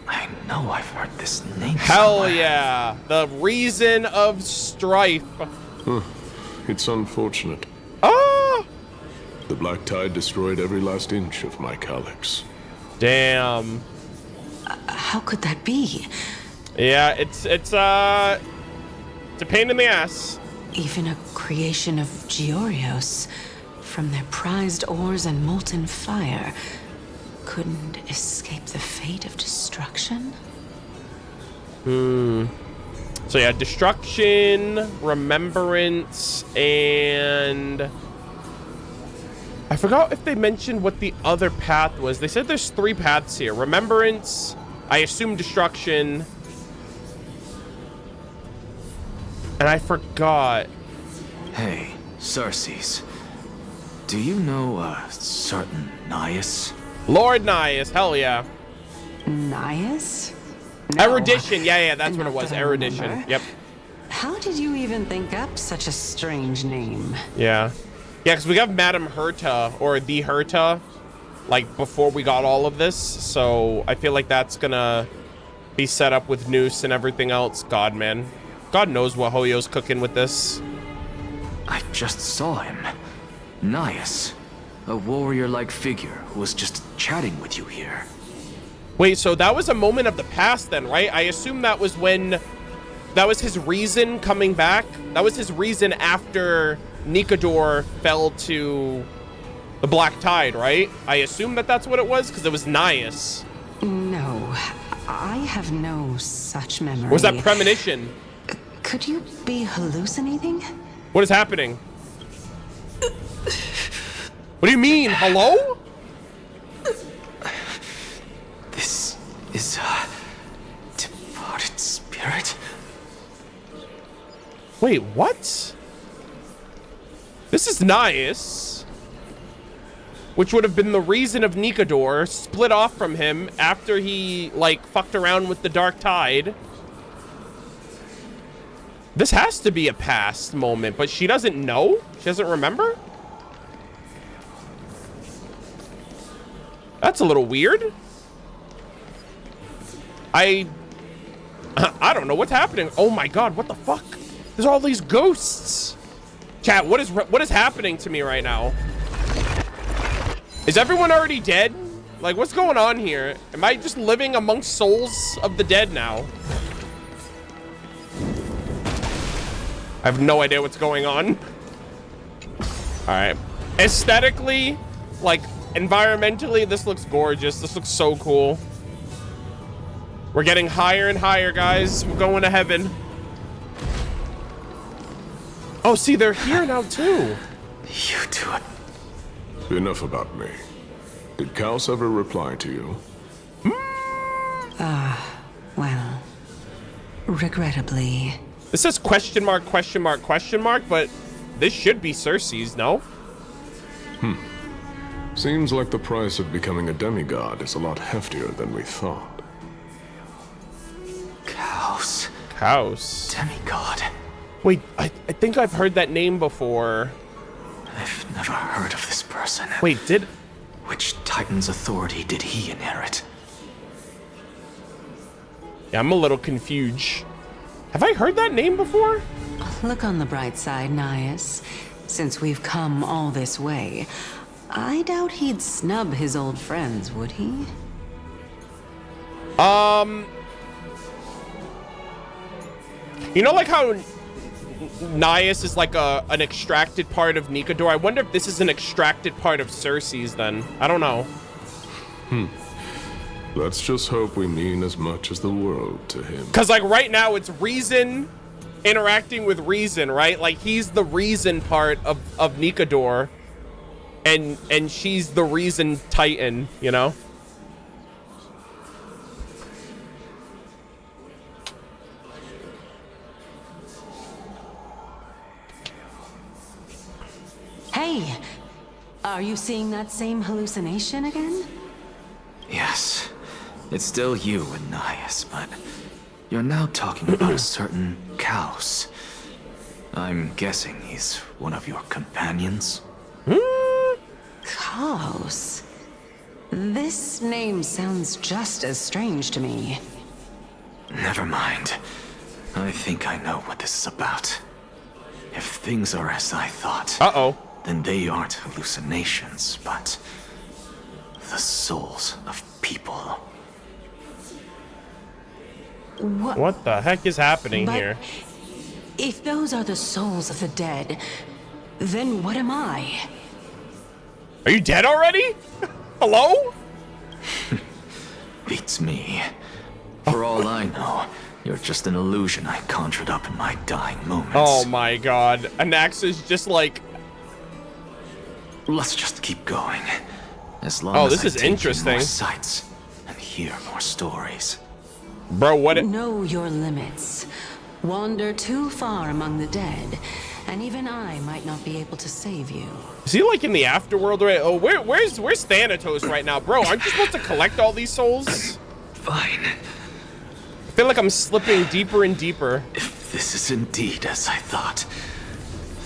I know I've heard this name Hell somewhere. yeah! The reason of strife. It's unfortunate. Ah! The black tide destroyed every last inch of my calyx. Damn. How could that be? Yeah, it's a pain in the ass. Even a creation of Georios, from their prized ores and molten fire, couldn't escape the fate of destruction? So yeah, destruction, remembrance, and... I forgot if they mentioned what the other path was. They said there's 3 paths here. Remembrance, I assume destruction, and I forgot. Hey, Circe's. Do you know a certain Nias? Lord Nias, hell yeah. Nias? No, Erudition, yeah, that's what it not was. that I Erudition, remember. yep. How did you even think up such a strange name? Yeah. Yeah, because we got Madame Herta, or the Herta, like, before we got all of this. So I feel like that's gonna be set up with Noose and everything else. God, man. God knows what Hoyo's cooking with this. I just saw him. Nias. A warrior-like figure who was just chatting with you here. Wait, so that was a moment of the past then, right? I assume that was when... That was his reason coming back? That was his reason after Nikador fell to the Black Tide, right? I assume that that's what it was, because it was Nias. No, I have no such memory. Or was that premonition? Could you be hallucinating? What is happening? What do you mean? Hello? This is a departed spirit. Wait, what? This is Nias, which would have been the reason of Nikador split off from him after he, like, fucked around with the Dark Tide. This has to be a past moment, but she doesn't know? She doesn't remember? That's a little weird. I don't know what's happening. Oh my god, what the fuck? There's all these ghosts. Chat, what is happening to me right now? Is everyone already dead? Like, what's going on here? Am I just living amongst souls of the dead now? I have no idea what's going on. All right. Aesthetically, like, environmentally, this looks gorgeous. This looks so cool. We're getting higher and higher, guys. We're going to heaven. Oh, see, they're here now, too. You do it. Enough about me. Did Kaos ever reply to you? Well, regrettably. This says question mark, but this should be Cersei's, no? Seems like the price of becoming a demigod is a lot heftier than we thought. Kaos. Demigod. Wait, I think I've heard that name before. I've never heard of this person. Wait, Which Titan's authority did he inherit? Yeah, I'm a little confused. Have I heard that name before? Look on the bright side, Nias. Since we've come all this way, I doubt he'd snub his old friends, would he? You know, like how Nias is like an extracted part of Nikador? I wonder if this is an extracted part of Cersei's then. I don't know. Let's just hope we mean as much as the world to him. Because, like, right now it's Reason interacting with Reason, right? Like, he's the Reason part of Nikador, and she's the Reason Titan, you know? Hey, are you seeing that same hallucination again? Yes. It's still you and Nias, but you're now talking about a certain Kaos. I'm guessing he's one of your companions? Kaos? This name sounds just as strange to me. Never mind. I think I know what this is about. If things are as I thought, then they aren't hallucinations, but the souls of people. What the heck is happening here? If those are the souls of the dead, then what am I? Are you dead already? Hello? Beats me. For all I know, you're just an illusion I conjured up in my dying moments. Oh my god. Anaxa's just like... Let's just keep going. As long as this I is take in interesting. more sights and hear more stories. Bro, what? Know your limits. Wander too far among the dead, and even I might not be able to save you. Is he like in the afterworld right? Oh, where's Thanatos right now? Bro, aren't you supposed to collect all these souls? Fine. I feel like I'm slipping deeper and deeper. If this is indeed as I thought,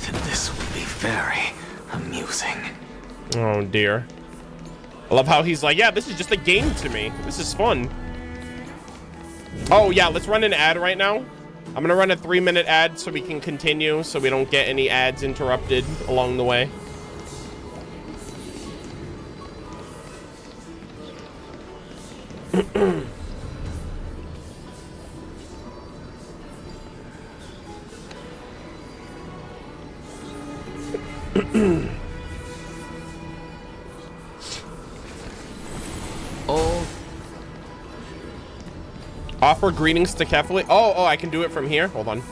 then this will be very amusing. Oh dear. I love how he's like, yeah, this is just a game to me. This is fun. Oh yeah, let's run an ad right now. I'm gonna run a 3-minute ad so we can continue, so we don't get any ads interrupted along the way. Offer greetings to Kefli. Oh, I can do it from here. Hold on.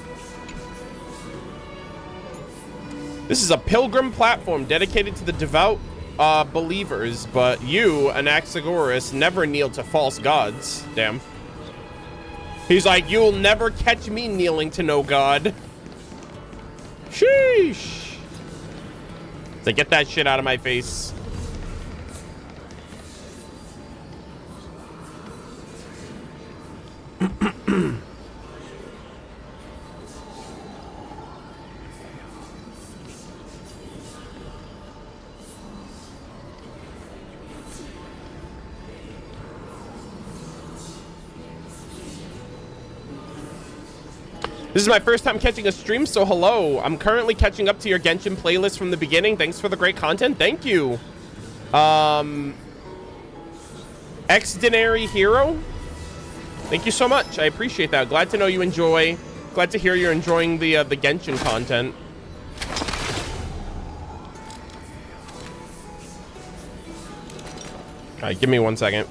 This is a pilgrim platform dedicated to the devout believers, but you, Anaxagoras, never kneel to false gods. Damn. He's like, you'll never catch me kneeling to no god. Sheesh. So get that shit out of my face. This is my first time catching a stream, so hello. I'm currently catching up to your Genshin playlist from the beginning. Thanks for the great content. Thank you. Extraordinary Hero. Thank you so much. I appreciate that. Glad to know you enjoy. Glad to hear you're enjoying the Genshin content. All right, give me 1 second.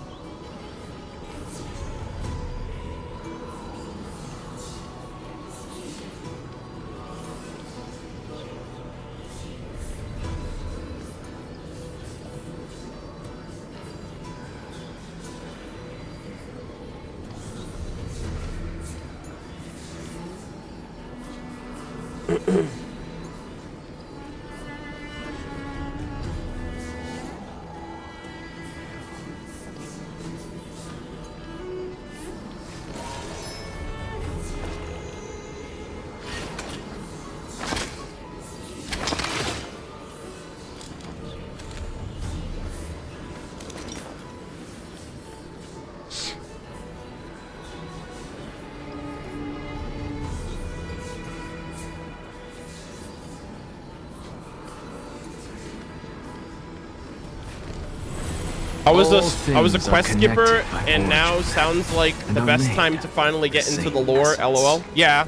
I was a quest skipper, and now sounds like the best time to finally get into the lore. LOL. Yeah.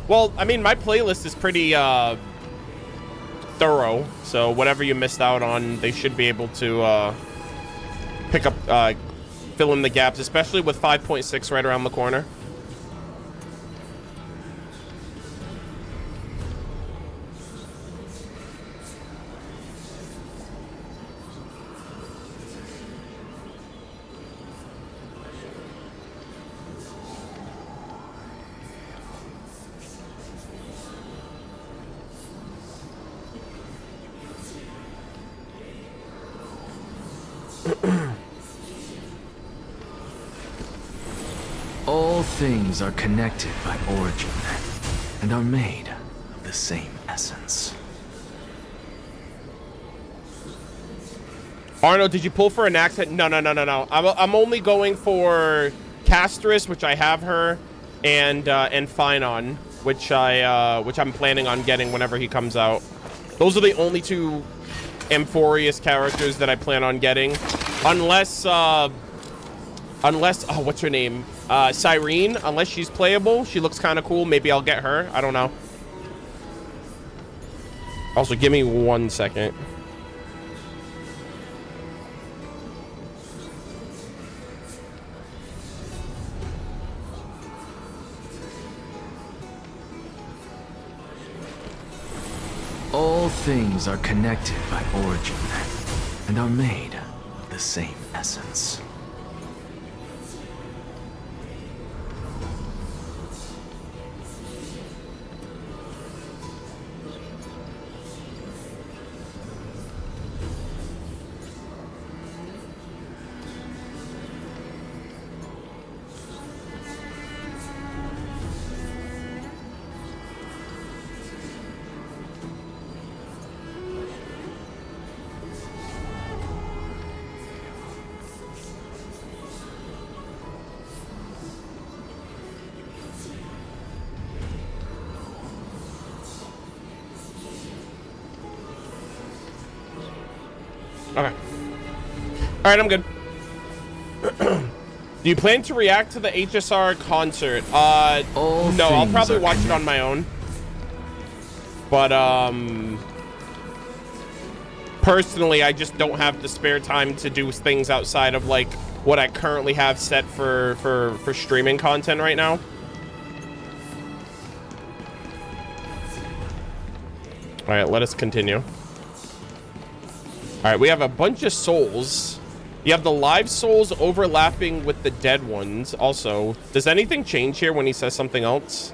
Well, I mean, my playlist is pretty thorough, so whatever you missed out on, they should be able to pick up, fill in the gaps, especially with 5.6 right around the corner. All things are connected by origin and are made of the same essence. Arno, did you pull for Anaxa? No. I'm only going for Castorice, which I have her, and Phynon, which I'm planning on getting whenever he comes out. Those are the only two Amphorius characters that I plan on getting, unless oh, what's her name? Cyrene, unless she's playable. She looks kind of cool. Maybe I'll get her. I don't know. Also, give me 1 second. All things are connected by origin and are made of the same essence. Okay. All right, I'm good. Do you plan to react to the HSR concert? No, I'll probably watch it on my own. But, personally, I just don't have the spare time to do things outside of, like, what I currently have set for streaming content right now. All right, let us continue. All right, we have a bunch of souls. You have the live souls overlapping with the dead ones. Also, does anything change here when he says something else?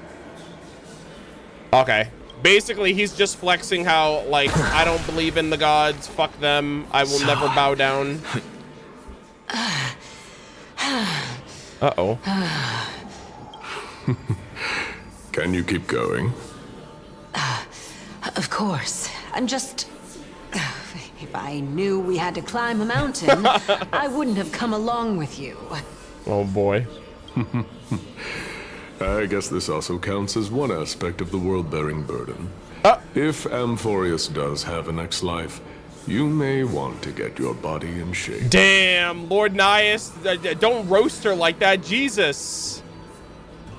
Okay. Basically, he's just flexing how, like, I don't believe in the gods. Fuck them. I will never bow down. Uh-oh. Can you keep going? Of course. I'm just... If I knew we had to climb a mountain, I wouldn't have come along with you. Oh, boy. I guess this also counts as one aspect of the world-bearing burden. If Amphorius does have a next life, you may want to get your body in shape. Damn, Lord Nias, don't roast her like that, Jesus.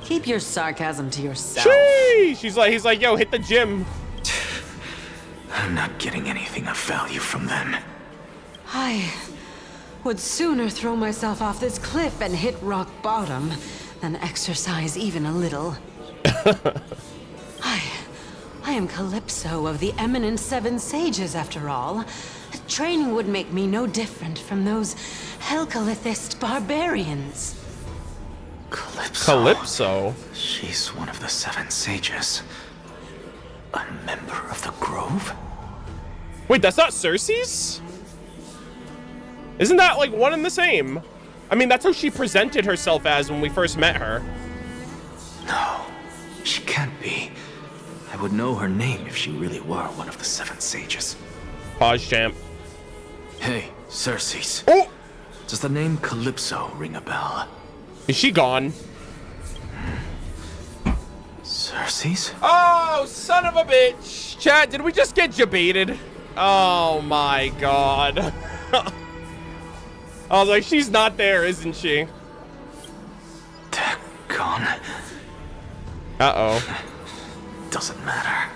Keep your sarcasm to yourself. Sheesh. He's like, yo, hit the gym. I'm not getting anything of value from them. I would sooner throw myself off this cliff and hit rock bottom than exercise even a little. I am Calypso of the eminent Seven Sages, after all. Training would make me no different from those Helcalithist barbarians. Calypso? She's one of the Seven Sages. A member of the Grove? Wait, that's not Cersei's? Isn't that like one and the same? I mean, that's how she presented herself as when we first met her. No, she can't be. I would know her name if she really were one of the Seven Sages. Pause, champ. Hey, Cersei's. Oh! Does the name Calypso ring a bell? Is she gone? Cersei's? Oh, son of a bitch. Chat, did we just get debated? Oh my god. I was like, she's not there, isn't she? Gone. Uh-oh. Doesn't matter.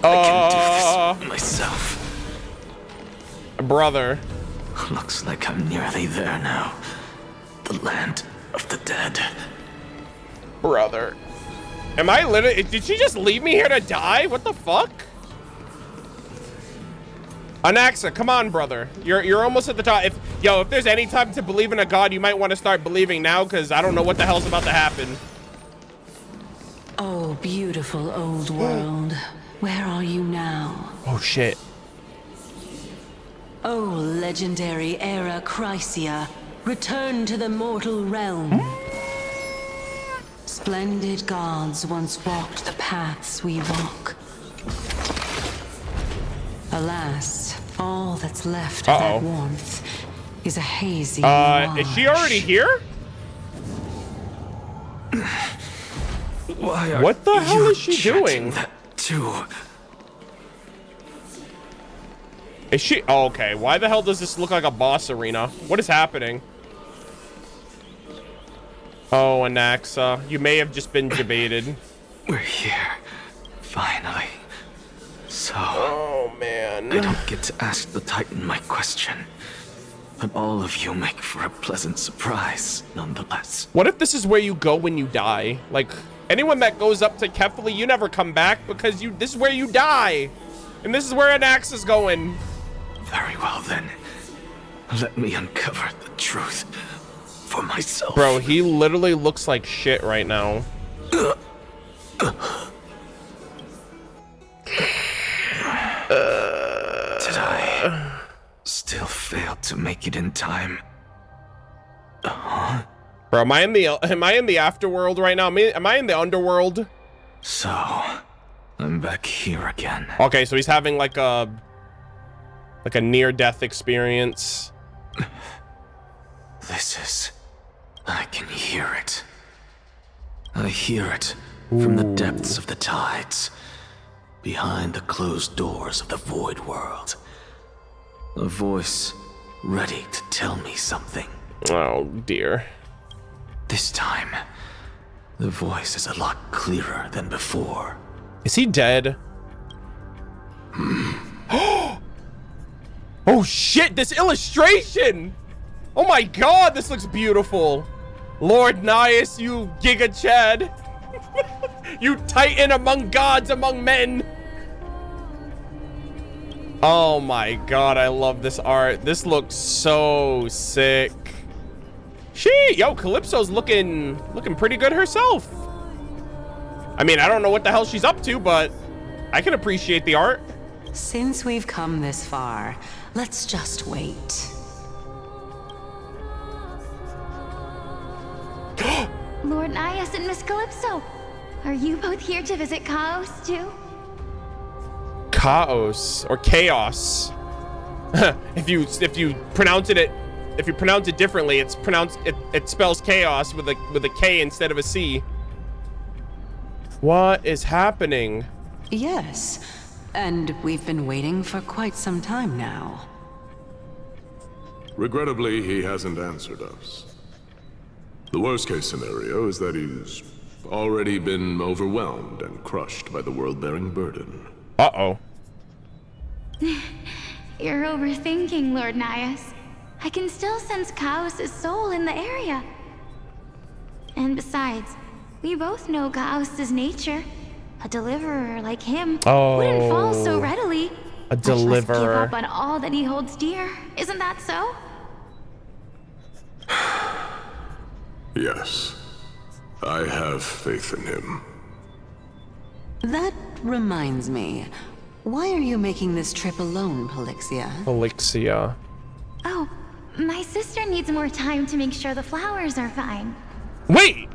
I can do this myself. Brother. Looks like I'm nearly there now. The land of the dead. Brother. Am I literally... Did she just leave me here to die? What the fuck? Anaxa, come on, brother. You're almost at the top. If there's any time to believe in a god, you might want to start believing now, because I don't know what the hell's about to happen. Oh, beautiful old world. Where are you now? Oh, shit. Oh, legendary era Chrysia. Return to the mortal realm. Splendid gods once walked the paths we walk. Alas, all that's left of that warmth is a hazy mirage. Is she already here? What the hell is she doing? Is she... Oh, okay. Why the hell does this look like a boss arena? What is happening? Oh, Anaxa. You may have just been debated. We're here. Finally. So... Oh, man. I don't get to ask the Titan my question. But all of you make for a pleasant surprise, nonetheless. What if this is where you go when you die? Like, anyone that goes up to Kefli, you never come back because this is where you die. And this is where Anaxa's going. Very well, then. Let me uncover the truth for myself. Bro, he literally looks like shit right now. Did I still fail to make it in time? Bro, am I in the afterworld right now? Am I in the underworld? So, I'm back here again. Okay, so he's having like a near-death experience. This is... I can hear it. I hear it from the depths of the tides, behind the closed doors of the void world. A voice ready to tell me something. Oh, dear. This time, the voice is a lot clearer than before. Is he dead? Oh shit, this illustration! Oh my god, this looks beautiful. Lord Nias, you Giga Chad. You titan among gods, among men. Oh my god, I love this art. This looks so sick. Yo, Calypso's looking pretty good herself. I mean, I don't know what the hell she's up to, but I can appreciate the art. Since we've come this far, let's just wait. Lord Nias and Miss Calypso, are you both here to visit Chaos too? Chaos or chaos. if you pronounce it differently, it spells chaos with a K instead of a C. What is happening? Yes, and we've been waiting for quite some time now. Regrettably, he hasn't answered us. The worst case scenario is that he's already been overwhelmed and crushed by the world-bearing burden. Uh-oh. You're overthinking, Lord Nias. I can still sense Chaos' soul in the area. And besides, we both know Chaos' nature. A deliverer like him wouldn't fall so readily. A deliverer. Much less give up on all that he holds dear. Isn't that so? Yes. I have faith in him. That reminds me. Why are you making this trip alone, Polixia? Polixia. Oh, my sister needs more time to make sure the flowers are fine. Wait!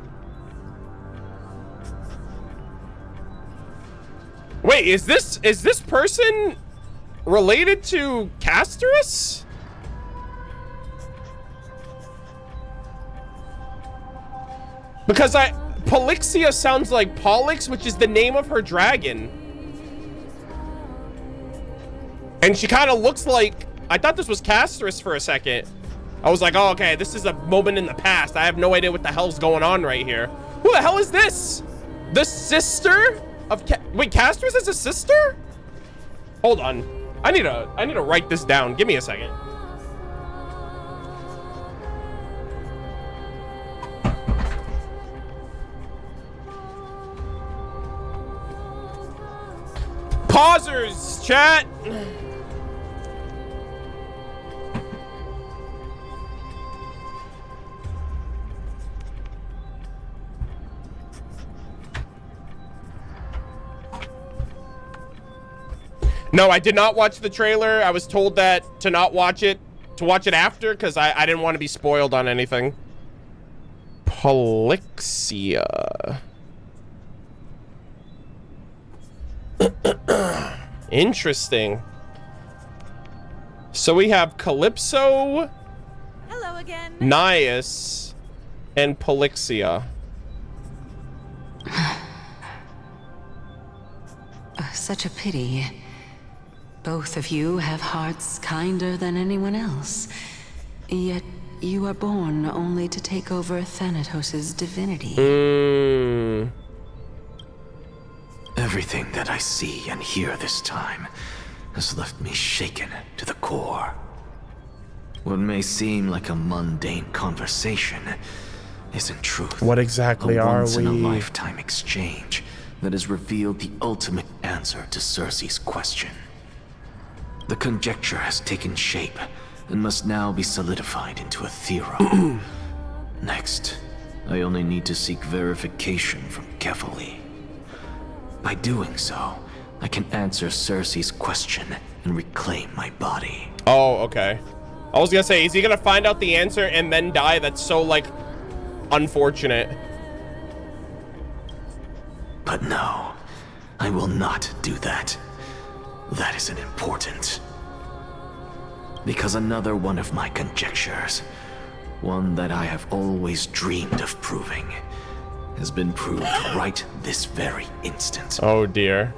Wait, is this person related to Castorice? Because Polixia sounds like Pollux, which is the name of her dragon. And she kind of looks like, I thought this was Castorice for a second. I was like, oh, okay, this is a moment in the past. I have no idea what the hell's going on right here. Who the hell is this? The sister of wait, Castorice is a sister? Hold on. I need to write this down. Give me a second. Pausers, chat. No, I did not watch the trailer. I was told that to not watch it, to watch it after, because I didn't want to be spoiled on anything. Polixia. Interesting. So we have Calypso, hello again, Nias, and Polixia. Such a pity. Both of you have hearts kinder than anyone else. Yet you are born only to take over Thanatos' divinity. Everything that I see and hear this time has left me shaken to the core. What may seem like a mundane conversation is in truth what exactly a are we? once-in-a-lifetime exchange that has revealed the ultimate answer to Cersei's question. The conjecture has taken shape and must now be solidified into a theorem. Next, I only need to seek verification from Kefali. By doing so, I can answer Cersei's question and reclaim my body. Oh, okay. I was gonna say, is he gonna find out the answer and then die? That's so, like, unfortunate. But no, I will not do that. That isn't important. Because another one of my conjectures, one that I have always dreamed of proving, has been proved right this very instant. Oh dear.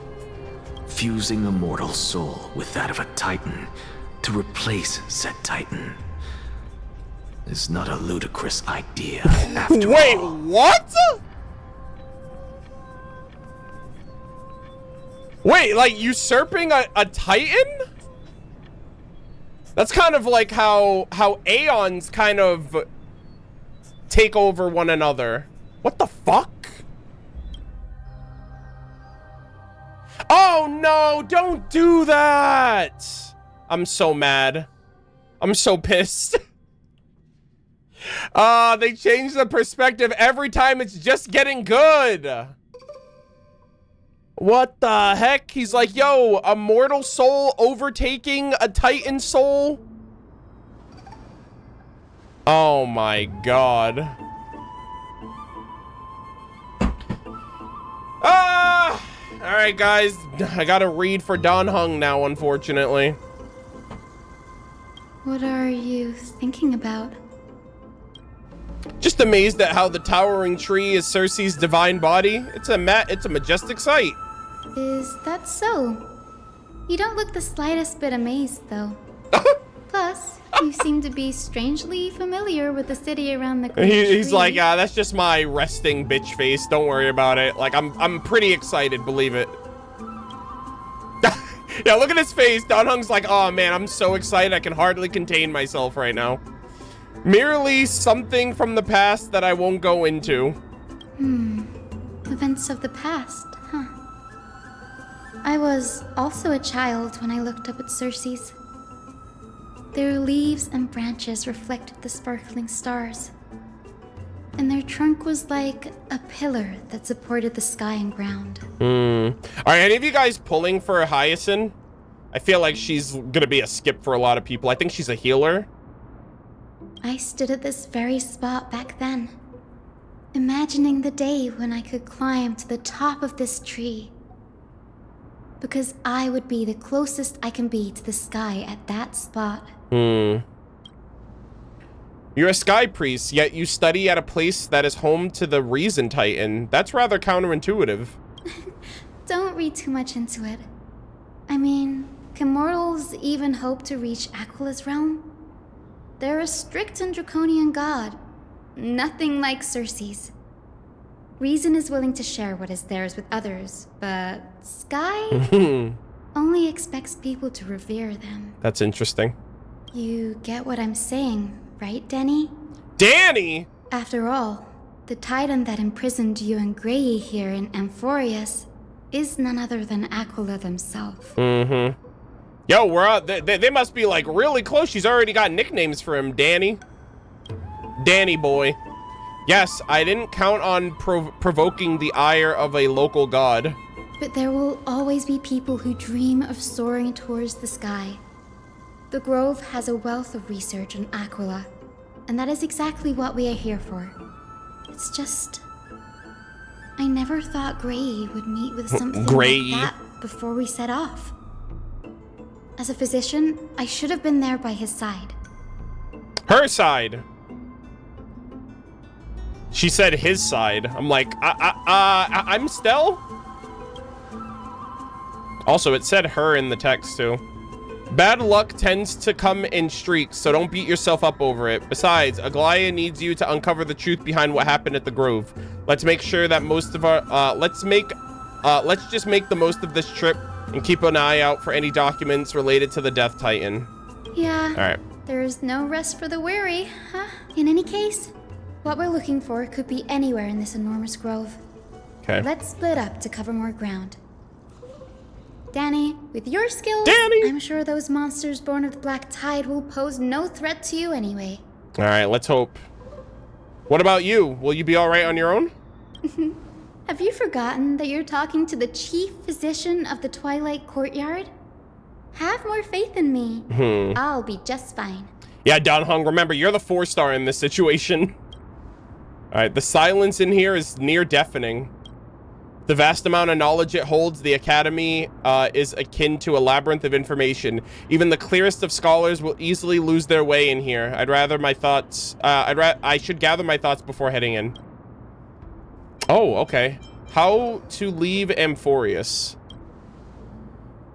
Fusing a mortal soul with that of a Titan to replace said Titan is not a ludicrous idea after Wait, all. what? Wait, like usurping a Titan? That's kind of like how Aeons kind of take over one another. What the fuck? Oh no, don't do that! I'm so mad. I'm so pissed. They change the perspective every time. It's just getting good. What the heck? He's like, yo, a mortal soul overtaking a Titan soul? Oh my god. Alright guys, I gotta read for Dan Heng now, unfortunately. What are you thinking about? Just amazed at how the towering tree is Cersei's divine body. It's a majestic sight. Is that so? You don't look the slightest bit amazed, though. Plus, you seem to be strangely familiar with the city around the He's like, that's just my resting bitch face. Don't worry about it. Like, I'm pretty excited, believe it. Yeah, look at his face. Dan Heng's like, oh man, I'm so excited I can hardly contain myself right now. Merely something from the past that I won't go into. Events of the past, huh? I was also a child when I looked up at Cersei's. Their leaves and branches reflected the sparkling stars. And their trunk was like a pillar that supported the sky and ground. Are any of you guys pulling for Hyacinth? I feel like she's gonna be a skip for a lot of people. I think she's a healer. I stood at this very spot back then, imagining the day when I could climb to the top of this tree. Because I would be the closest I can be to the sky at that spot. You're a sky priest, yet you study at a place that is home to the Reason Titan. That's rather counterintuitive. Don't read too much into it. I mean, can mortals even hope to reach Aquila's realm? They're a strict and draconian god. Nothing like Cersei's. Reason is willing to share what is theirs with others, but Sky only expects people to revere them. That's interesting. You get what I'm saying, right, Danny? Danny! After all, the Titan that imprisoned you and Grey here in Amphorius is none other than Aquila themselves. Yo, we're out. They must be like really close. She's already got nicknames for him. Danny. Danny boy. Yes, I didn't count on provoking the ire of a local god. But there will always be people who dream of soaring towards the sky. The Grove has a wealth of research on Aquila, and that is exactly what we are here for. It's just... I never thought Grey would meet with something like that before we set off. As a physician, I should have been there by his side. Her side. She said his side. I'm like, I'm Stell? Also, it said her in the text too. Bad luck tends to come in streaks, so don't beat yourself up over it. Besides, Aglaia needs you to uncover the truth behind what happened at the Grove. Let's make sure that most of our, let's just make the most of this trip and keep an eye out for any documents related to the Death Titan. Yeah. All right. There's no rest for the weary, huh? In any case, what we're looking for could be anywhere in this enormous grove. Okay. Let's split up to cover more ground. Danny, with your skills, I'm sure those monsters born of the Black Tide will pose no threat to you anyway. All right, let's hope. What about you? Will you be all right on your own? Have you forgotten that you're talking to the chief physician of the Twilight Courtyard? Have more faith in me. I'll be just fine. Yeah, Dan Heng, remember, you're the 4-star in this situation. All right, the silence in here is near deafening. The vast amount of knowledge it holds, the Academy is akin to a labyrinth of information. Even the clearest of scholars will easily lose their way in here. I should gather my thoughts before heading in. Oh, okay. How to leave Amphorius.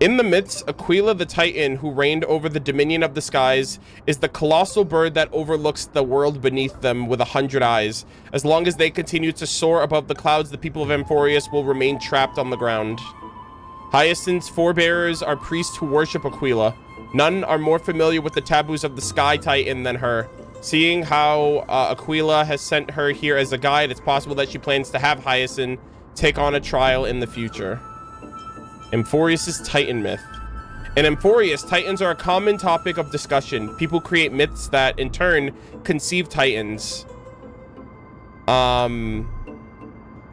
In the midst, Aquila the Titan, who reigned over the dominion of the skies, is the colossal bird that overlooks the world beneath them with 100 eyes. As long as they continue to soar above the clouds, the people of Amphorius will remain trapped on the ground. Hyacinth's forebearers are priests who worship Aquila. None are more familiar with the taboos of the Sky Titan than her. Seeing how Aquila has sent her here as a guide, it's possible that she plans to have Hyacinth take on a trial in the future. Amphorius' Titan myth. In Amphorius, Titans are a common topic of discussion. People create myths that, in turn, conceive Titans.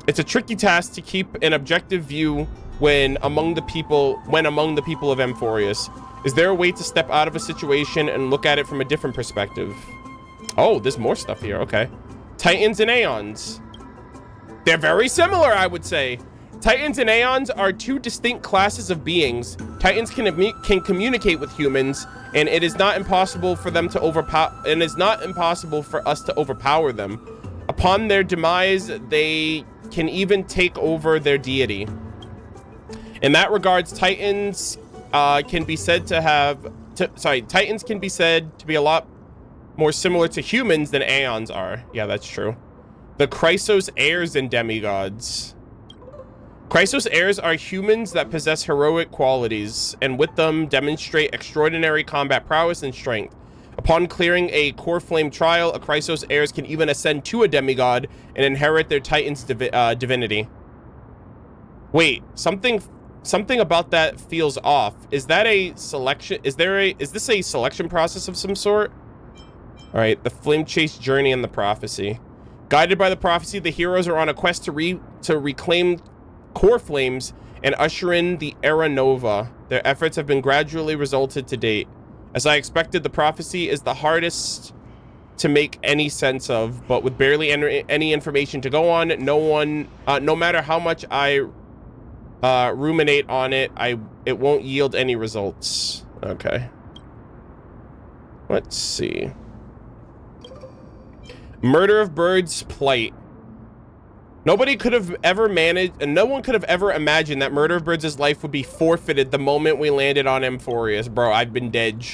It's a tricky task to keep an objective view when among the people of Amphorius. Is there a way to step out of a situation and look at it from a different perspective? Oh, there's more stuff here. Okay. Titans and Aeons. They're very similar, I would say. Titans and Aeons are two distinct classes of beings. Titans can communicate with humans, and it is not impossible for them to impossible for us to overpower them. Upon their demise, they can even take over their deity. In that regards, Titans can be said to be a lot more similar to humans than Aeons are. Yeah, that's true. The Chrysos heirs and demigods. Chrysos heirs are humans that possess heroic qualities, and with them demonstrate extraordinary combat prowess and strength. Upon clearing a core flame trial, a Chrysos heirs can even ascend to a demigod and inherit their Titan's divinity. Wait, something about that feels off. Is that a selection? Is this a selection process of some sort? All right, the Flame Chase Journey and the Prophecy. Guided by the prophecy, the heroes are on a quest to reclaim core flames and usher in the Era Nova. Their efforts have been gradually resulted to date. As I expected, the prophecy is the hardest to make any sense of, but with barely any information to go on, no matter how much I ruminate on it, it won't yield any results. Okay. Let's see. Murder of Birds Plight. Nobody could have ever managed, and no one could have ever imagined that Murder of Birds' life would be forfeited the moment we landed on Amphorius. Bro, I've been dead.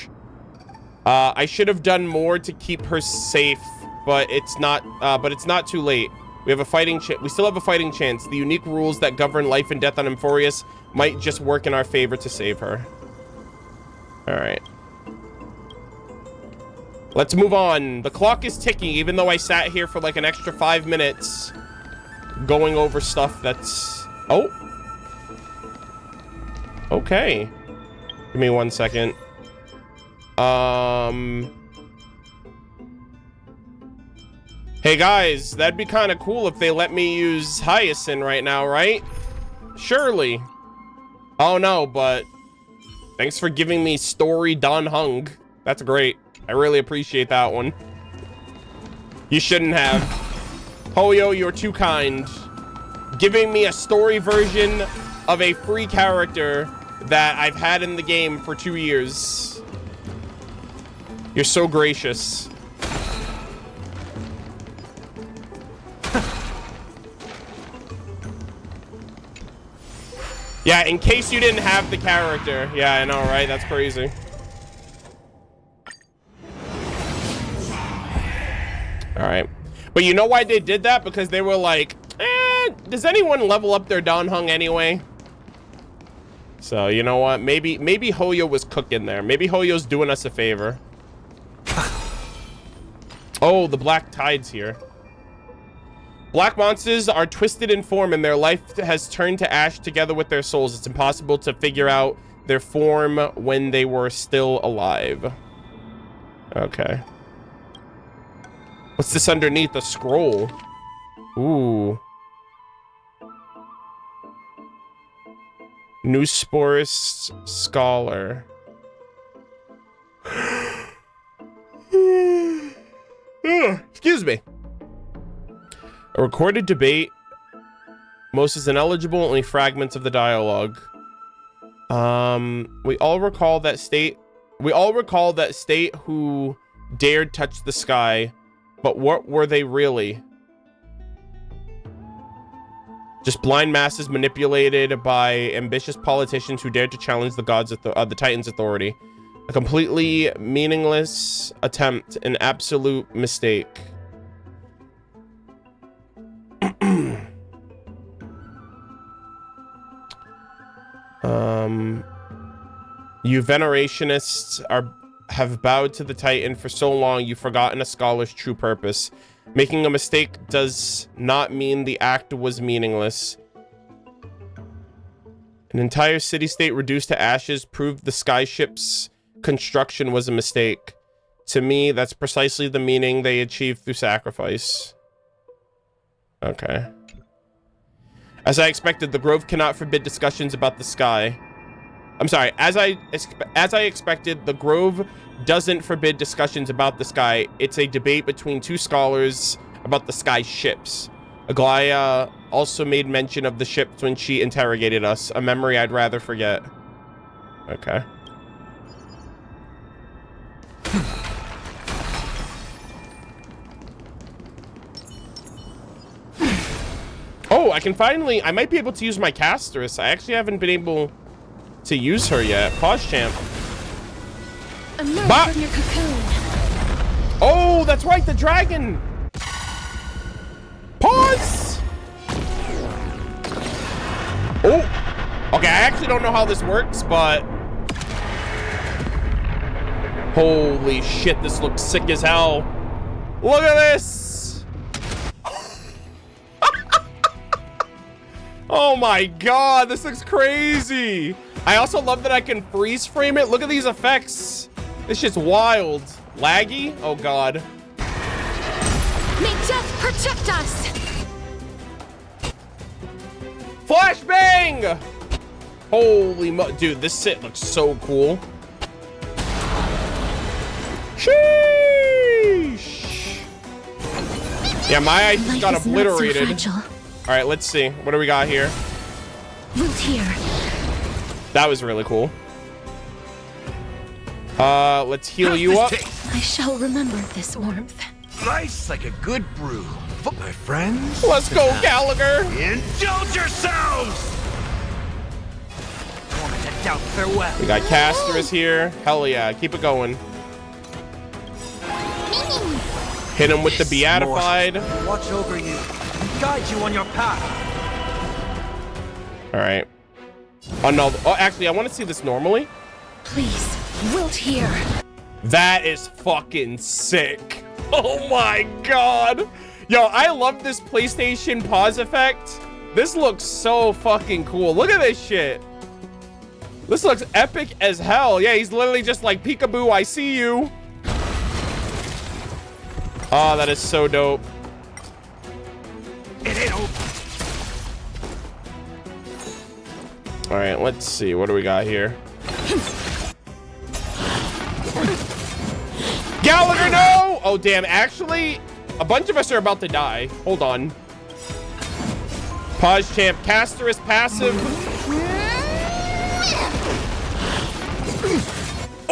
I should have done more to keep her safe, but it's not too late. We still have a fighting chance. The unique rules that govern life and death on Amphorius might just work in our favor to save her. All right. Let's move on. The clock is ticking, even though I sat here for like an extra 5 minutes going over stuff that's... Oh. Okay. Give me 1 second. Hey guys, that'd be kind of cool if they let me use Hyacinth right now, right? Surely. Oh no, but thanks for giving me Story Don Hung. That's great. I really appreciate that one. You shouldn't have. Hoyo, you're too kind. Giving me a story version of a free character that I've had in the game for 2 years. You're so gracious. Yeah, in case you didn't have the character. Yeah, I know, right? That's crazy. All right. But you know why they did that? Because they were like, does anyone level up their Don Hung anyway? So, you know what? Maybe Hoyo was cooking there. Maybe Hoyo's doing us a favor. Oh, the Black Tide's here. Black monsters are twisted in form and their life has turned to ash together with their souls. It's impossible to figure out their form when they were still alive. Okay. What's this underneath? A scroll. Ooh. Newsporus Scholar. Excuse me. A recorded debate. Most is ineligible, only fragments of the dialogue. We all recall that state who dared touch the sky, but what were they really? Just blind masses manipulated by ambitious politicians who dared to challenge the gods of the Titan's authority. A completely meaningless attempt, an absolute mistake. You venerationists have bowed to the Titan for so long you've forgotten a scholar's true purpose. Making a mistake does not mean the act was meaningless. An entire city-state reduced to ashes proved the skyship's construction was a mistake. To me, that's precisely the meaning they achieved through sacrifice. Okay. As I expected, the Grove cannot forbid discussions about the sky. I'm sorry, as I expected, the Grove doesn't forbid discussions about the sky. It's a debate between two scholars about the sky ships. Aglaya also made mention of the ships when she interrogated us, a memory I'd rather forget. Okay. Oh, I might be able to use my Castorice. I actually haven't been able to use her yet. Pause champ. Emerge from your cocoon. Oh, that's right, the dragon. Pause. Oh, okay, I actually don't know how this works, but holy shit, this looks sick as hell. Look at this. Oh my god, this looks crazy. I also love that I can freeze frame it. Look at these effects. This shit's wild. Laggy? Oh god. May death protect us. Flashbang! Holy mo- dude, this sit looks so cool. Sheesh. Yeah, my eye just got obliterated. All right, let's see. What do we got here? Root here. That was really cool. Let's heal you up. I shall remember this warmth. Nice like a good brew. But my friends. Let's go, Gallagher. Indulge yourselves. Farewell. We got Castorice here. Hell yeah, keep it going. Hit him with the beatified. Watch over you. Guide you on your path. All right. Oh no. Oh, actually, I want to see this normally. Please, wilt here. That is fucking sick. Oh my god. Yo, I love this PlayStation pause effect. This looks so fucking cool. Look at this shit. This looks epic as hell. Yeah, he's literally just like, peekaboo, I see you. Oh, that is so dope. All right, let's see. What do we got here? Gallagher, no! Oh, damn. Actually, a bunch of us are about to die. Hold on. Pause champ. Castorice passive.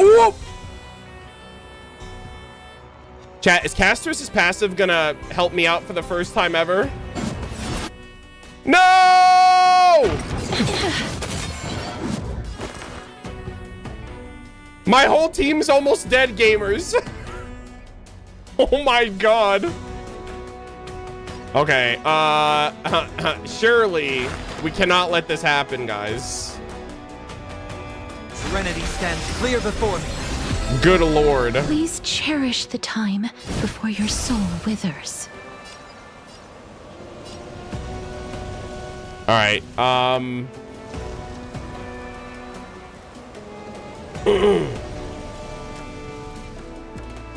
Oh! Chat, is Castorice's passive gonna help me out for the first time ever? No! My whole team's almost dead, gamers. Oh my god. Okay, surely we cannot let this happen, guys. Serenity stands clear before me. Good lord. Please cherish the time before your soul withers. All right, all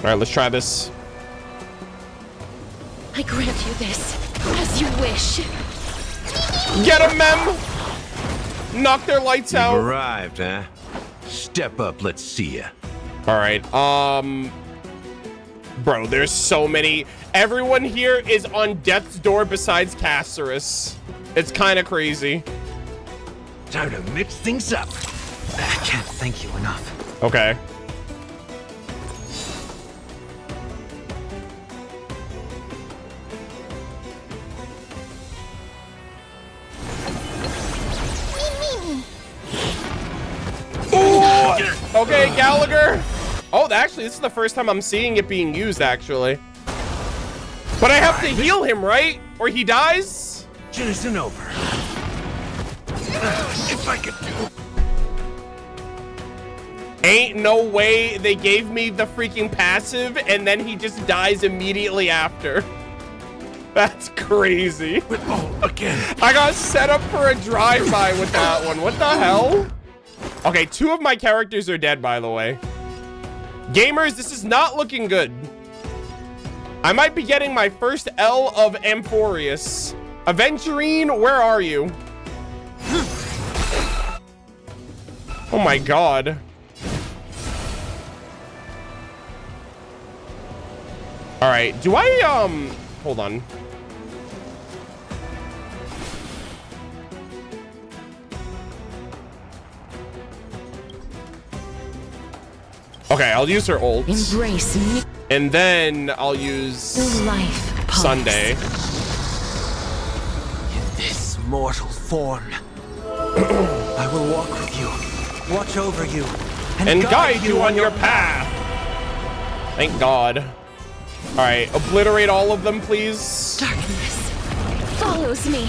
right, let's try this. I grant you this, as you wish. Get him, Mem! Knock their lights out. You've arrived, huh? Step up, let's see ya. All right, bro, there's so many. Everyone here is on death's door besides Castorice. It's kind of crazy. Time to mix things up. I can't thank you enough. Okay. Okay, Gallagher. Oh, actually, this is the first time I'm seeing it being used, actually. But I have to heal him, right? Or he dies? It isn't over. If I could do. Ain't no way they gave me the freaking passive and then he just dies immediately after. That's crazy. Again. I got set up for a drive-by with that one. What the hell? Okay, 2 of my characters are dead, by the way. Gamers, this is not looking good. I might be getting my first L of Amphorius. Aventurine, where are you? Oh my god. All right, do I, hold on. Okay, I'll use her ult. Embrace me. And then I'll use The life pulse. Sunday. In this mortal form, I will walk with you, watch over you, and guide you on your path. Thank God. All right, obliterate all of them, please. Darkness follows me.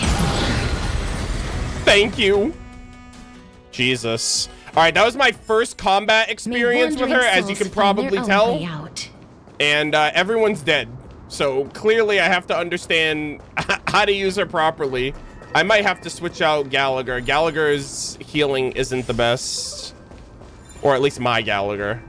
Thank you. Jesus. All right, that was my first combat experience with her, as you can probably tell. And everyone's dead. So clearly I have to understand how to use her properly. I might have to switch out Gallagher. Gallagher's healing isn't the best. Or at least my Gallagher.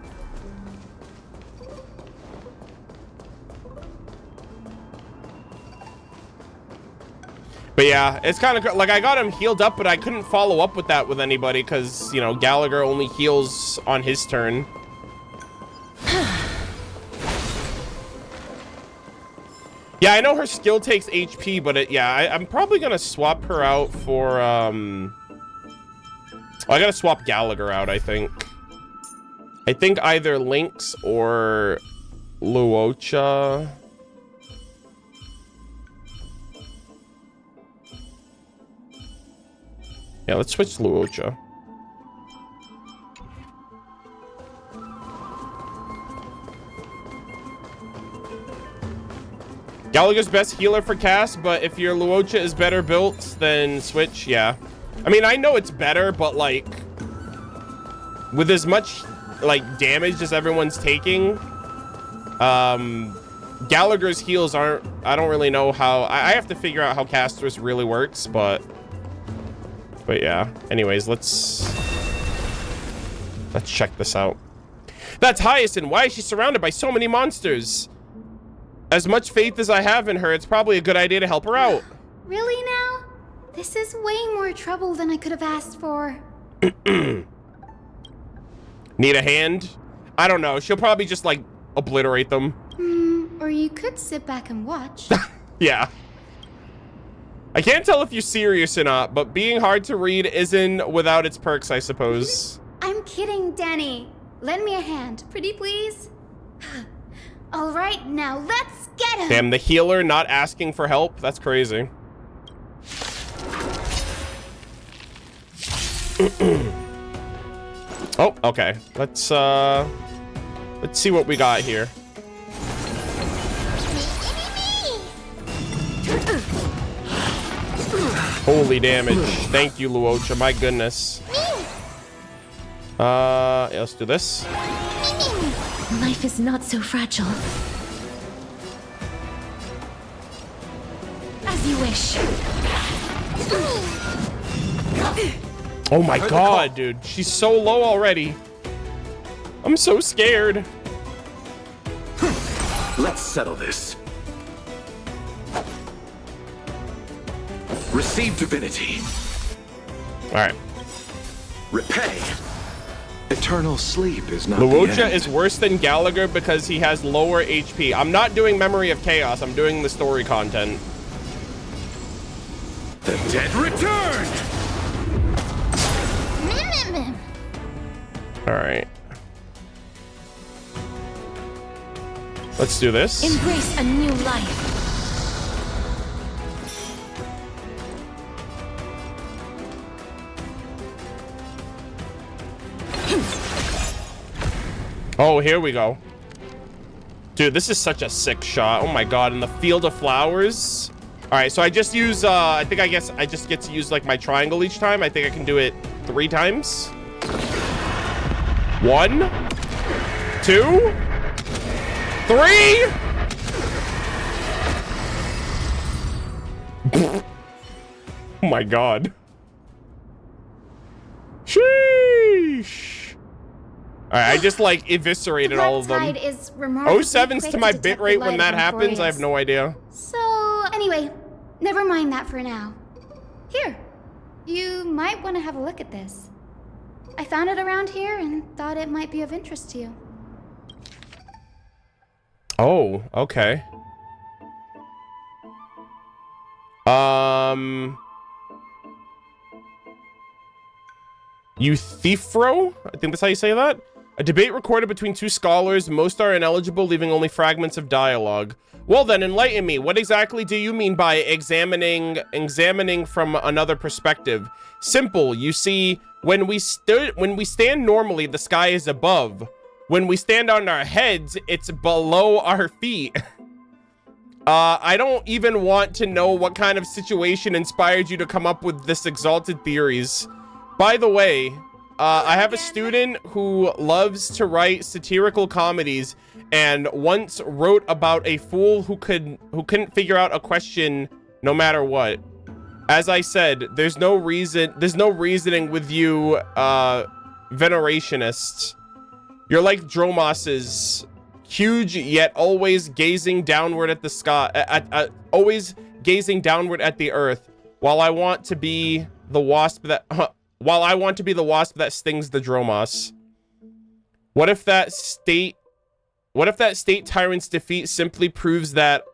But yeah, it's kind of like I got him healed up, but I couldn't follow up with that with anybody because, you know, Gallagher only heals on his turn. Yeah, I know her skill takes HP, but I'm probably gonna swap her out for I gotta swap Gallagher out, I think. I think either Lynx or Luocha. Yeah, let's switch Luocha. Gallagher's best healer for Cass, but if your Luocha is better built, then switch, yeah. I mean, I know it's better, but like, with as much like damage as everyone's taking, Gallagher's heals aren't, I don't really know how, I have to figure out how Castorice really works, but yeah. Anyways, let's check this out. That's Hyacinth. Why is she surrounded by so many monsters? As much faith as I have in her, it's probably a good idea to help her out. Really now? This is way more trouble than I could have asked for. Need a hand? I don't know. She'll probably just like obliterate them. Or you could sit back and watch. Yeah. I can't tell if you're serious or not, but being hard to read isn't without its perks, I suppose. I'm kidding, Danny. Lend me a hand, pretty please. All right, now let's get him. Damn, the healer not asking for help? That's crazy. Oh, okay. Let's see what we got here. Holy damage. Thank you, Luocha. My goodness. Yeah, let's do this. Life is not so fragile. As you wish. Oh my god, dude. She's so low already. I'm so scared. Let's settle this. Receive divinity. Alright. Repay. Eternal sleep is not the Luocha end. is worse than Gallagher because he has lower HP. I'm not doing Memory of Chaos. I'm doing the story content. The dead return! Alright. Let's do this. Embrace a new life. Oh, here we go. Dude, this is such a sick shot. Oh my god, in the field of flowers. All right, so I just use, I guess I just get to use like my triangle each time. I think I can do it 3 times. 1, 2, 3. Oh my god. Sheesh. Alright, I just like eviscerated all of them. Tide is remarkably 07's quick to my detect bitrate the when light that of happens. I have Amphorius. no idea. So, anyway, never mind that for now. Here, you might want to have a look at this. I found it around here and thought it might be of interest to you. Oh, okay. Euthifro? I think that's how you say that? A debate recorded between two scholars. Most are ineligible, leaving only fragments of dialogue. Well then, enlighten me. What exactly do you mean by examining from another perspective? Simple. You see, when we stand normally, the sky is above. When we stand on our heads, it's below our feet. I don't even want to know what kind of situation inspired you to come up with this exalted theories. By the way, I have a student who loves to write satirical comedies and once wrote about a fool who couldn't figure out a question no matter what. As I said, there's no reasoning with you venerationists. You're like Dromos's, huge yet always gazing downward at the sky, always gazing downward at the earth, while I want to be the wasp that stings the Dromos. What if that state tyrant's defeat simply proves that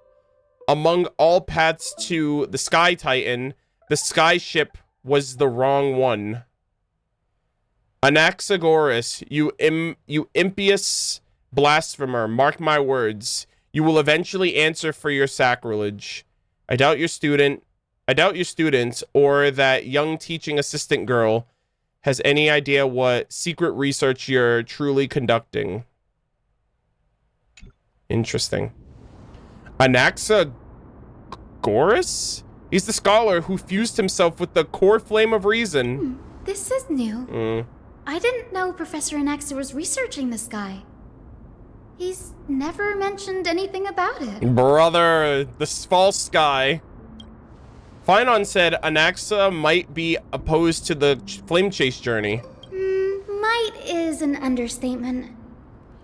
among all paths to the Sky Titan, the sky ship was the wrong one? Anaxagoras, you impious blasphemer, mark my words. You will eventually answer for your sacrilege. I doubt your students or that young teaching assistant girl has any idea what secret research you're truly conducting. Interesting. Anaxagoras? He's the scholar who fused himself with the core flame of reason. This is new. I didn't know Professor Anaxa was researching the sky. He's never mentioned anything about it. Brother, this false sky. Finon said Anaxa might be opposed to the flame chase journey. Might is an understatement.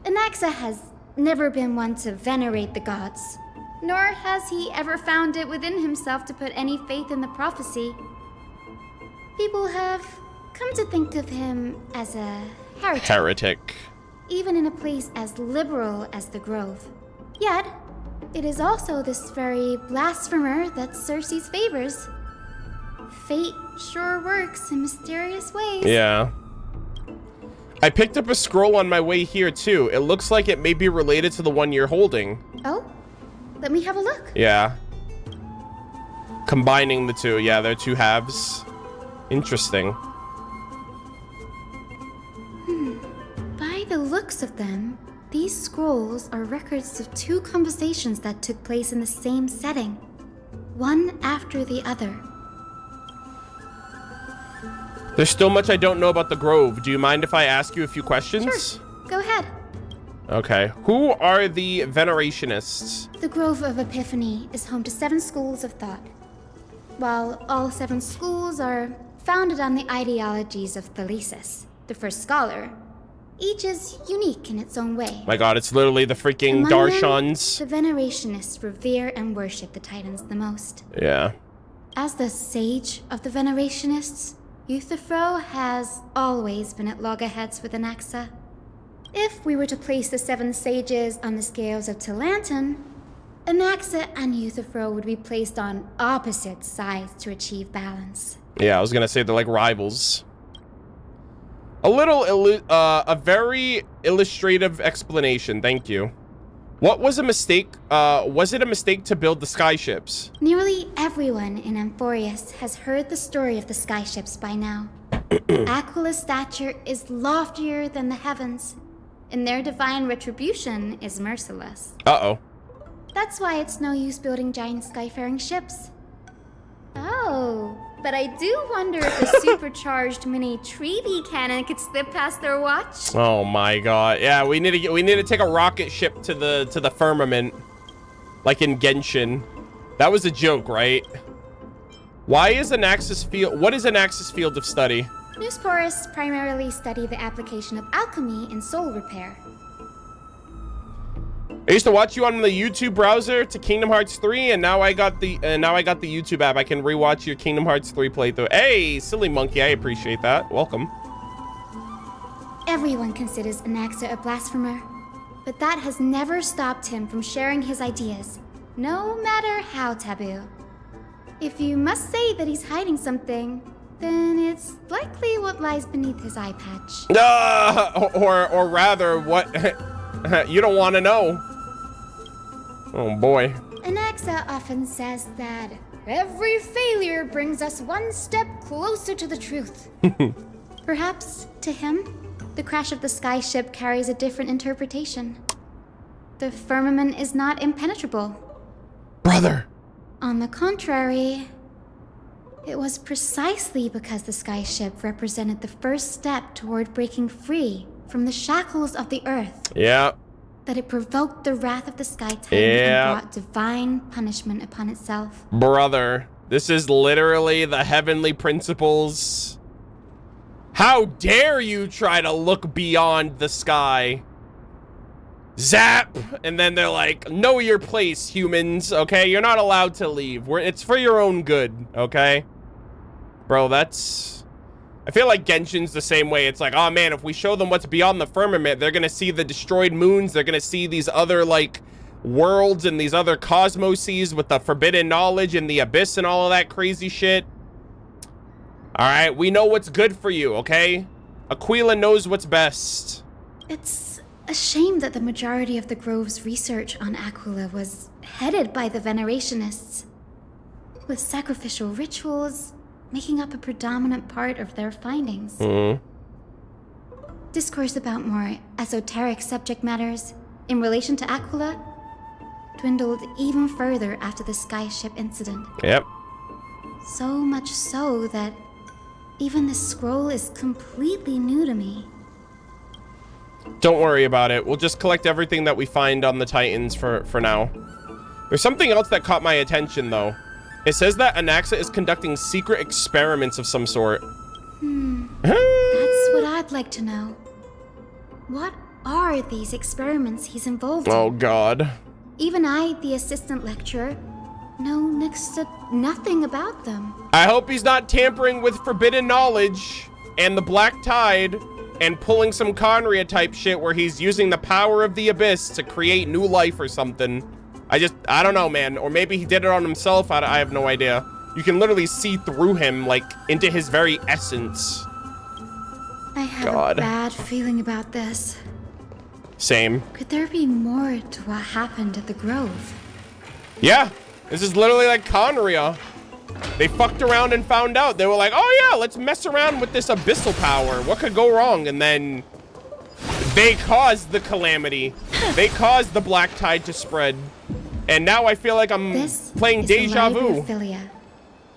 Anaxa has never been one to venerate the gods, nor has he ever found it within himself to put any faith in the prophecy. People have come to think of him as a heretic. Even in a place as liberal as the Grove. Yet, it is also this very blasphemer that Circe's favors. Fate sure works in mysterious ways. Yeah. I picked up a scroll on my way here too. It looks like it may be related to the one you're holding. Oh? Let me have a look. Yeah. Combining the two. Yeah, they're two halves. Interesting. By the looks of them, these scrolls are records of two conversations that took place in the same setting, one after the other. There's still much I don't know about the Grove. Do you mind if I ask you a few questions? Sure, go ahead. Okay. Who are the Venerationists? The Grove of Epiphany is home to 7 schools of thought. While all 7 schools are founded on the ideologies of Thalesis, the first scholar, each is unique in its own way. My god, it's literally the freaking Among Darshans. them, the Venerationists revere and worship the Titans the most. Yeah. As the sage of the Venerationists, Euthyphro has always been at loggerheads with Anaxa. If we were to place the 7 sages on the scales of Talanton, Anaxa and Euthyphro would be placed on opposite sides to achieve balance. Yeah, I was gonna say they're like rivals. A very illustrative explanation, thank you. What was a mistake? Was it a mistake to build the skyships? Nearly everyone in Amphorius has heard the story of the skyships by now. Aquila's stature is loftier than the heavens, and their divine retribution is merciless. Uh-oh. That's why it's no use building giant skyfaring ships. Oh, but I do wonder if a supercharged mini Treaty cannon could slip past their watch. Oh my god. Yeah, we need to take a rocket ship to the firmament. Like in Genshin. That was a joke, right? Why is Anaxa's field? What is Anaxa's field of study? Newsporists primarily study the application of alchemy in soul repair. I used to watch you on the YouTube browser to Kingdom Hearts 3, and now I got the YouTube app. I can rewatch your Kingdom Hearts 3 playthrough. Hey, silly monkey, I appreciate that. Welcome. Everyone considers Anaxa a blasphemer, but that has never stopped him from sharing his ideas, no matter how taboo. If you must say that he's hiding something, then it's likely what lies beneath his eye patch. Or rather, what you don't want to know. Oh boy. Anaxa often says that every failure brings us one step closer to the truth. Perhaps, to him, the crash of the sky ship carries a different interpretation. The firmament is not impenetrable. Brother. On the contrary, it was precisely because the sky ship represented the first step toward breaking free from the shackles of the earth. Yeah. That it provoked the wrath of the Sky Titan and brought divine punishment upon itself. Brother, this is literally the heavenly principles. How dare you try to look beyond the sky? Zap! And then they're like, know your place, humans, okay? You're not allowed to leave. It's for your own good, okay? Bro, that's... I feel like Genshin's the same way. It's like, oh man, if we show them what's beyond the firmament, they're gonna see the destroyed moons. They're gonna see these other, like, worlds and these other cosmoses with the forbidden knowledge and the abyss and all of that crazy shit. All right, we know what's good for you, okay? Aquila knows what's best. It's a shame that the majority of the Grove's research on Aquila was headed by the Venerationists, with sacrificial rituals making up a predominant part of their findings. Discourse about more esoteric subject matters in relation to Aquila dwindled even further after the skyship incident. Yep. So much so that even this scroll is completely new to me. Don't worry about it. We'll just collect everything that we find on the Titans for now. There's something else that caught my attention, though. It says that Anaxa is conducting secret experiments of some sort. That's what I'd like to know. What are these experiments he's involved in? Oh, God. Even I, the assistant lecturer, know next to nothing about them. I hope he's not tampering with forbidden knowledge and the Black Tide and pulling some Conria type shit where he's using the power of the abyss to create new life or something. I don't know, man. Or maybe he did it on himself. I have no idea. You can literally see through him, like, into his very essence. I have a bad feeling about this. Same. Could there be more to what happened at the Grove? Yeah. This is literally like Conria. They fucked around and found out. They were like, oh yeah, let's mess around with this abyssal power. What could go wrong? And then they caused the calamity. They caused the Black Tide to spread. And now I feel like I'm playing Deja Vu.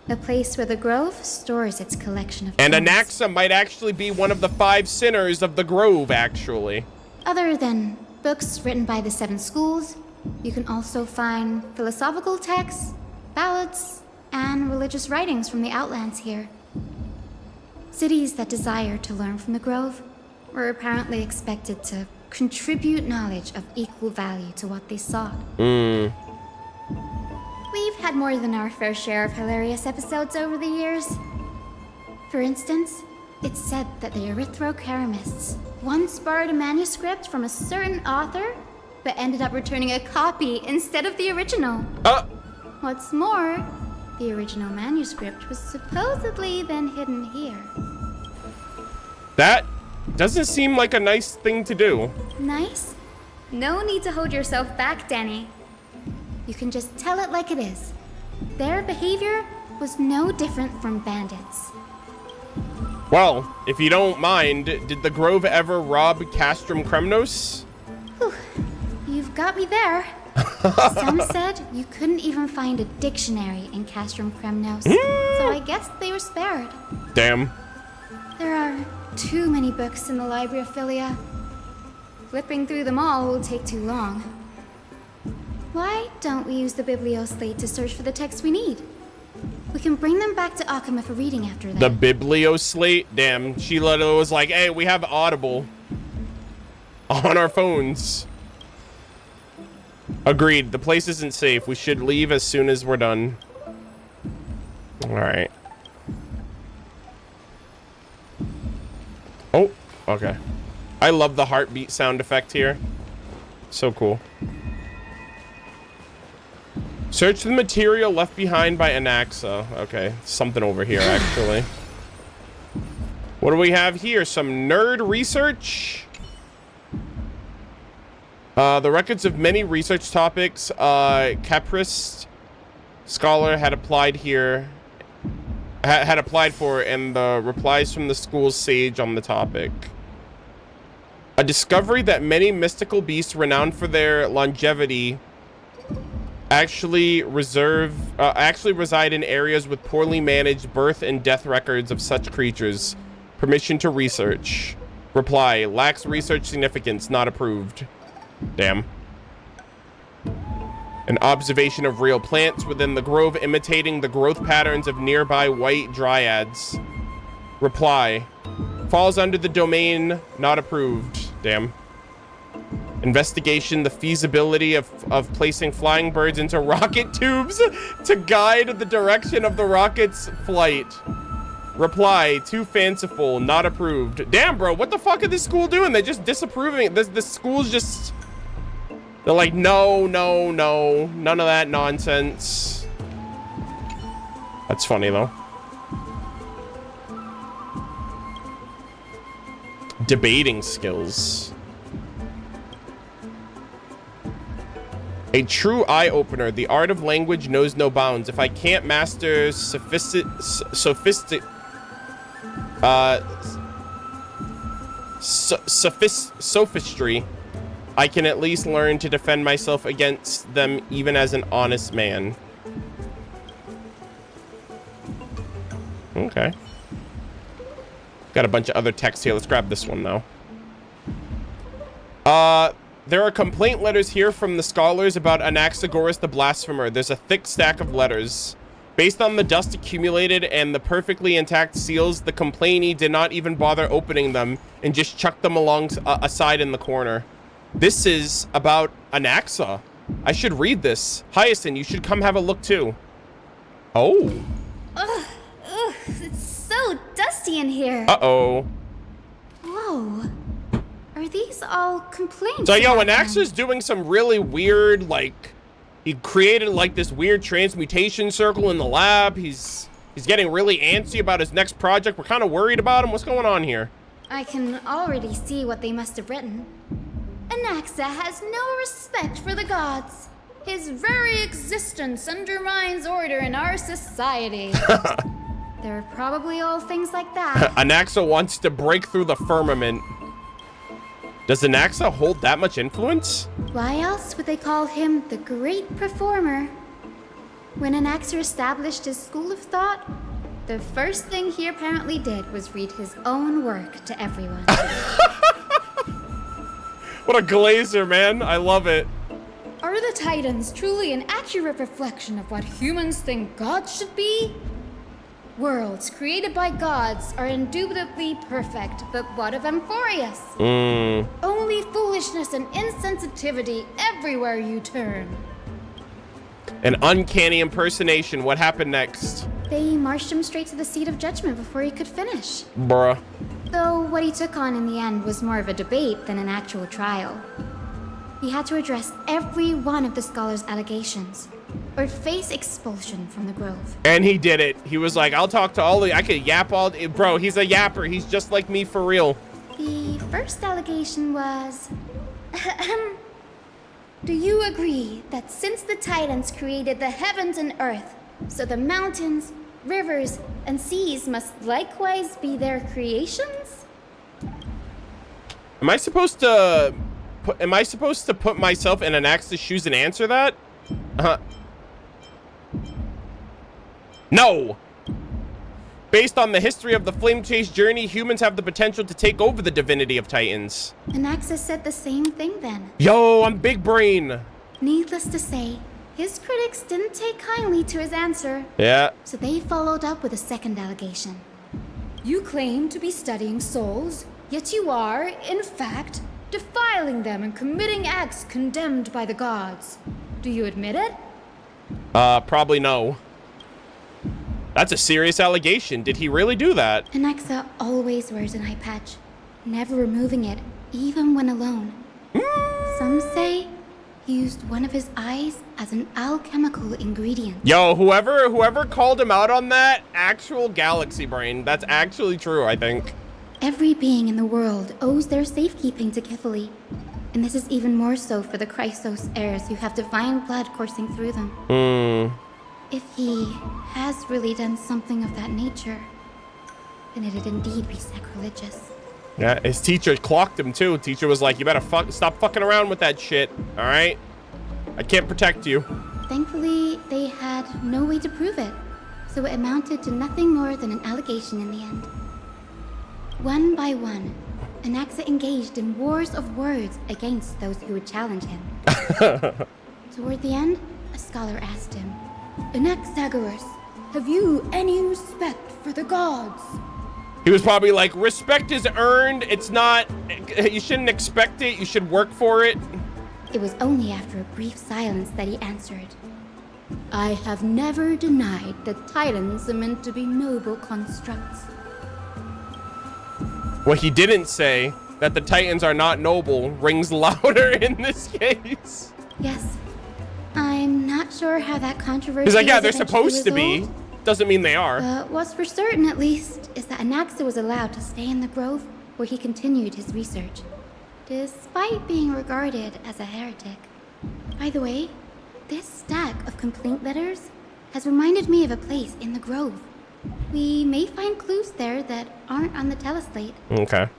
A place where the Grove stores its collection of And gems. Anaxa might actually be one of the 5 sinners of the Grove, actually. Other than books written by the 7 schools, you can also find philosophical texts, ballads, and religious writings from the Outlands here. Cities that desire to learn from the Grove were apparently expected to contribute knowledge of equal value to what they sought. We've had more than our fair share of hilarious episodes over the years. For instance, it's said that the Erythrocheramists once borrowed a manuscript from a certain author, but ended up returning a copy instead of the original. What's more, the original manuscript was supposedly then hidden here. That doesn't seem like a nice thing to do. Nice? No need to hold yourself back, Danny. You can just tell it like it is. Their behavior was no different from bandits. Well, if you don't mind, did the Grove ever rob Castrum Kremnos? Whew. You've got me there. Some said you couldn't even find a dictionary in Castrum Kremnos, so I guess they were spared. Damn. There are too many books in the Library of Philia. Flipping through them all will take too long. Why don't we use the Biblioslate to search for the text we need? We can bring them back to Akama for reading after that. The Biblioslate? Damn, she literally was like, hey, we have Audible on our phones. Agreed. The place isn't safe. We should leave as soon as we're done. All right. Oh, okay. I love the heartbeat sound effect here. So cool. Search the material left behind by Anaxa. Okay, something over here, actually. What do we have here? Some nerd research? The records of many research topics Caprice scholar had applied here, had applied for, and the replies from the school's sage on the topic. A discovery that many mystical beasts renowned for their longevity actually reside in areas with poorly managed birth and death records of such creatures. Permission to research. Reply: lacks research significance, not approved. Damn. An observation of real plants within the grove imitating the growth patterns of nearby white dryads. Reply: falls under the domain, not approved. Damn. Investigation: the feasibility of placing flying birds into rocket tubes to guide the direction of the rocket's flight. Reply: too fanciful, not approved. Damn, bro, what the fuck is this school doing? They're just disapproving. This school's just... They're like, no, no, no. None of that nonsense. That's funny, though. Debating skills. A true eye-opener. The art of language knows no bounds. If I can't master sophistry, I can at least learn to defend myself against them even as an honest man. Okay. Got a bunch of other text here. Let's grab this one now. There are complaint letters here from the scholars about Anaxagoras the Blasphemer. There's a thick stack of letters. Based on the dust accumulated and the perfectly intact seals, the complainee did not even bother opening them and just chucked them aside in the corner. This is about Anaxa. I should read this. Hyacinth, you should come have a look too. Oh. Ugh, it's so dusty in here. Uh-oh. Whoa. Are these all complaints? So, yo, Anaxa's doing some really weird, like, he created, like, this weird transmutation circle in the lab. He's getting really antsy about his next project. We're kind of worried about him. What's going on here? I can already see what they must have written. Anaxa has no respect for the gods. His very existence undermines order in our society. They're probably all things like that. Anaxa wants to break through the firmament. Does Anaxa hold that much influence? Why else would they call him the Great Performer? When Anaxa established his school of thought, the first thing he apparently did was read his own work to everyone. What a glazer, man. I love it. Are the Titans truly an accurate reflection of what humans think gods should be? Worlds created by gods are indubitably perfect, but what of Amphorius? Only foolishness and insensitivity everywhere you turn. An uncanny impersonation. What happened next? They marched him straight to the seat of judgment before he could finish. Bruh. Though what he took on in the end was more of a debate than an actual trial. He had to address every one of the scholar's allegations, or face expulsion from the Grove. And he did it. He was like, I'll talk to all the... I could yap all... Bro, he's a yapper. He's just like me for real. The first allegation was... Do you agree that since the Titans created the heavens and earth, so the mountains, rivers, and seas must likewise be their creations? Am I supposed to put myself in Anaxa's shoes and answer that? No! Based on the history of the Flame Chase journey, humans have the potential to take over the divinity of Titans. Anaxa said the same thing then. Yo, I'm big brain. Needless to say, His critics didn't take kindly to his answer. Yeah. So they followed up with a second allegation. You claim to be studying souls, yet you are, in fact, defiling them and committing acts condemned by the gods. Do you admit it? Probably no. That's a serious allegation. Did he really do that? Anaxa always wears an eye patch, never removing it, even when alone. Some say he used one of his eyes as an alchemical ingredient. Yo, whoever called him out on that, actual galaxy brain. That's actually true, I think. Every being in the world owes their safekeeping to Kifili. And this is even more so for the Chrysos heirs who have divine blood coursing through them. If he has really done something of that nature, then it'd indeed be sacrilegious. Yeah, his teacher clocked him too. Teacher was like, you better stop fucking around with that shit, all right? I can't protect you. Thankfully, they had no way to prove it, so it amounted to nothing more than an allegation in the end. One by one, Anaxa engaged in wars of words against those who would challenge him. Toward the end, a scholar asked him, Anaxagoras, have you any respect for the gods? He was probably like, respect is earned. It's not, you shouldn't expect it. You should work for it. It was only after a brief silence that he answered, I have never denied that titans are meant to be noble constructs. What he didn't say, that the Titans are not noble, rings louder in this case. Yes. I'm not sure how that controversy He's like, yeah, was they're eventually supposed to be. resolved. Doesn't mean they are. What's for certain, at least, is that Anaxa was allowed to stay in the grove where he continued his research, despite being regarded as a heretic. By the way, this stack of complaint letters has reminded me of a place in the grove. We may find clues there that aren't on the teleslate. Okay.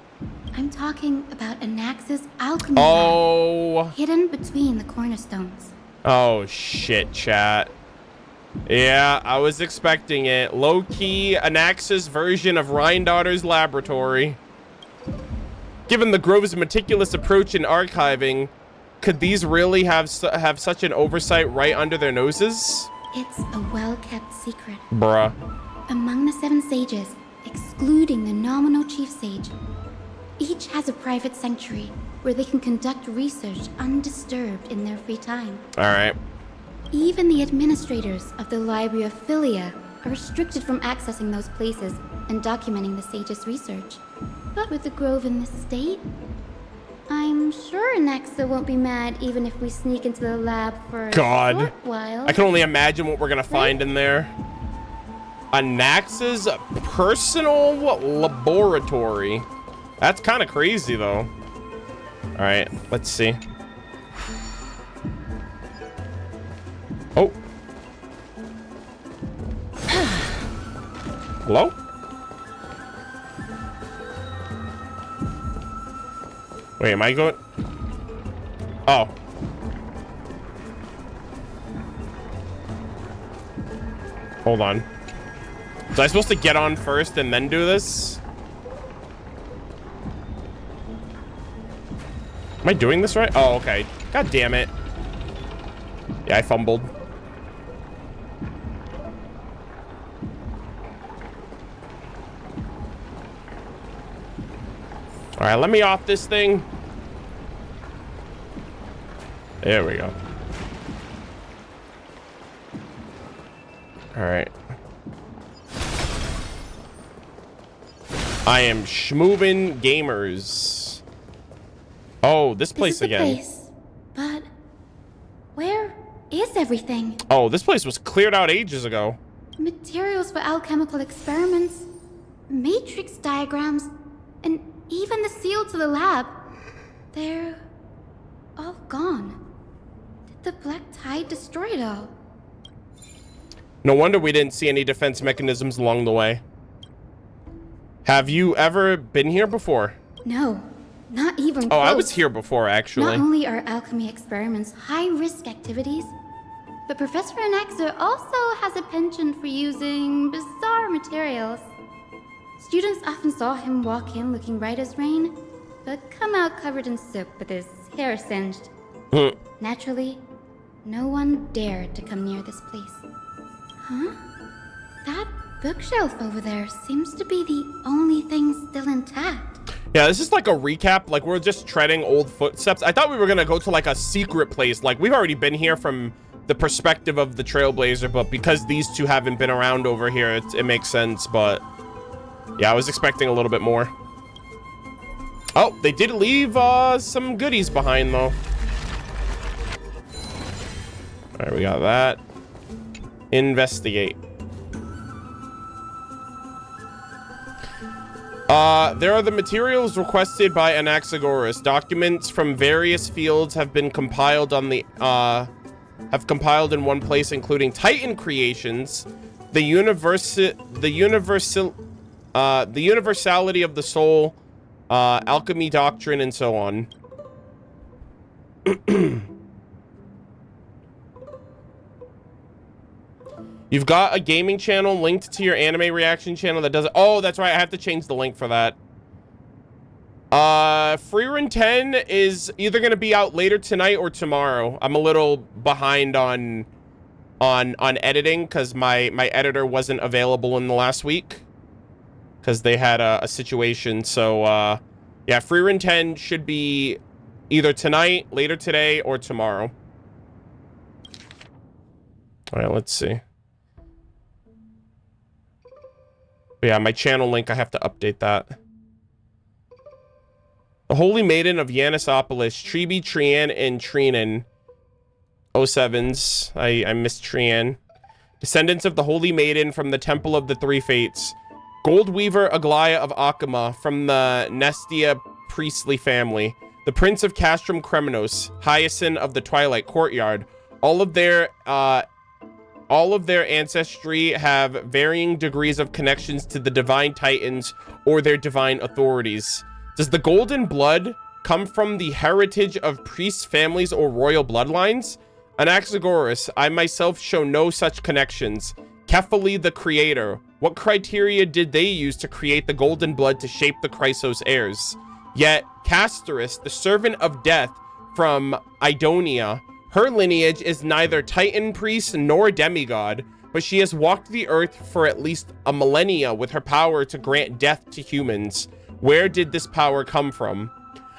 I'm talking about Anaxa's alchemy lab, hidden between the cornerstones. Oh, shit, chat. Yeah, I was expecting it. Low-key, Anaxa's version of Rhindaughter's laboratory. Given the Grove's meticulous approach in archiving, could these really have such an oversight right under their noses? It's a well-kept secret. Bruh. Among the 7 sages, excluding the nominal chief sage, each has a private sanctuary where they can conduct research undisturbed in their free time. All right. Even the administrators of the Library of Philia are restricted from accessing those places and documenting the sage's research. But with the grove in this state, I'm sure Anaxa won't be mad even if we sneak into the lab for a short while. I can only imagine what we're gonna find in there. Anaxa's personal laboratory. That's kind of crazy, though. All right, let's see. Oh. Hello? Wait, am I going? Oh. Hold on. Was I supposed to get on first and then do this? Am I doing this right? Oh, okay. God damn it. Yeah, I fumbled. All right, let me off this thing. There we go. All right. I am schmoovin' gamers. Oh, this place again. Place. But where is everything? Oh, this place was cleared out ages ago. Materials for alchemical experiments, matrix diagrams, and even the seal to the lab. They're all gone. Did the Black Tide destroy it all? No wonder we didn't see any defense mechanisms along the way. Have you ever been here before? No, not even close. Oh, I was here before, actually. Not only are alchemy experiments high-risk activities, but Professor Anaxa also has a penchant for using bizarre materials. Students often saw him walk in looking right as rain, but come out covered in soot with his hair singed. Naturally, No one dared to come near this place. Huh? That bookshelf over there seems to be the only thing still intact. Yeah, this is like a recap. Like, we're just treading old footsteps. I thought we were gonna go to like a secret place. Like, we've already been here from the perspective of the Trailblazer, but because these two haven't been around over here, it makes sense. But yeah, I was expecting a little bit more. Oh, they did leave some goodies behind though. All right, we got that. Investigate. There are the materials requested by Anaxa. Documents from various fields have been compiled on the compiled in one place, including Titan creations, the universality of the soul, alchemy doctrine, and so on. You've got a gaming channel linked to your anime reaction channel that does it. Oh, that's right. I have to change the link for that. Free Run 10 is either going to be out later tonight or tomorrow. I'm a little behind on editing because my editor wasn't available in the last week because they had a situation. So, yeah, Free Run 10 should be either tonight, later today, or tomorrow. All right, let's see. But yeah, my channel link, I have to update that. The Holy Maiden of Yanisopolis, Tribi, Trian, and Trinan. 07s. I missed Trian. Descendants of the Holy Maiden from the Temple of the Three Fates. Gold Weaver Aglaya of Akama from the Nestia priestly family. The Prince of Castrum Kremenos, Hyacinth of the Twilight Courtyard. All of their ancestry have varying degrees of connections to the divine titans or their divine authorities. Does the golden blood come from the heritage of priests, families, or royal bloodlines? Anaxagoras, I myself show no such connections. Kephali, the creator, what criteria did they use to create the golden blood to shape the Chrysos heirs? Yet, Castorice, the servant of death from Idonia, her lineage is neither Titan priest nor demigod, but she has walked the earth for at least a millennia with her power to grant death to humans. Where did this power come from?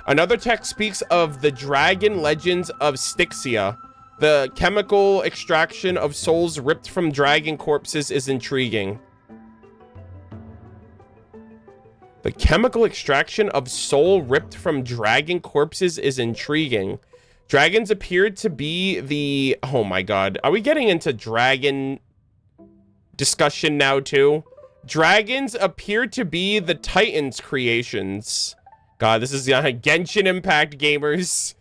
Another text speaks of the dragon legends of Styxia. The chemical extraction of souls ripped from dragon corpses is intriguing. The chemical extraction of soul ripped from dragon corpses is intriguing. Dragons appeared to be the... Oh my god. Are we getting into dragon discussion now too? Dragons appear to be the Titans' creations. God, this is Genshin Impact gamers.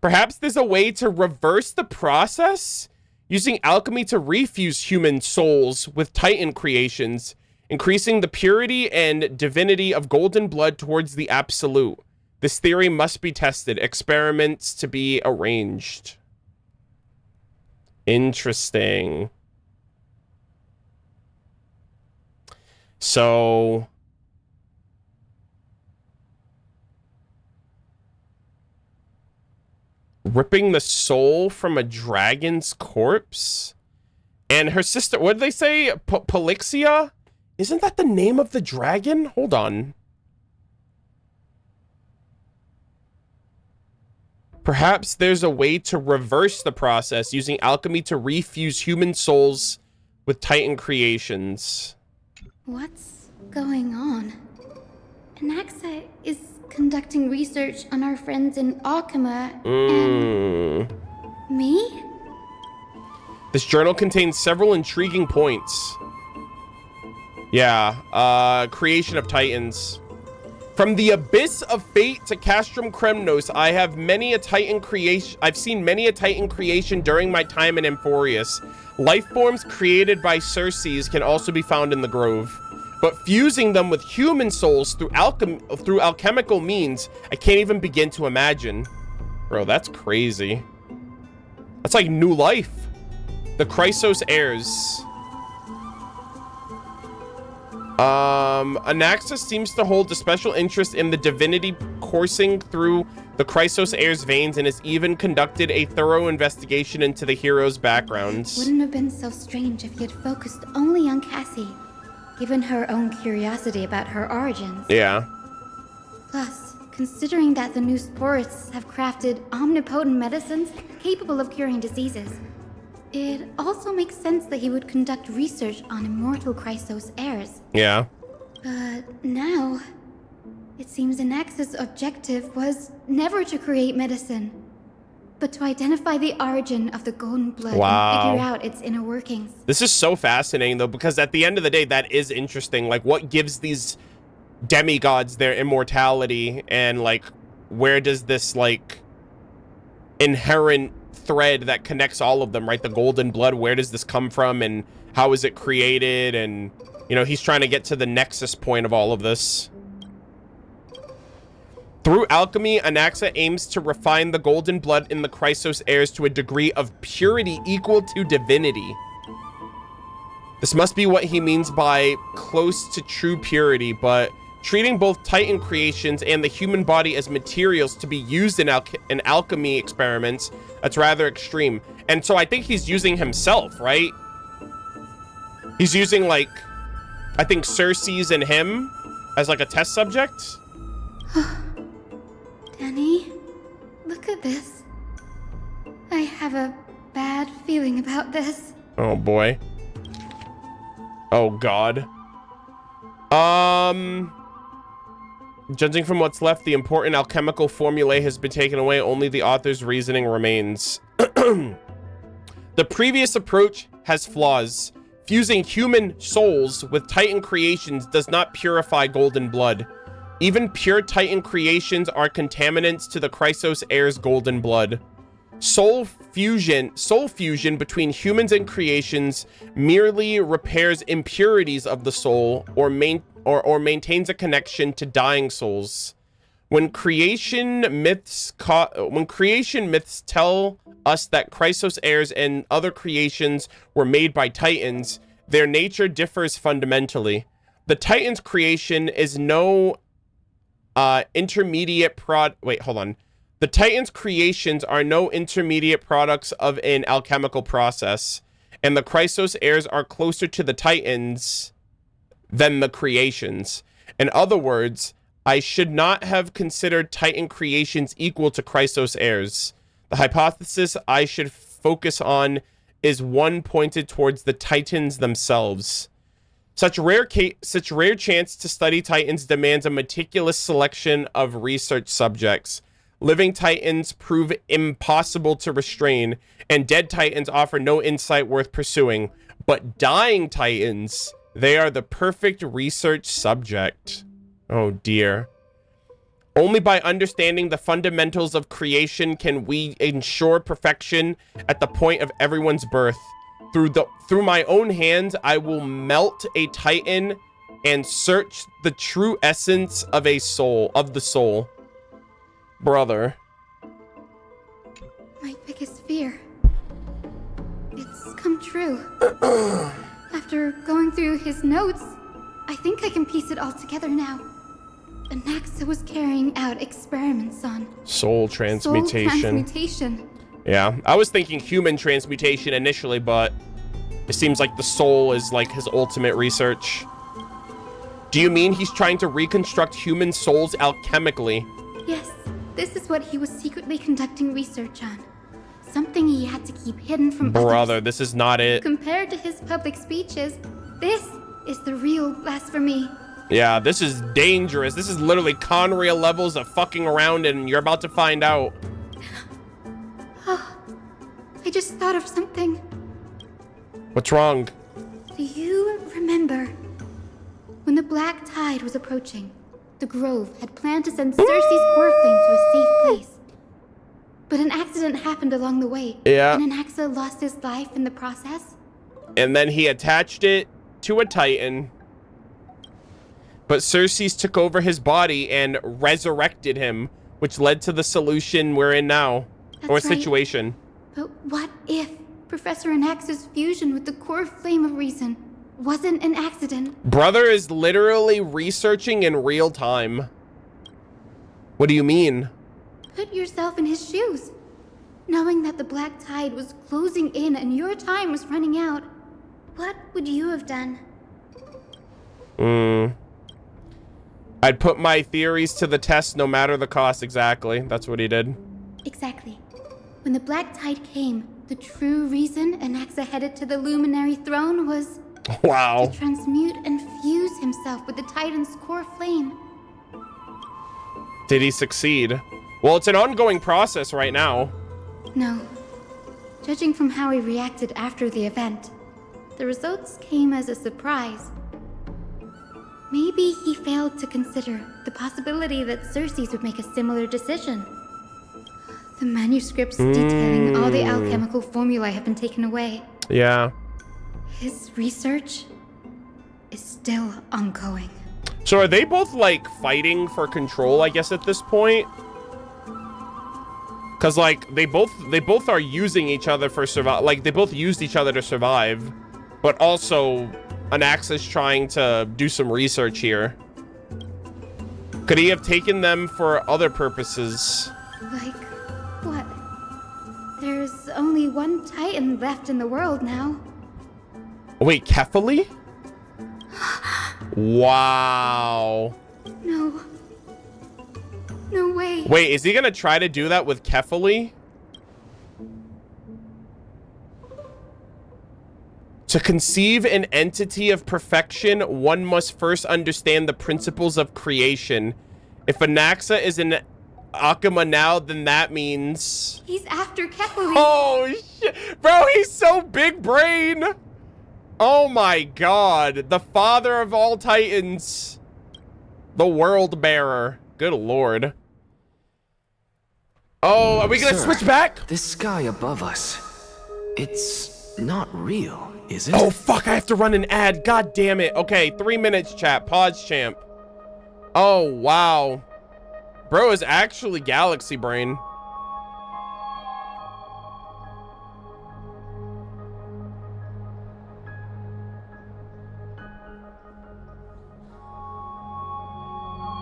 Perhaps there's a way to reverse the process? Using alchemy to refuse human souls with Titan creations, increasing the purity and divinity of golden blood towards the absolute. This theory must be tested. Experiments to be arranged. Interesting. So... ripping the soul from a dragon's corpse? And her sister... what did they say? Polixia? Isn't that the name of the dragon? Hold on. Perhaps there's a way to reverse the process using alchemy to refuse human souls with Titan creations. What's going on? Anaxa is conducting research on our friends in Akama and... me? This journal contains several intriguing points. Yeah, creation of Titans. From the abyss of fate to Castrum Kremnos, I have many a Titan creation. I've seen many a Titan creation during my time in Amphorius. Life forms created by Circes can also be found in the Grove, but fusing them with human souls through alchemical means, I can't even begin to imagine. Bro, that's crazy. That's like new life. The Chrysos heirs. Anaxa seems to hold a special interest in the divinity coursing through the Chrysos heir's veins and has even conducted a thorough investigation into the hero's backgrounds. Wouldn't have been so strange if he had focused only on Cassie, given her own curiosity about her origins. Yeah. Plus, considering that the new sporists have crafted omnipotent medicines capable of curing diseases, it also makes sense that he would conduct research on immortal Chrysos heirs. Yeah. But now, it seems Anaxa's objective was never to create medicine, but to identify the origin of the golden blood and figure out its inner workings. This is so fascinating, though, because at the end of the day, that is interesting. Like, what gives these demigods their immortality, and, like, where does this, like, inherent thread that connects all of them, right? The golden blood, where does this come from, and how is it created? And, you know, he's trying to get to the nexus point of all of this. Through alchemy, Anaxa aims to refine the golden blood in the Chrysos heirs to a degree of purity equal to divinity. This must be what he means by close to true purity, but treating both Titan creations and the human body as materials to be used in alchemy experiments, that's rather extreme. And so I think he's using himself, right? He's using, like, I think Circe's and him as, like, a test subject. Danny, look at this. I have a bad feeling about this. Oh boy. Oh god. Judging from what's left, the important alchemical formulae has been taken away. Only the author's reasoning remains. The previous approach has flaws. Fusing human souls with Titan creations does not purify golden blood. Even pure Titan creations are contaminants to the Chrysos heirs' golden blood. Soul fusion between humans and creations merely repairs impurities of the soul or maintains a connection to dying souls. When creation myths tell us that Chrysos heirs and other creations were made by Titans, their nature differs fundamentally. The Titan's creation is no intermediate The Titan's creations are no intermediate products of an alchemical process, and the Chrysos heirs are closer to the Titans than the creations. In other words, I should not have considered Titan creations equal to Chrysos heirs. The hypothesis I should focus on is one pointed towards the Titans themselves. Such rare chance to study Titans demands a meticulous selection of research subjects. Living Titans prove impossible to restrain, and dead Titans offer no insight worth pursuing. But dying Titans, they are the perfect research subject. Oh dear. Only by understanding the fundamentals of creation can we ensure perfection at the point of everyone's birth. Through my own hands, I will melt a Titan and search the true essence of the soul. Brother. My biggest fear. It's come true. After going through his notes, I think I can piece it all together now. Anaxa was carrying out experiments on soul transmutation. Yeah, I was thinking human transmutation initially, but it seems like the soul is like his ultimate research. Do you mean he's trying to reconstruct human souls alchemically? Yes, this is what he was secretly conducting research on. Something he had to keep hidden from Brother, others. this is not it. Compared to his public speeches, this is the real blasphemy. Yeah, this is dangerous. This is literally Conria levels of fucking around, and you're about to find out. Oh, I just thought of something. What's wrong? Do you remember when the Black Tide was approaching? The Grove had planned to send Circe's core flame to a safe place. But an accident happened along the way. Yeah. And Anaxa lost his life in the process. And then he attached it to a Titan. But Circe's took over his body and resurrected him, which led to the solution we're in now. Or situation. But what if Professor Anaxa's fusion with the core flame of reason wasn't an accident? Brother is literally researching in real time. What do you mean? Put yourself in his shoes. Knowing that the black tide was closing in and your time was running out, what would you have done? I'd put my theories to the test no matter the cost. Exactly. That's what he did. Exactly. When the black tide came, the true reason Anaxa headed to the Luminary Throne was wow. to transmute and fuse himself with the Titan's core flame. Did he succeed? Well, it's an ongoing process right now. No. Judging from how he reacted after the event, the results came as a surprise. Maybe he failed to consider the possibility that Circes would make a similar decision. The manuscripts detailing all the alchemical formulae have been taken away. Yeah. His research is still ongoing. So are they both like fighting for control, I guess, at this point? Cause like they both are using each other for survive. Like they both used each other to survive, but also Anaxa's trying to do some research here. Could he have taken them for other purposes? Like what? There's only one Titan left in the world now. Wait, Kefali? Wow. No. No way. Wait, is he gonna try to do that with Kefali? To conceive an entity of perfection, one must first understand the principles of creation. If Anaxa is an Akuma now, then that means... He's after Kefali. Oh, shit. Bro, he's so big brain. Oh my god. The father of all titans. The world bearer. Good lord. Oh, are we gonna switch back? This sky above us, it's not real, is it? Oh, fuck, I have to run an ad. God damn it. Okay, 3 minutes, chat. Pause, champ. Oh, wow. Bro is actually galaxy brain.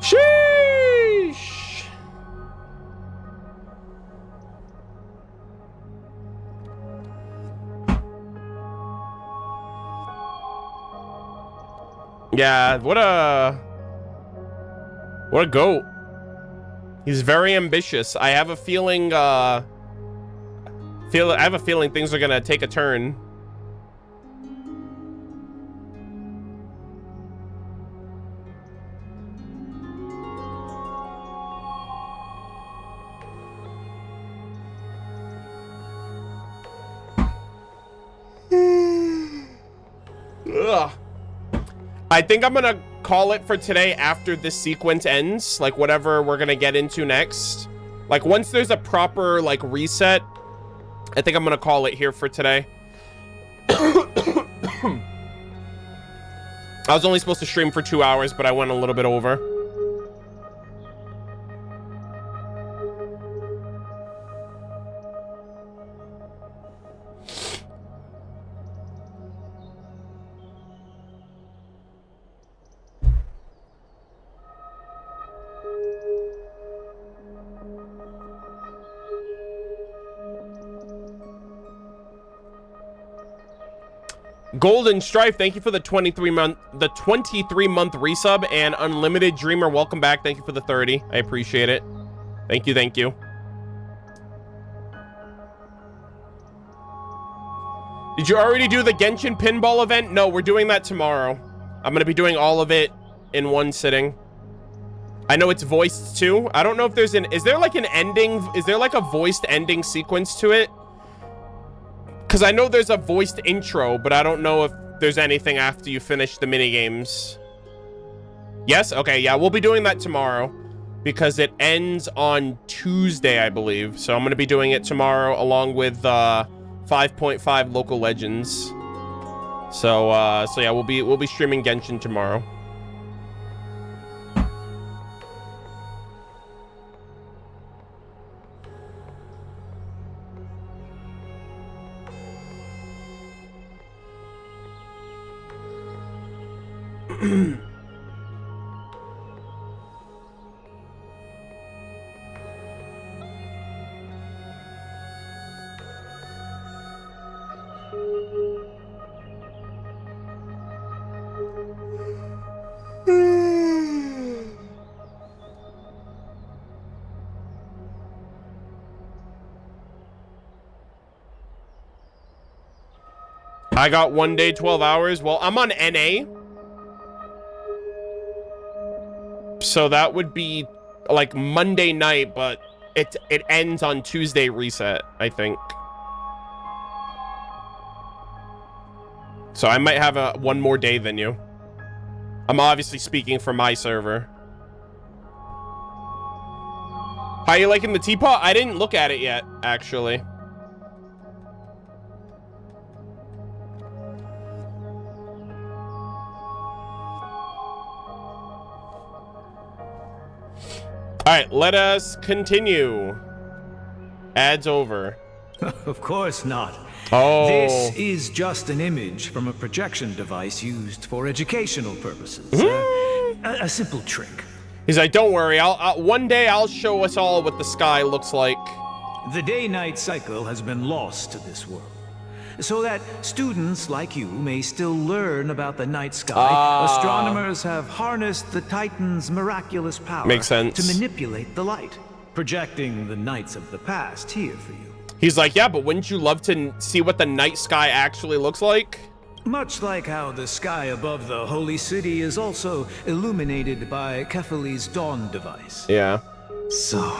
Sheesh. Yeah, what a goat. He's very ambitious. I have a feeling I have a feeling things are gonna take a turn. Ugh. I think I'm gonna call it for today after this sequence ends, like whatever we're gonna get into next. Like once there's a proper like reset, I think I'm gonna call it here for today. I was only supposed to stream for 2 hours, but I went a little bit over. Golden Strife, thank you for the 23-month resub, and Unlimited Dreamer, welcome back. Thank you for the 30. I appreciate it. Thank you, thank you. Did you already do the Genshin pinball event? No, we're doing that tomorrow. I'm gonna be doing all of it in one sitting. I know it's voiced too. I don't know if there's is there like an ending? Is there like a voiced ending sequence to it? Because I know there's a voiced intro, but I don't know if there's anything after you finish the minigames. Yes? Okay, yeah, we'll be doing that tomorrow because it ends on Tuesday, I believe. So I'm going to be doing it tomorrow along with 5.5 local legends. So yeah, we'll be streaming Genshin tomorrow. I got 1 day, 12 hours. Well, I'm on NA. So that would be like Monday night, but it ends on Tuesday reset, I think. So I might have one more day than you. I'm obviously speaking for my server. How you liking the teapot? I didn't look at it yet, actually. All right, let us continue. Ads over. Of course not. Oh. This is just an image from a projection device used for educational purposes. A simple trick. He's like, don't worry, one day I'll show us all what the sky looks like. The day-night cycle has been lost to this world, so that students like you may still learn about the night sky. Astronomers have harnessed the Titan's miraculous power. Makes sense. To manipulate the light, projecting the nights of the past here for you. He's like, yeah, but wouldn't you love to see what the night sky actually looks like? Much like how the sky above the holy city is also illuminated by Kefali's dawn device. Yeah. So,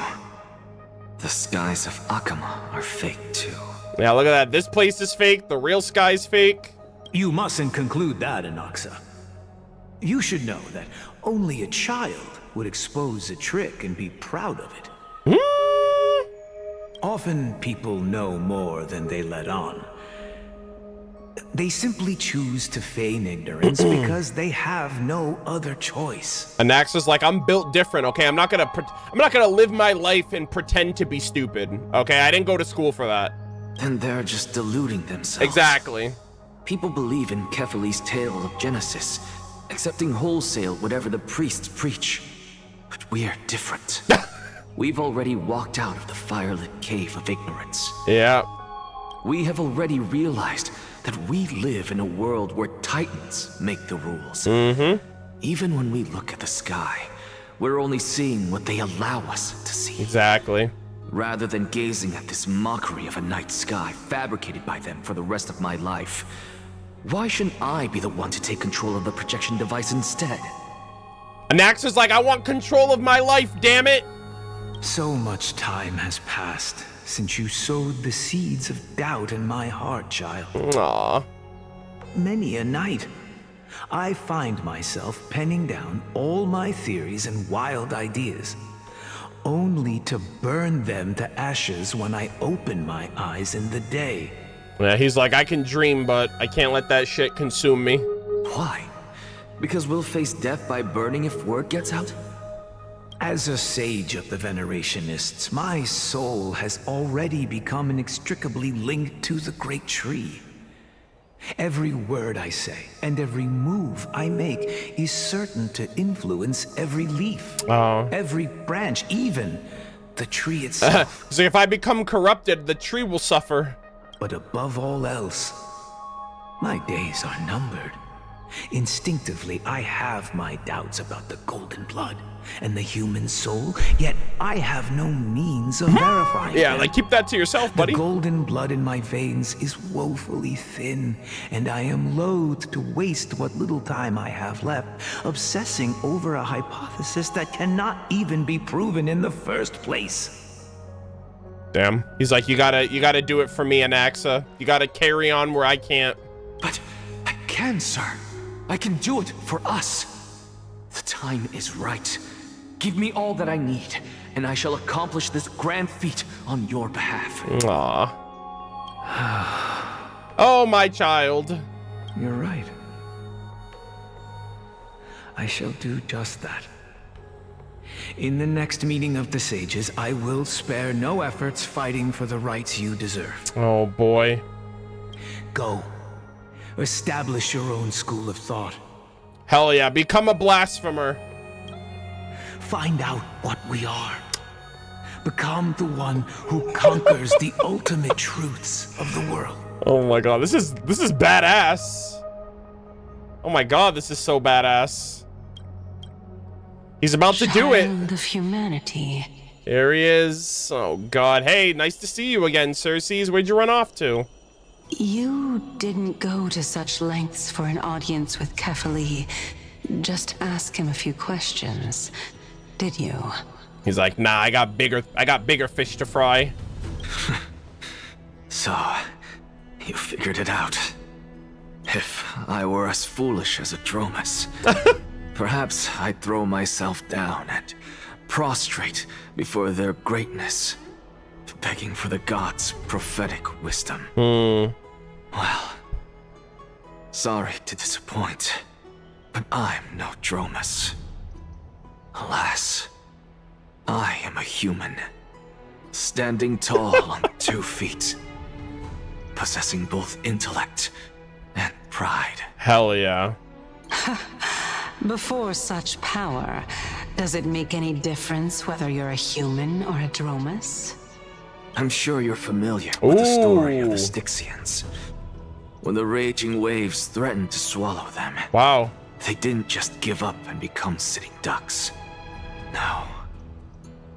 the skies of Akama are fake too. Yeah, look at that. This place is fake. The real sky's fake. You mustn't conclude that, Anaxa. You should know that only a child would expose a trick and be proud of it. Often people know more than they let on. They simply choose to feign ignorance because they have no other choice. Anaxa's like, I'm built different, okay? I'm not gonna live my life and pretend to be stupid, okay? I didn't go to school for that. Then they're just deluding themselves. Exactly. People believe in Kefali's tale of Genesis, accepting wholesale whatever the priests preach. But we're different. We've already walked out of the firelit cave of ignorance. Yeah. We have already realized that we live in a world where Titans make the rules. Even when we look at the sky, we're only seeing what they allow us to see. Exactly. Rather than gazing at this mockery of a night sky fabricated by them for the rest of my life, why shouldn't I be the one to take control of the projection device instead? Anaxa's like, I want control of my life, damn it! So much time has passed since you sowed the seeds of doubt in my heart, child. Aww. Many a night, I find myself penning down all my theories and wild ideas, only to burn them to ashes when I open my eyes in the day. Yeah, he's like, I can dream, but I can't let that shit consume me. Why? Because we'll face death by burning if word gets out? As a sage of the Venerationists, my soul has already become inextricably linked to the great tree. Every word I say and every move I make is certain to influence every leaf, every branch, even the tree itself. So if I become corrupted, the tree will suffer. But above all else, my days are numbered. Instinctively, I have my doubts about the golden blood and the human soul, yet I have no means of verifying Yeah, them. like keep that to yourself, buddy. The golden blood in my veins is woefully thin, and I am loath to waste what little time I have left obsessing over a hypothesis that cannot even be proven in the first place. Damn. He's like, you gotta do it for me, Anaxa. You gotta carry on where I can't. But I can, sir. I can do it for us. The time is right. Give me all that I need, and I shall accomplish this grand feat on your behalf. Aww. Oh, my child. You're right. I shall do just that. In the next meeting of the sages, I will spare no efforts fighting for the rights you deserve. Oh, boy. Go. Establish your own school of thought. Hell yeah, become a blasphemer. Find out what we are. Become the one who conquers the ultimate truths of the world. Oh my god, this is badass. Oh my god, this is so badass. He's about to do it. Child of humanity. Here he is. Oh god. Hey, nice to see you again, Circes. Where'd you run off to? You didn't go to such lengths for an audience with Kefali. Just ask him a few questions, did you? He's like, nah, I got bigger fish to fry. So, you figured it out. If I were as foolish as a Dromus, perhaps I'd throw myself down and prostrate before their greatness, begging for the gods' prophetic wisdom. Well, sorry to disappoint, but I'm no Dromus. Alas, I am a human, standing tall on 2 feet, possessing both intellect and pride. Hell yeah. Before such power, does it make any difference whether you're a human or a Dromus? I'm sure you're familiar with the story of the Styxians. When the raging waves threatened to swallow them, wow, they didn't just give up and become sitting ducks. No.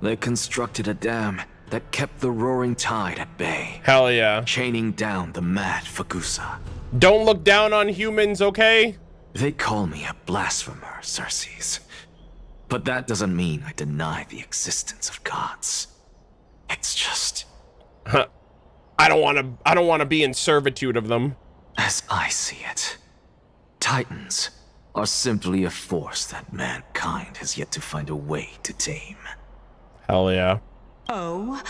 They constructed a dam that kept the roaring tide at bay. Hell yeah. Chaining down the mad Fagusa. Don't look down on humans, okay? They call me a blasphemer, Xerxes. But that doesn't mean I deny the existence of gods. It's just... I don't want to be in servitude of them. As I see it, Titans are simply a force that mankind has yet to find a way to tame. Hell yeah. Oh,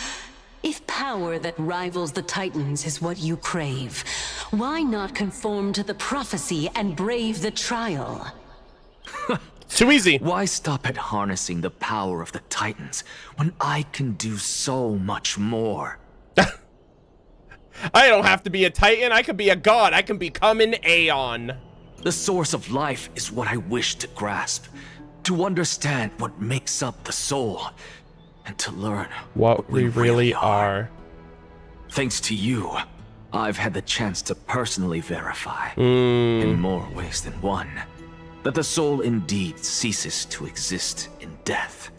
if power that rivals the Titans is what you crave, why not conform to the prophecy and brave the trial? Too easy. Why stop at harnessing the power of the Titans when I can do so much more? I don't have to be a Titan. I could be a god. I can become an Aeon. The source of life is what I wish to grasp. To understand what makes up the soul. And to learn what we really are. Thanks to you, I've had the chance to personally verify, in more ways than one, that the soul indeed ceases to exist in death.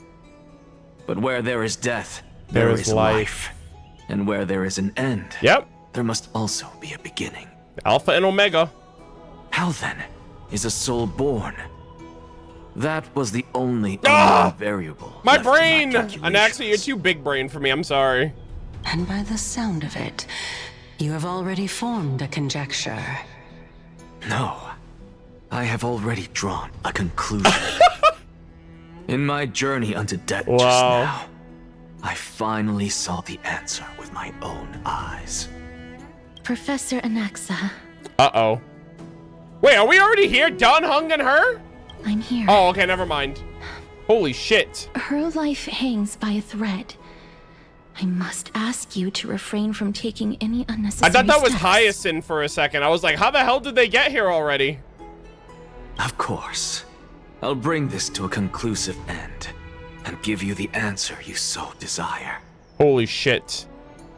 But where there is death, there is life. And where there is an end, there must also be a beginning. Alpha and Omega. How then is a soul born? That was the only variable. My brain! Anaxa, you're too big brain for me, I'm sorry. And by the sound of it, you have already formed a conjecture. No, I have already drawn a conclusion. In my journey unto death just now, I finally saw the answer with my own eyes. Professor Anaxa. Uh-oh. Wait, are we already here? Don, Hung, and her? I'm here. Oh, okay, never mind. Holy shit. Her life hangs by a thread. I must ask you to refrain from taking any unnecessary I thought that was steps. Hyacinth for a second. I was like, how the hell did they get here already? Of course. I'll bring this to a conclusive end and give you the answer you so desire. Holy shit.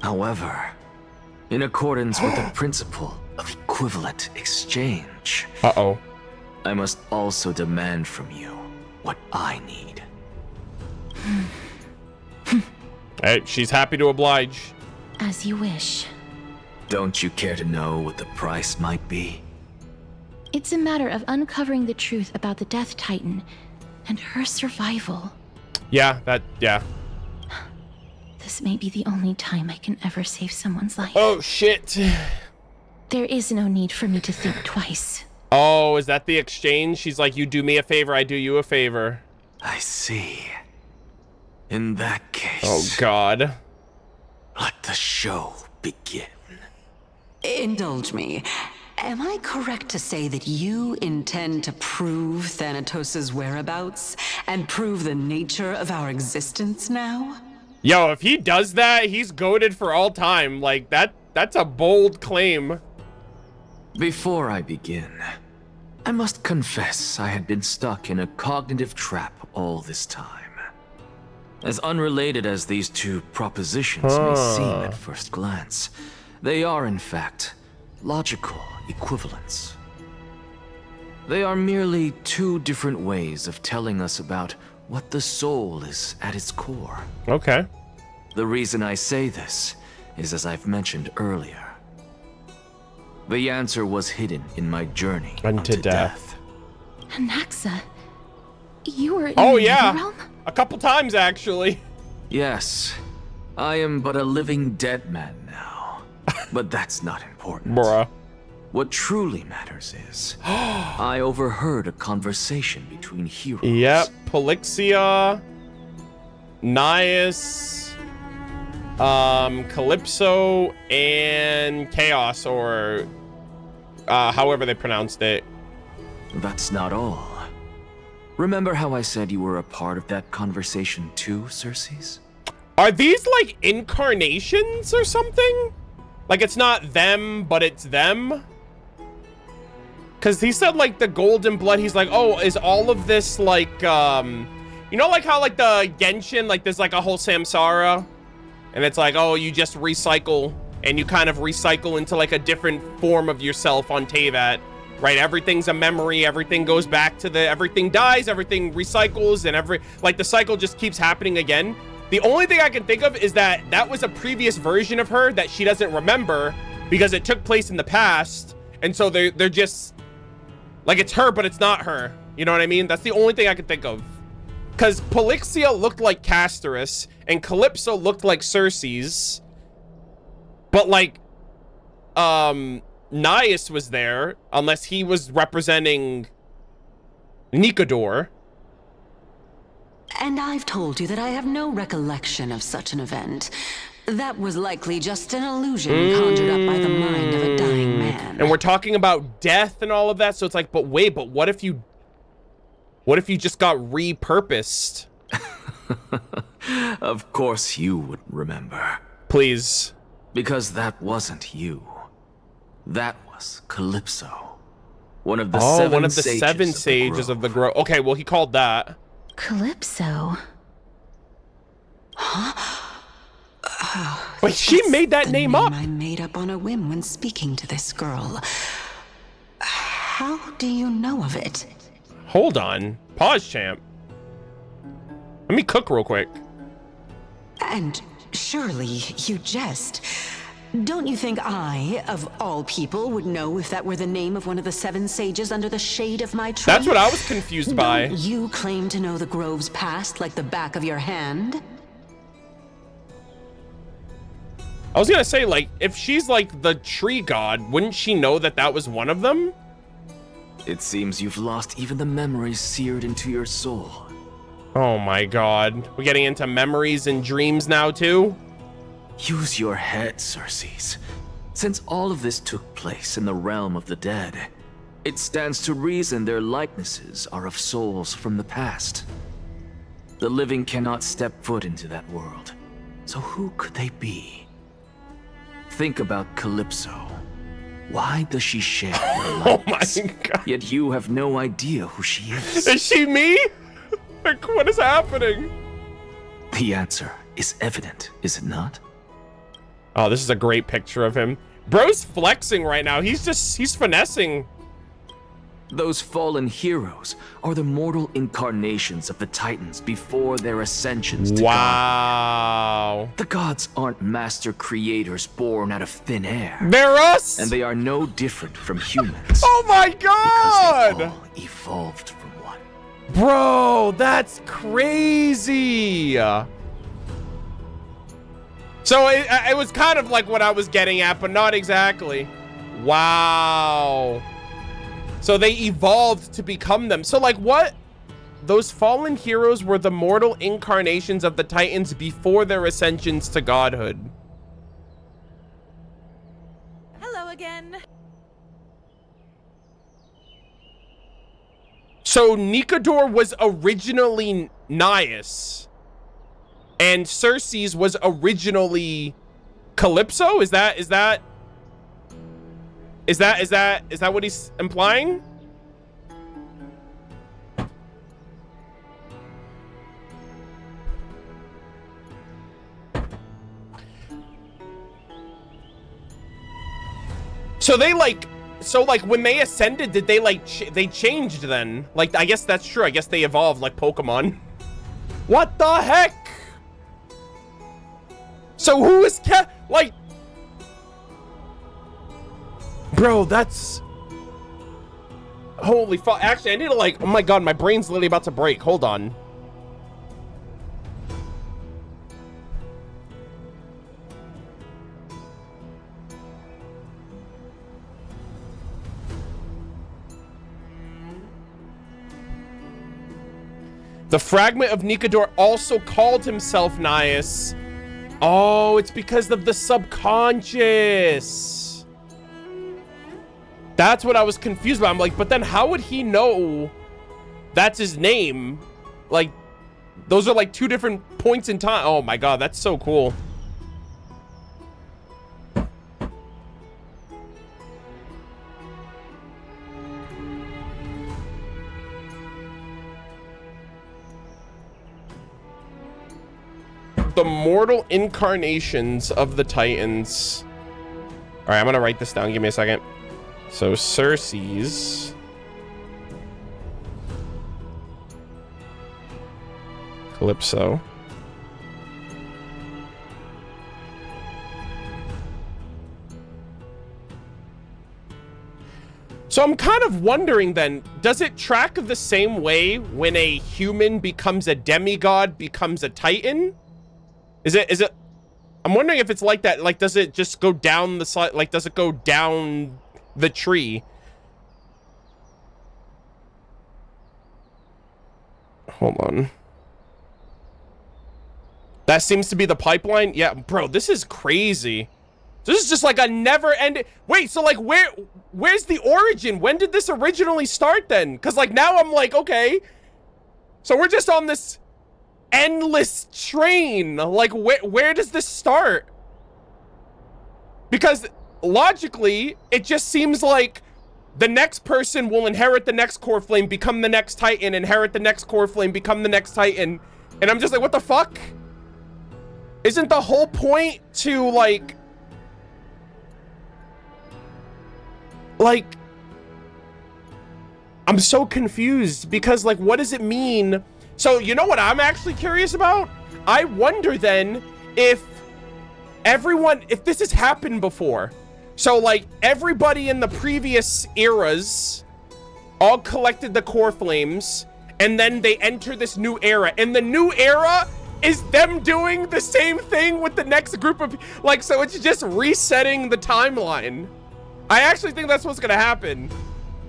However, in accordance with the principle of equivalent exchange, I must also demand from you what I need. Hey, she's happy to oblige. As you wish. Don't you care to know what the price might be? It's a matter of uncovering the truth about the Death Titan and her survival. Yeah, yeah. This may be the only time I can ever save someone's life. Oh, shit. There is no need for me to think twice. Oh, is that the exchange? She's like, you do me a favor, I do you a favor. I see. In that case... Oh, God. Let the show begin. Indulge me. Am I correct to say that you intend to prove Thanatos' whereabouts and prove the nature of our existence now? Yo, if he does that, he's goated for all time. Like, that's a bold claim. Before I begin, I must confess I had been stuck in a cognitive trap all this time. As unrelated as these two propositions may seem at first glance, they are in fact logical equivalents. They are merely two different ways of telling us about what the soul is at its core. Okay. The reason I say this is, as I've mentioned earlier, The answer was hidden in my journey unto death. Anaxa, you were in oh the yeah, Netherrealm? a couple times actually. Yes, I am but a living dead man now, but that's not important. Bruh. What truly matters is, I overheard a conversation between heroes. Yep, Polixia, Nias, Calypso, and Chaos, or however they pronounced it. That's not all. Remember how I said you were a part of that conversation too, Circes? Are these like incarnations or something? Like it's not them, but it's them? Because he said like the golden blood, he's like, oh, is all of this like, you know like how like the Genshin, like there's like a whole Samsara? And it's like, oh, you just recycle, and you kind of recycle into like a different form of yourself on Teyvat, right? Everything's a memory, everything goes back to everything dies, everything recycles, and like the cycle just keeps happening again. The only thing I can think of is that that was a previous version of her that she doesn't remember because it took place in the past. And so they're just like, it's her, but it's not her. You know what I mean? That's the only thing I can think of. Because Polixia looked like Castorice and Calypso looked like Circes. But like, Nias was there, unless he was representing Nicodor. And I've told you that I have no recollection of such an event. That was likely just an illusion conjured up by the mind of a dying man. And we're talking about death and all of that, so it's like, but wait, but what if you just got repurposed? Of course you would remember. Please. Because that wasn't you. That was Calypso. One of the seven sages of the grove. Okay, well, he called that. Calypso. Huh? Wait, she made that name up. I made up on a whim when speaking to this girl. How do you know of it? Hold on. Pause, champ. Let me cook real quick. And surely you jest. Don't you think I, of all people, would know if that were the name of one of the 7 sages under the shade of my tree? That's what I was confused by. Don't you claim to know the grove's past like the back of your hand? I was gonna say, like, if she's like the tree god, wouldn't she know that that was one of them? It seems you've lost even the memories seared into your soul. Oh my god. We're getting into memories and dreams now too? Use your head, Circes. Since all of this took place in the realm of the dead, it stands to reason their likenesses are of souls from the past. The living cannot step foot into that world, so who could they be? Think about Calypso. Why does she share your likeness? Oh my god. Yet you have no idea who she is. Is she me? Like, what is happening? The answer is evident, is it not? Oh, this is a great picture of him. Bro's flexing right now. He's finessing. Those fallen heroes are the mortal incarnations of the Titans before their ascensions to wow. God. The gods aren't master creators born out of thin air. They're us! And they are no different from humans. Oh my god! Because they all evolved from one. Bro, that's crazy! So it was kind of like what I was getting at, but not exactly. Wow. So they evolved to become them. So like what? Those fallen heroes were the mortal incarnations of the Titans before their ascensions to godhood. Hello again. So Nicodor was originally Nias. And Circes was originally Calypso? Is that what he's implying? So they like when they ascended, did they like they changed then? Like I guess that's true. I guess they evolved like Pokemon. What the heck? So who is like Bro, that's... Holy fuck. Actually, I need to like... Oh my god, my brain's literally about to break. Hold on. The fragment of Nikador also called himself Nias. Oh, it's because of the subconscious. That's what I was confused about. I'm like, but then how would he know that's his name? Like, those are like two different points in time. Oh my god, that's so cool. The mortal incarnations of the Titans. All right, I'm gonna write this down. Give me a second. So Circe's Calypso. So I'm kind of wondering then, does it track the same way when a human becomes a demigod, becomes a Titan? Is it, I'm wondering if it's like that. Like, does it just go down the side? Like, does it go down the tree? Hold on. That seems to be the pipeline. Yeah, bro, this is crazy. This is just like a never ending. Wait, so like where's the origin? When did this originally start then? Because like now I'm like, okay. So we're just on this endless train. Like where does this start? Because logically, it just seems like the next person will inherit the next core flame, become the next Titan, inherit the next core flame, become the next Titan. And I'm just like, what the fuck? Isn't the whole point to like I'm so confused because like, what does it mean? So you know what I'm actually curious about? I wonder then if this has happened before. So like everybody in the previous eras all collected the core flames and then they enter this new era, and the new era is them doing the same thing with the next group of like, so it's just resetting the timeline. I actually think that's what's gonna happen.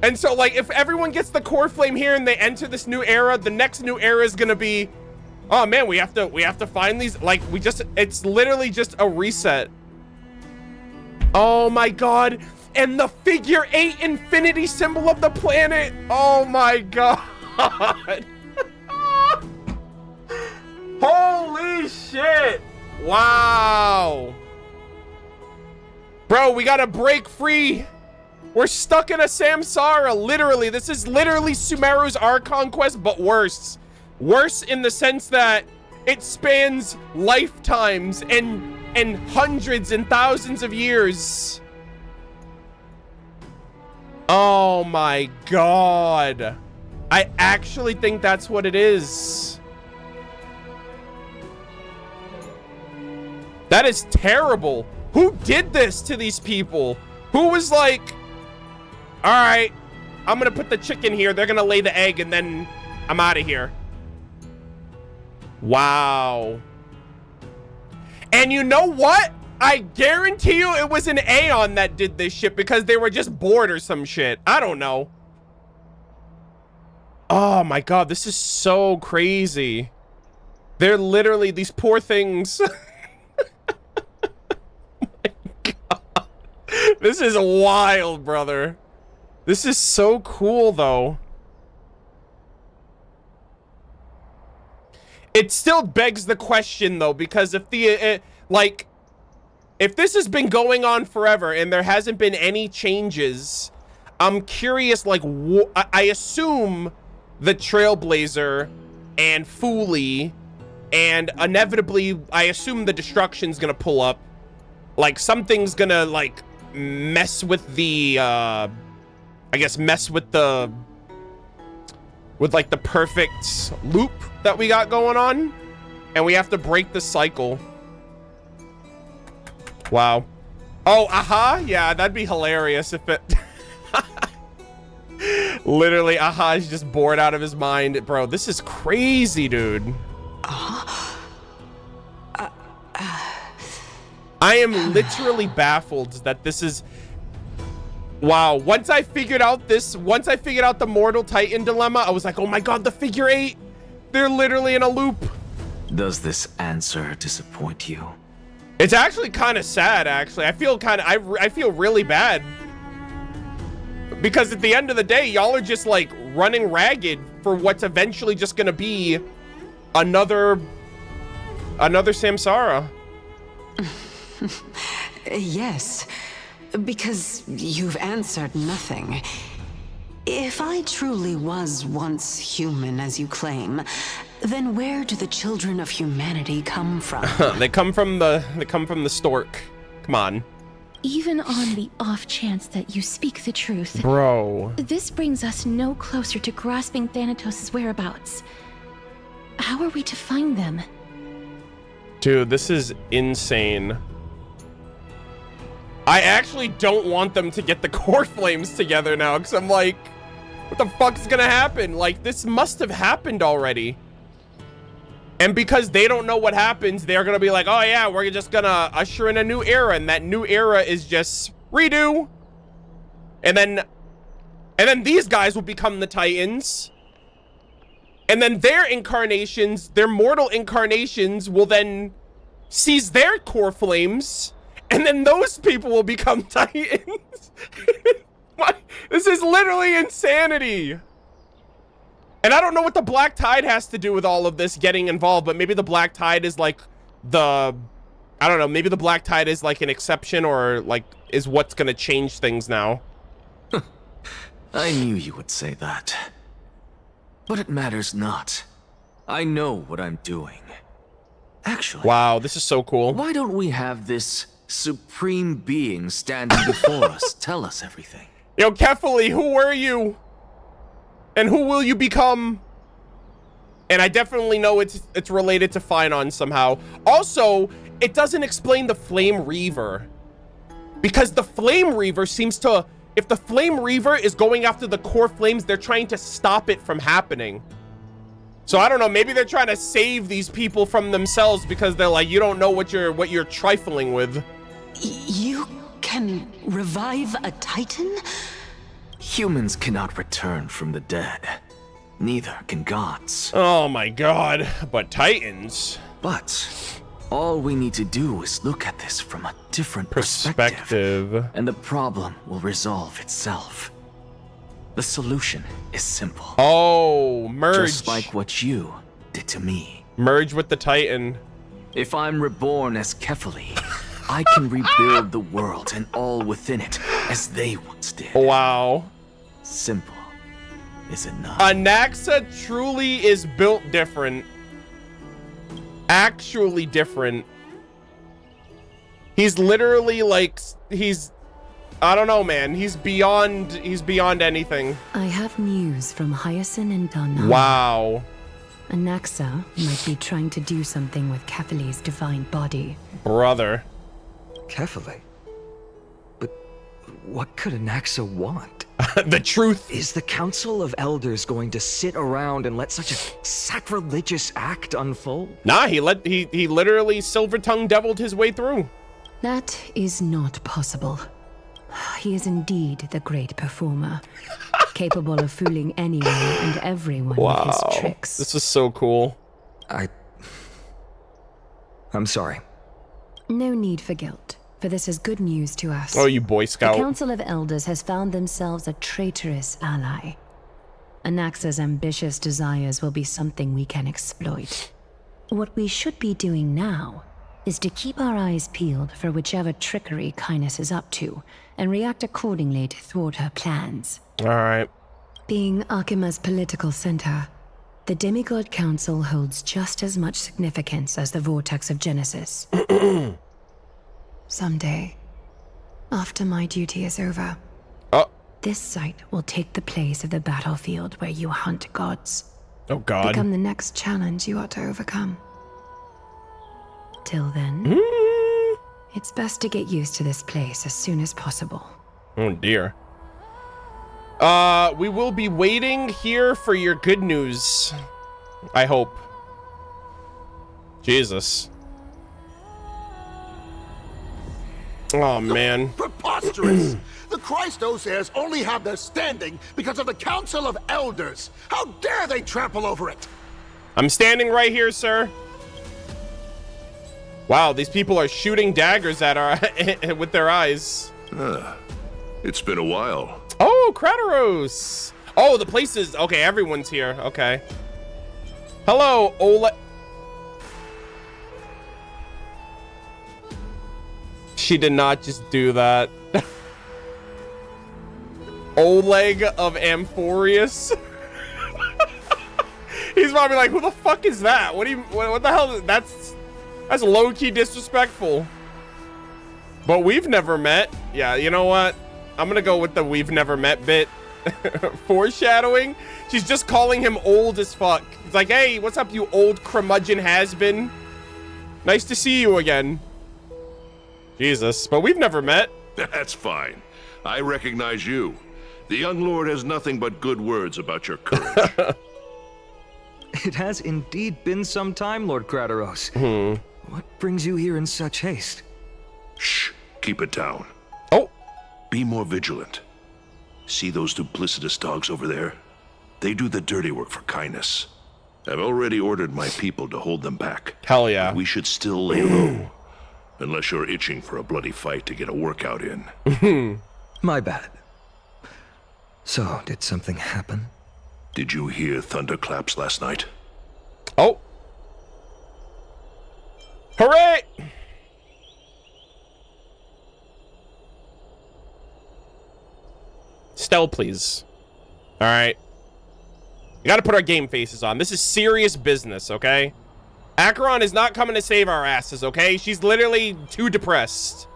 And so like if everyone gets the core flame here and they enter this new era, the next new era is gonna be, oh man, we have to find these, like it's literally just a reset. Oh my god. And the figure 8 infinity symbol of the planet. Oh my god. Holy shit. Wow. Bro, we gotta break free. We're stuck in a samsara, literally. This is literally Sumeru's Archon quest, but worse. Worse in the sense that it spans lifetimes and hundreds and thousands of years. Oh my god. I actually think that's what it is. That is terrible. Who did this to these people? Who was like, all right, I'm gonna put the chicken here, they're gonna lay the egg, and then I'm out of here. Wow. And you know what? I guarantee you it was an Aeon that did this shit because they were just bored or some shit. I don't know. Oh my god, this is so crazy. They're literally these poor things. This is wild, brother. This is so cool, though. It still begs the question, though, because if the, if this has been going on forever and there hasn't been any changes, I'm curious, like, I assume the Trailblazer and Foolie and inevitably, I assume the Destruction's gonna pull up. Like, something's gonna, like, mess with the I guess mess with the like the perfect loop that we got going on, and we have to break the cycle. Wow. Oh, aha. Yeah, that'd be hilarious if it... Literally, aha is just bored out of his mind. Bro, this is crazy, dude. I am literally baffled that this is... Wow, once I figured out the Mortal Titan dilemma, I was like, oh my god, the figure 8! They're literally in a loop. Does this answer disappoint you? It's actually kind of sad, actually. I feel really bad. Because at the end of the day, y'all are just like running ragged for what's eventually just gonna be another Samsara. Yes, because you've answered nothing. If I truly was once human, as you claim, then where do the children of humanity come from? They come from the stork. Come on. Even on the off chance that you speak the truth, bro, this brings us no closer to grasping Thanatos' whereabouts. How are we to find them? Dude, this is insane. I actually don't want them to get the core flames together now, because I'm like, what the fuck is gonna happen? Like, this must have happened already. And because they don't know what happens, they're gonna be like, oh yeah, we're just gonna usher in a new era, and that new era is just redo. And then these guys will become the Titans. And then their incarnations, their mortal incarnations, will then seize their core flames, and then those people will become Titans. What? This is literally insanity. And I don't know what the Black Tide has to do with all of this getting involved, but maybe the Black Tide is like I don't know, maybe the Black Tide is like an exception, or like is what's gonna change things now. I knew you would say that. But it matters not. I know what I'm doing. Actually... Wow, this is so cool. Why don't we have this supreme being standing before us tell us everything? Yo, Kefali, who were you? And who will you become? And I definitely know it's related to Finon somehow. Also, it doesn't explain the Flame Reaver. Because the Flame Reaver seems to... If the Flame Reaver is going after the core flames, they're trying to stop it from happening. So I don't know, maybe they're trying to save these people from themselves because they're like, you don't know what you're trifling with. You can revive a Titan? Humans cannot return from the dead. Neither can gods. Oh my god, but Titans. But all we need to do is look at this from a different perspective, and the problem will resolve itself. The solution is simple. Oh, merge. Just like what you did to me. Merge with the Titan. If I'm reborn as Kefali, I can rebuild the world and all within it as they once did. Wow. Simple, is it not? Anaxa truly is built different. Actually different. He's literally like, I don't know, man. He's beyond anything. I have news from Hyacinth and Dawncloud. Wow. Anaxa might be trying to do something with Kefali's divine body. Brother. Kefali? But what could Anaxa want? The truth. Is the Council of Elders going to sit around and let such a sacrilegious act unfold? Nah, he literally silver-tongued deviled his way through. That is not possible. He is indeed the great performer, capable of fooling anyone and everyone with his tricks. This is so cool. I'm sorry. No need for guilt, for this is good news to us. Oh, you Boy Scout. The Council of Elders has found themselves a traitorous ally. Anaxa's ambitious desires will be something we can exploit. What we should be doing now is to keep our eyes peeled for whichever trickery Kindness is up to, and react accordingly to thwart her plans. Alright. Being Akima's political center, the Demigod Council holds just as much significance as the Vortex of Genesis. Someday, after my duty is over, this site will take the place of the battlefield where you hunt gods. Oh god. Become the next challenge you ought to overcome. Till then, It's best to get used to this place as soon as possible. Oh dear. We will be waiting here for your good news. I hope. Jesus. Oh man. Preposterous! The Christos heirs only have their standing because of the Council of Elders. How dare they trample over it? I'm standing right here, sir. Wow, these people are shooting daggers at our with their eyes. It's been a while. Oh, Castorice. Oh, the place is okay. Everyone's here. Okay. Hello, Ole. She did not just do that. Oleg of Amphorius. He's probably like, who the fuck is that? What the hell? That's low-key disrespectful. But we've never met. Yeah, you know what? I'm gonna go with the we've never met bit. Foreshadowing. She's just calling him old as fuck. It's like, hey, what's up, you old curmudgeon has-been? Nice to see you again. Jesus, but we've never met. That's fine. I recognize you. The young lord has nothing but good words about your courage. It has indeed been some time, Lord Castorice. What brings you here in such haste? Shh, keep it down. Oh. Be more vigilant. See those duplicitous dogs over there? They do the dirty work for kindness. I've already ordered my people to hold them back. Hell yeah. We should still lay low. Unless you're itching for a bloody fight to get a workout in. My bad. So, did something happen? Did you hear thunderclaps last night? Oh. Hooray! Stell, please. All right. We got to put our game faces on. This is serious business, okay? Acheron is not coming to save our asses, okay? She's literally too depressed.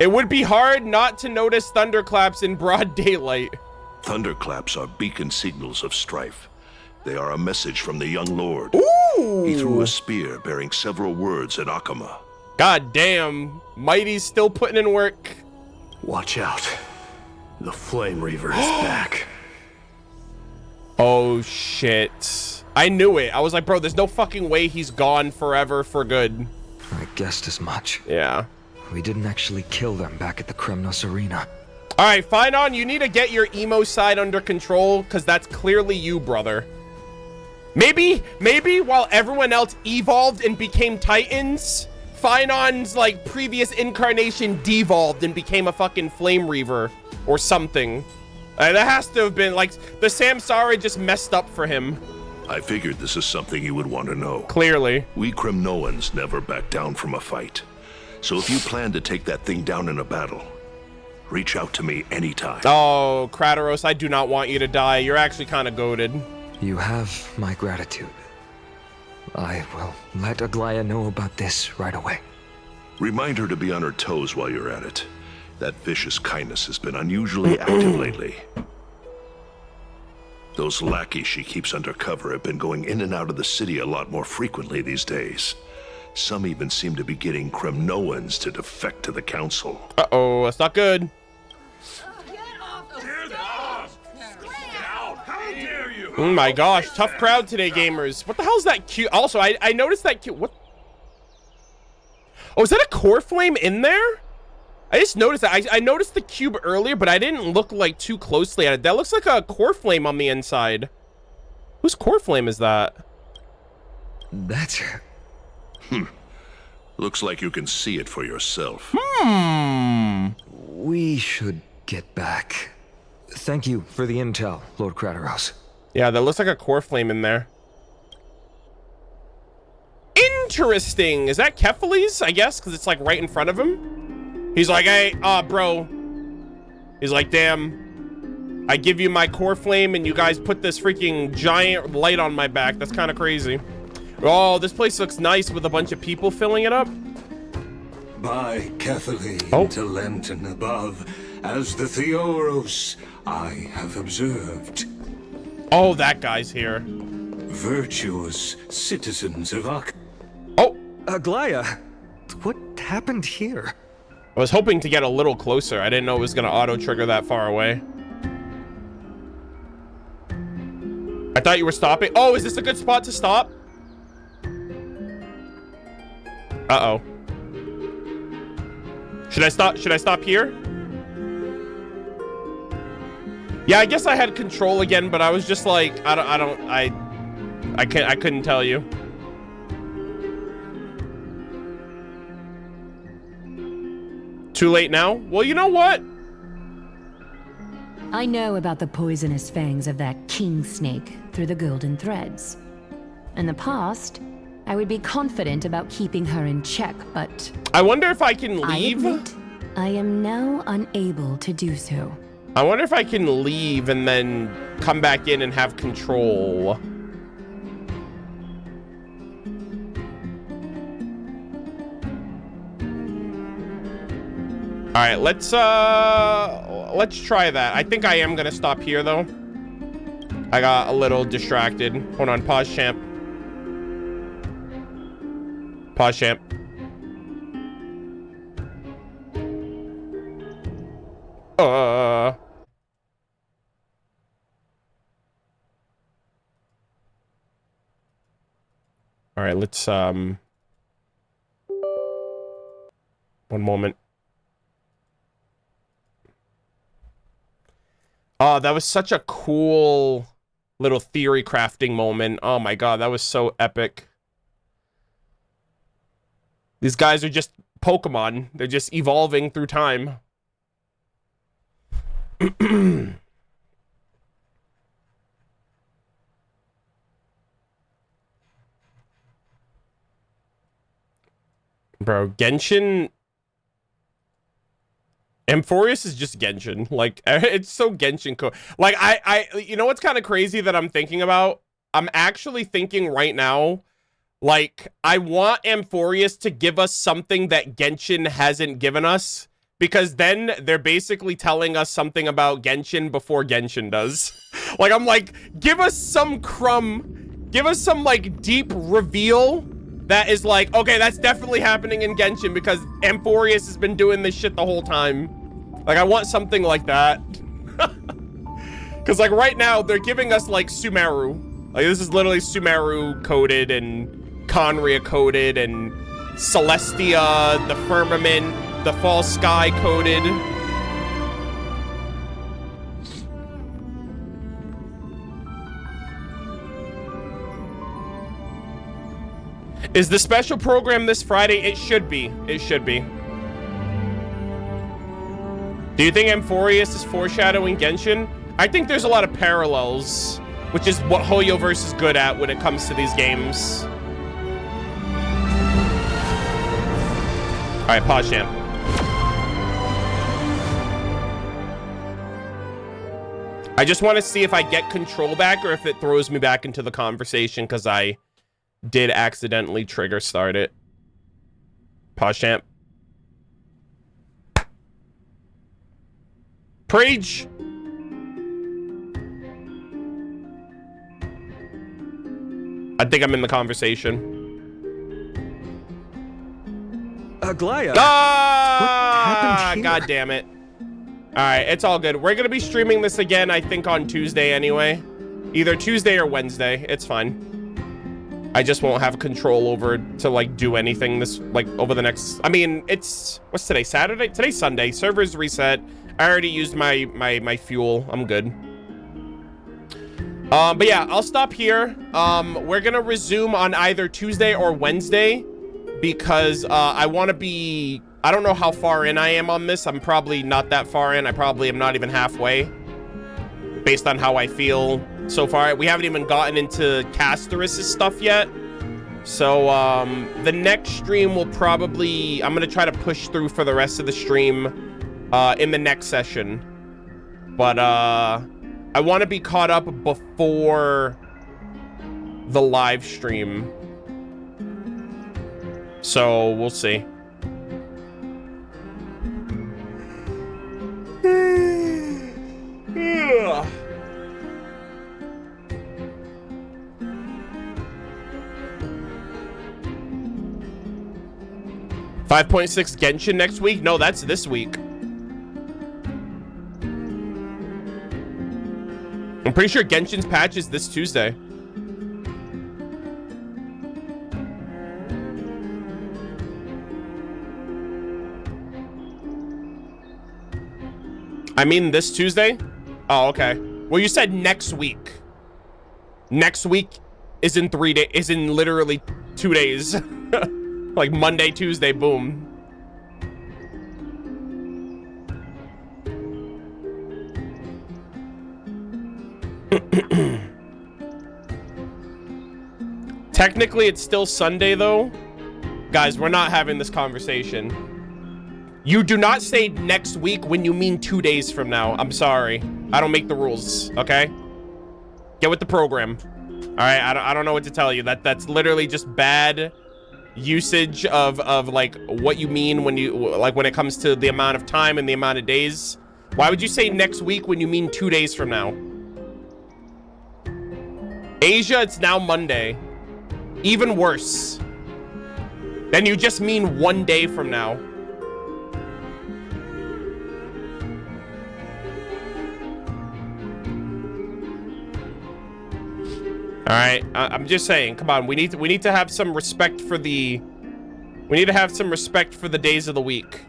It would be hard not to notice thunderclaps in broad daylight. Thunderclaps are beacon signals of strife. They are a message from the young lord. Ooh! He threw a spear bearing several words at Akama. God damn. Mighty's still putting in work. Watch out. The Flame Reaver is back. Oh, shit. I knew it. I was like, bro, there's no fucking way he's gone forever for good. I guessed as much. Yeah. We didn't actually kill them back at the Kremnos arena. All right, Finon, you need to get your emo side under control, because that's clearly you, brother. Maybe while everyone else evolved and became Titans, Finon's, like, previous incarnation devolved and became a fucking Flame Reaver or something. That has to have been, like, the Samsara just messed up for him. I figured this is something you would want to know. Clearly. We Kremnoans never back down from a fight. So if you plan to take that thing down in a battle, reach out to me anytime. Oh, Castorice, I do not want you to die. You're actually kind of goated. You have my gratitude. I will let Aglaya know about this right away. Remind her to be on her toes while you're at it. That vicious kindness has been unusually active lately. Those lackeys she keeps undercover have been going in and out of the city a lot more frequently these days. Some even seem to be getting Kremnoans to defect to the council. Uh-oh, that's not good. Oh my gosh, tough crowd today, gamers. What the hell is that cube? Also, I noticed that cube. What? Oh, is that a core flame in there? I just noticed that. I noticed the cube earlier, but I didn't look like too closely at it. That looks like a core flame on the inside. Whose core flame is that? That's... Looks like you can see it for yourself. We should get back. Thank you for the intel, Lord Castorice. Yeah, that looks like a core flame in there. Interesting. Is that Kephales, I guess? Because it's like right in front of him. He's like, hey, bro. He's like, damn. I give you my core flame and you guys put this freaking giant light on my back. That's kind of crazy. Oh, this place looks nice with a bunch of people filling it up. By Catholic Oh. to Lenten above, as the Theoros I have observed. Oh, that guy's here. Virtuous citizens of Ak. Oh, Aglaya, what happened here? I was hoping to get a little closer. I didn't know it was going to auto-trigger that far away. I thought you were stopping. Oh, is this a good spot to stop? Uh-oh. Should I stop? Should I stop here? Yeah, I guess I had control again, but I was just like, I couldn't tell you. Too late now? Well, you know what? I know about the poisonous fangs of that king snake through the golden threads. In the past, I would be confident about keeping her in check, but... I wonder if I can leave? I admit, I am now unable to do so. I wonder if I can leave and then come back in and have control. All right, let's try that. I think I am gonna stop here though. I got a little distracted. Hold on, pause champ. Pause champ. All right, let's one moment. Oh, that was such a cool little theory crafting moment. Oh my god, that was so epic. These guys are just Pokemon. They're just evolving through time. Bro, Genshin... Amphorius is just Genshin. Like, it's so Genshin code. Like, you know what's kind of crazy that I'm thinking about? I'm actually thinking right now, like, I want Amphorius to give us something that Genshin hasn't given us, because then they're basically telling us something about Genshin before Genshin does. Like, I'm like, give us some crumb, give us some, like, deep reveal that is like, okay, that's definitely happening in Genshin because Amphorius has been doing this shit the whole time. Like, I want something like that. Because, like, right now, they're giving us, like, Sumeru. Like, this is literally Sumeru coded and Conria coded and Celestia, the Firmament, the False Sky coded. Is the special program this Friday? It should be. It should be. Do you think Amphorius is foreshadowing Genshin? I think there's a lot of parallels, which is what Hoyoverse is good at when it comes to these games. All right, pause, champ. I just want to see if I get control back or if it throws me back into the conversation because I did accidentally trigger start it. Pause, champ. Preach. I think I'm in the conversation. Glaive. Ah! What happened here? God damn it. All right, it's all good. We're gonna be streaming this again, I think, on Tuesday anyway. Either Tuesday or Wednesday. It's fine. I just won't have control over to, like, do anything this, like, over the next... I mean, it's... What's today? Saturday? Today's Sunday. Servers reset. I already used my fuel. I'm good. But yeah, I'll stop here. We're gonna resume on either Tuesday or Wednesday because I want to be... I don't know how far in I am on this. I'm probably not that far in. I probably am not even halfway based on how I feel so far. We haven't even gotten into Castorice's stuff yet. So the next stream will probably... I'm going to try to push through for the rest of the stream in the next session. But I want to be caught up before the live stream. So we'll see. 5.6 Genshin next week? No, that's this week. I'm pretty sure Genshin's patch is this Tuesday. I mean this Tuesday? Oh, okay. Well, you said next week. Next week is in 3 days, is in literally 2 days. Like Monday, Tuesday, boom. Technically, it's still Sunday, though. Guys, we're not having this conversation. You do not say next week when you mean 2 days from now. I'm sorry. I don't make the rules, okay? Get with the program. All right, I don't know what to tell you. That's literally just bad usage of like what you mean when you like when it comes to the amount of time and the amount of days. Why would you say next week when you mean 2 days from now? Asia, it's now Monday. Even worse. Then you just mean 1 day from now. All right, I'm just saying, come on, we need to have some respect for the days of the week.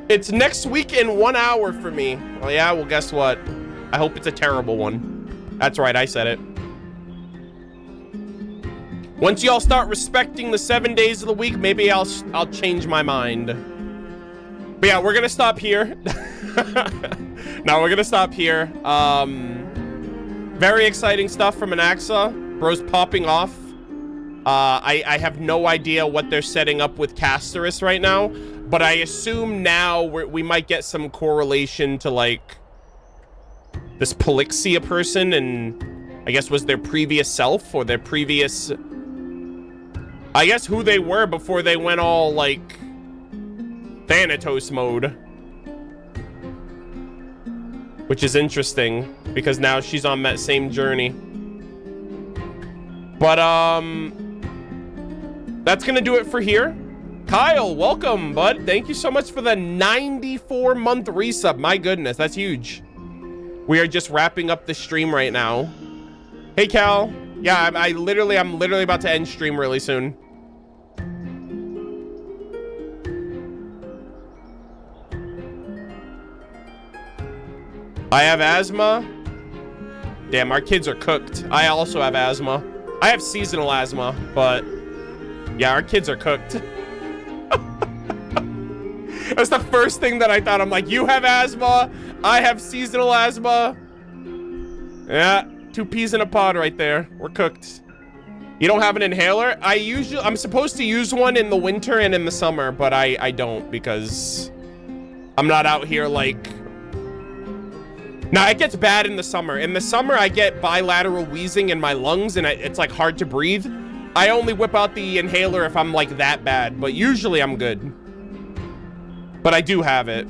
It's next week in 1 hour for me. Well, yeah, well, guess what? I hope it's a terrible one. That's right, I said it. Once y'all start respecting the 7 days of the week, maybe I'll change my mind. But yeah, we're gonna stop here. No, we're gonna stop here. Very exciting stuff from Anaxa. Bro's popping off. I have no idea what they're setting up with Castorice right now, but I assume now we might get some correlation to like this Polixia person, and I guess was their previous self or their previous, I guess who they were before they went all like Thanatos mode. Which is interesting because now she's on that same journey. But that's gonna do it for here. Kyle, welcome, bud. Thank you so much for the 94-month resub. My goodness, that's huge. We are just wrapping up the stream right now. Hey, Cal. Yeah, I'm literally about to end stream really soon. I have asthma. Damn, our kids are cooked. I also have asthma. I have seasonal asthma, but yeah, our kids are cooked. That's the first thing that I thought. I'm like, you have asthma, I have seasonal asthma. Yeah, 2 peas in a pod right there. We're cooked. You don't have an inhaler? I'm supposed to use one in the winter and in the summer, but I don't because I'm not out here like... Now, it gets bad in the summer. In the summer, I get bilateral wheezing in my lungs, and it's like hard to breathe. I only whip out the inhaler if I'm like that bad, but usually I'm good. But I do have it.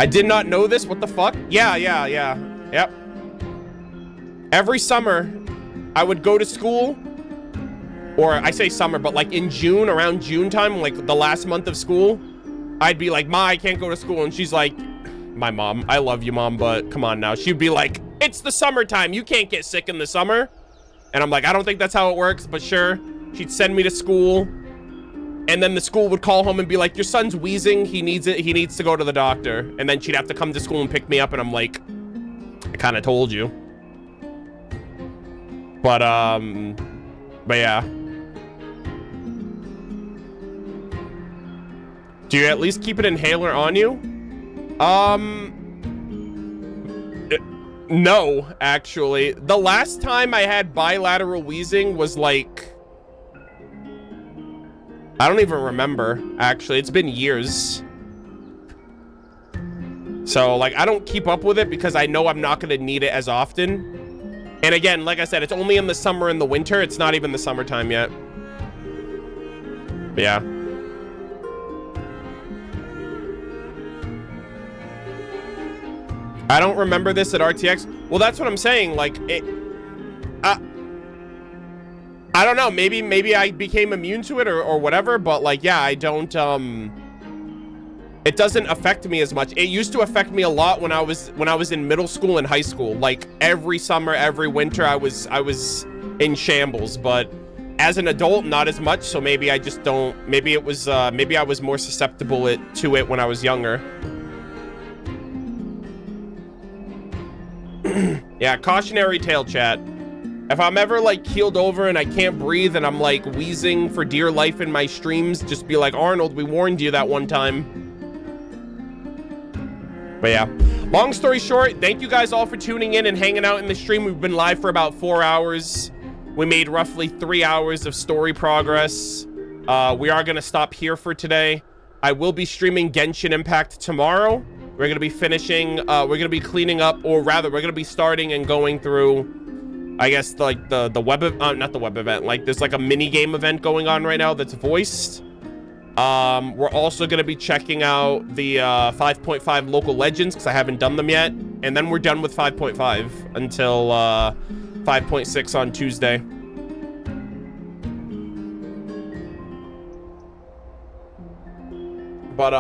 I did not know this. What the fuck? Yeah. Yep. Every summer, I would go to school, or I say summer, but like in June, around June time, like the last month of school, I'd be like, Ma, I can't go to school. And she's like, my mom, I love you, Mom, but come on now. She'd be like, it's the summertime. You can't get sick in the summer. And I'm like, I don't think that's how it works, but sure. She'd send me to school. And then the school would call home and be like, your son's wheezing. He needs it. He needs to go to the doctor. And then she'd have to come to school and pick me up. And I'm like, I kind of told you. But yeah. Do you at least keep an inhaler on you? No, actually. The last time I had bilateral wheezing was like... I don't even remember, actually. It's been years. So, like, I don't keep up with it because I know I'm not going to need it as often. And again, like I said, it's only in the summer and the winter. It's not even the summertime yet. But yeah. I don't remember this at RTX. Well, that's what I'm saying. Like, I don't know. Maybe I became immune to it or whatever. But like, yeah, I don't. It doesn't affect me as much. It used to affect me a lot when I was in middle school and high school. Like every summer, every winter, I was in shambles. But as an adult, not as much. So maybe I just don't. Maybe it was. Maybe I was more susceptible to it when I was younger. Yeah, cautionary tale, chat. If I'm ever like keeled over and I can't breathe and I'm like wheezing for dear life in my streams, just be like, Arnold, we warned you that one time. But yeah, long story short, thank you guys all for tuning in and hanging out in the stream. We've been live for about 4 hours. We made roughly 3 hours of story progress. We are going to stop here for today. I will be streaming Genshin Impact tomorrow. We're going to be finishing, we're going to be cleaning up, or rather, we're going to be starting and going through, I guess, like the web, not the web event, like there's like a mini game event going on right now that's voiced. We're also going to be checking out the 5.5 local legends because I haven't done them yet. And then we're done with 5.5 until 5.6 on Tuesday. But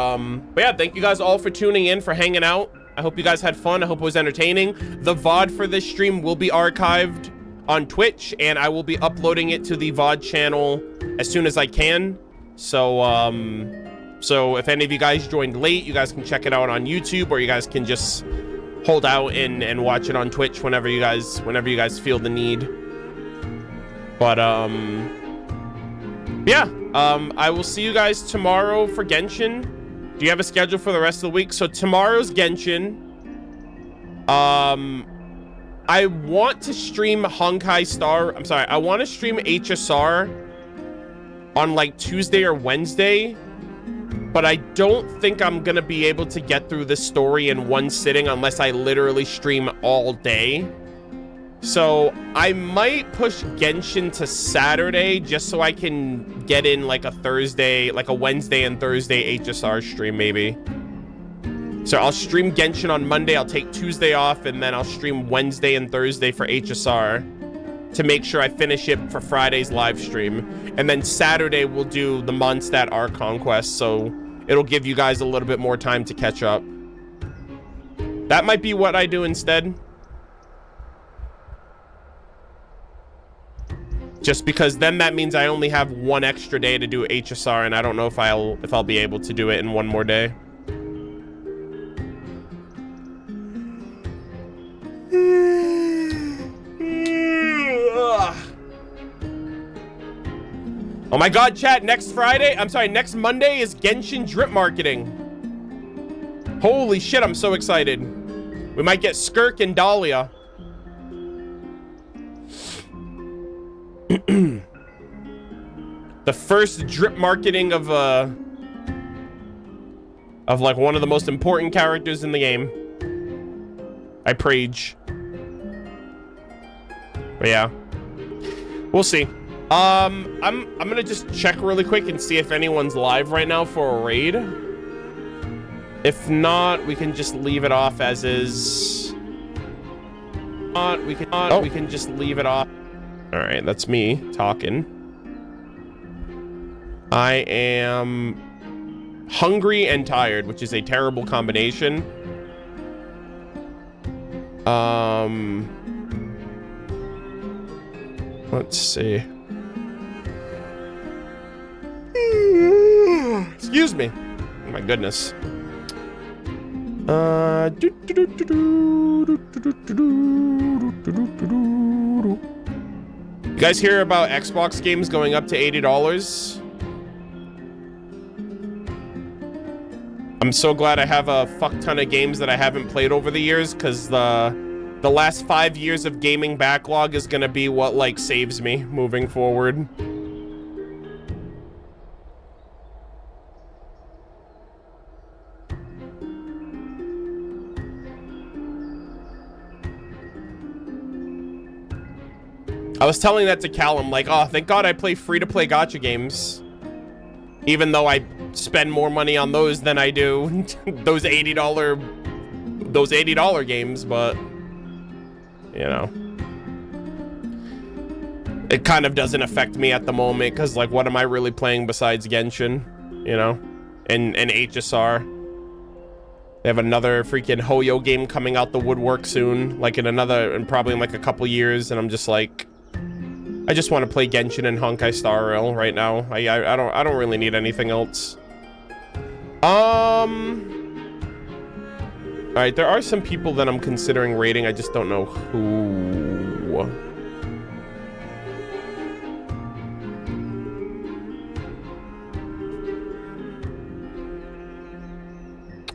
yeah, thank you guys all for tuning in, for hanging out. I hope you guys had fun. I hope it was entertaining. The VOD for this stream will be archived on Twitch, and I will be uploading it to the VOD channel as soon as I can. So, so if any of you guys joined late, you guys can check it out on YouTube, or you guys can just hold out and watch it on Twitch whenever you guys feel the need. But yeah, I will see you guys tomorrow for Genshin. Do you have a schedule for the rest of the week? So tomorrow's Genshin. I want to stream Honkai Star. I'm sorry, I want to stream HSR on like Tuesday or Wednesday, but I don't think I'm gonna be able to get through this story in one sitting unless I literally stream all day. So I might push Genshin to Saturday just so I can get in like a Thursday, like a Wednesday and Thursday HSR stream maybe. So I'll stream Genshin on Monday, I'll take Tuesday off, and then I'll stream Wednesday and Thursday for HSR to make sure I finish it for Friday's live stream. And then Saturday we'll do the Mondstadt Arc Conquest, so it'll give you guys a little bit more time to catch up. That might be what I do instead. Just because then that means I only have one extra day to do HSR, and I don't know if I'll be able to do it in one more day. Oh my god, chat, next Monday is Genshin drip marketing. Holy shit, I'm so excited. We might get Skirk and Dahlia. The first drip marketing of like one of the most important characters in the game. I preach. But yeah, we'll see. I'm gonna just check really quick and see if anyone's live right now for a raid. If not, we can just leave it off as is. We can just leave it off. All right, that's me talking. I am hungry and tired, which is a terrible combination. Let's see. Excuse me. Oh my goodness. You guys hear about Xbox games going up to $80? I'm so glad I have a fuck ton of games that I haven't played over the years, because the last 5 years of gaming backlog is gonna be what like saves me moving forward. I was telling that to Callum, like, oh, thank God I play free-to-play gacha games. Even though I spend more money on those than I do those $80 those $80 games, but you know, it kind of doesn't affect me at the moment because, like, what am I really playing besides Genshin, you know, and HSR? They have another freaking Hoyo game coming out the woodwork soon, like in probably in like a couple years, and I'm just like, I just want to play Genshin and Honkai Star Rail right now. I don't really need anything else. All right, there are some people that I'm considering raiding. I just don't know who.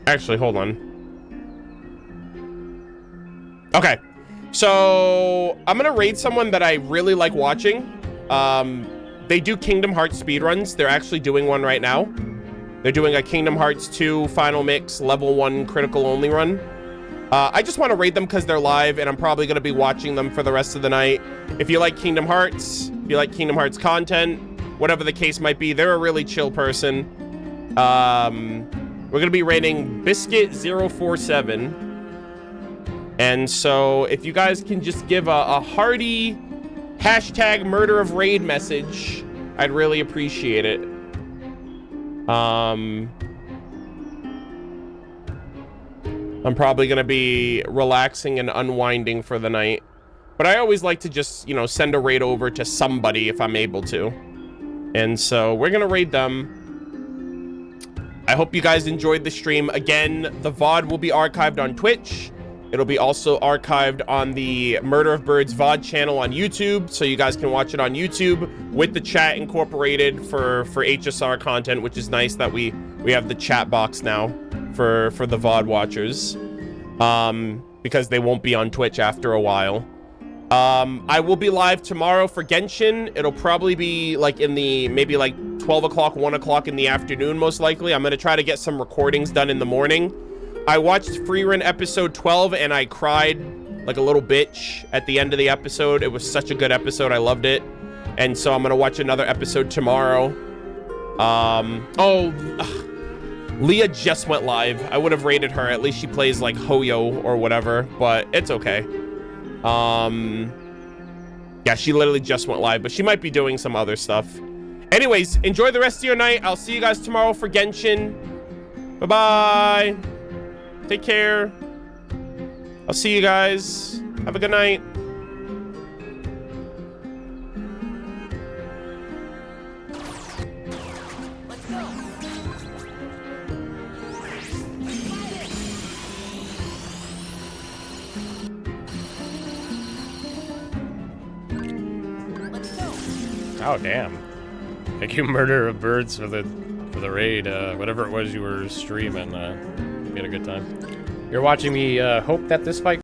Actually, hold on. Okay, so I'm gonna raid someone that I really like watching. They do Kingdom Hearts speedruns. They're actually doing one right now. They're doing a Kingdom Hearts 2 Final Mix Level 1 Critical Only run. I just want to raid them because they're live, and I'm probably going to be watching them for the rest of the night. If you like Kingdom Hearts, if you like Kingdom Hearts content, whatever the case might be, they're a really chill person. We're going to be raiding Biscuit047. And so if you guys can just give a hearty hashtag murder of raid message, I'd really appreciate it. I'm probably going to be relaxing and unwinding for the night. But I always like to just, you know, send a raid over to somebody if I'm able to. And so we're going to raid them. I hope you guys enjoyed the stream. Again, the VOD will be archived on Twitch. It'll be also archived on the MurderofBirds VOD channel on YouTube, so you guys can watch it on YouTube with the chat incorporated for HSR content, which is nice that we have the chat box now for the VOD watchers, because they won't be on Twitch after a while. I will be live tomorrow for Genshin. It'll probably be like in the maybe like 12 o'clock, 1 o'clock in the afternoon, most likely. I'm going to try to get some recordings done in the morning. I watched Free Run episode 12 and I cried like a little bitch at the end of the episode. It was such a good episode. I loved it. And so I'm going to watch another episode tomorrow. Leah just went live. I would have rated her. At least she plays like Hoyo or whatever, but it's okay. Yeah, she literally just went live, but she might be doing some other stuff. Anyways, enjoy the rest of your night. I'll see you guys tomorrow for Genshin. Bye-bye. Take care. I'll see you guys. Have a good night. Oh damn! Thank you, MurderofBirds, for the raid. Whatever it was you were streaming, you had a good time. You're watching me hope that this fight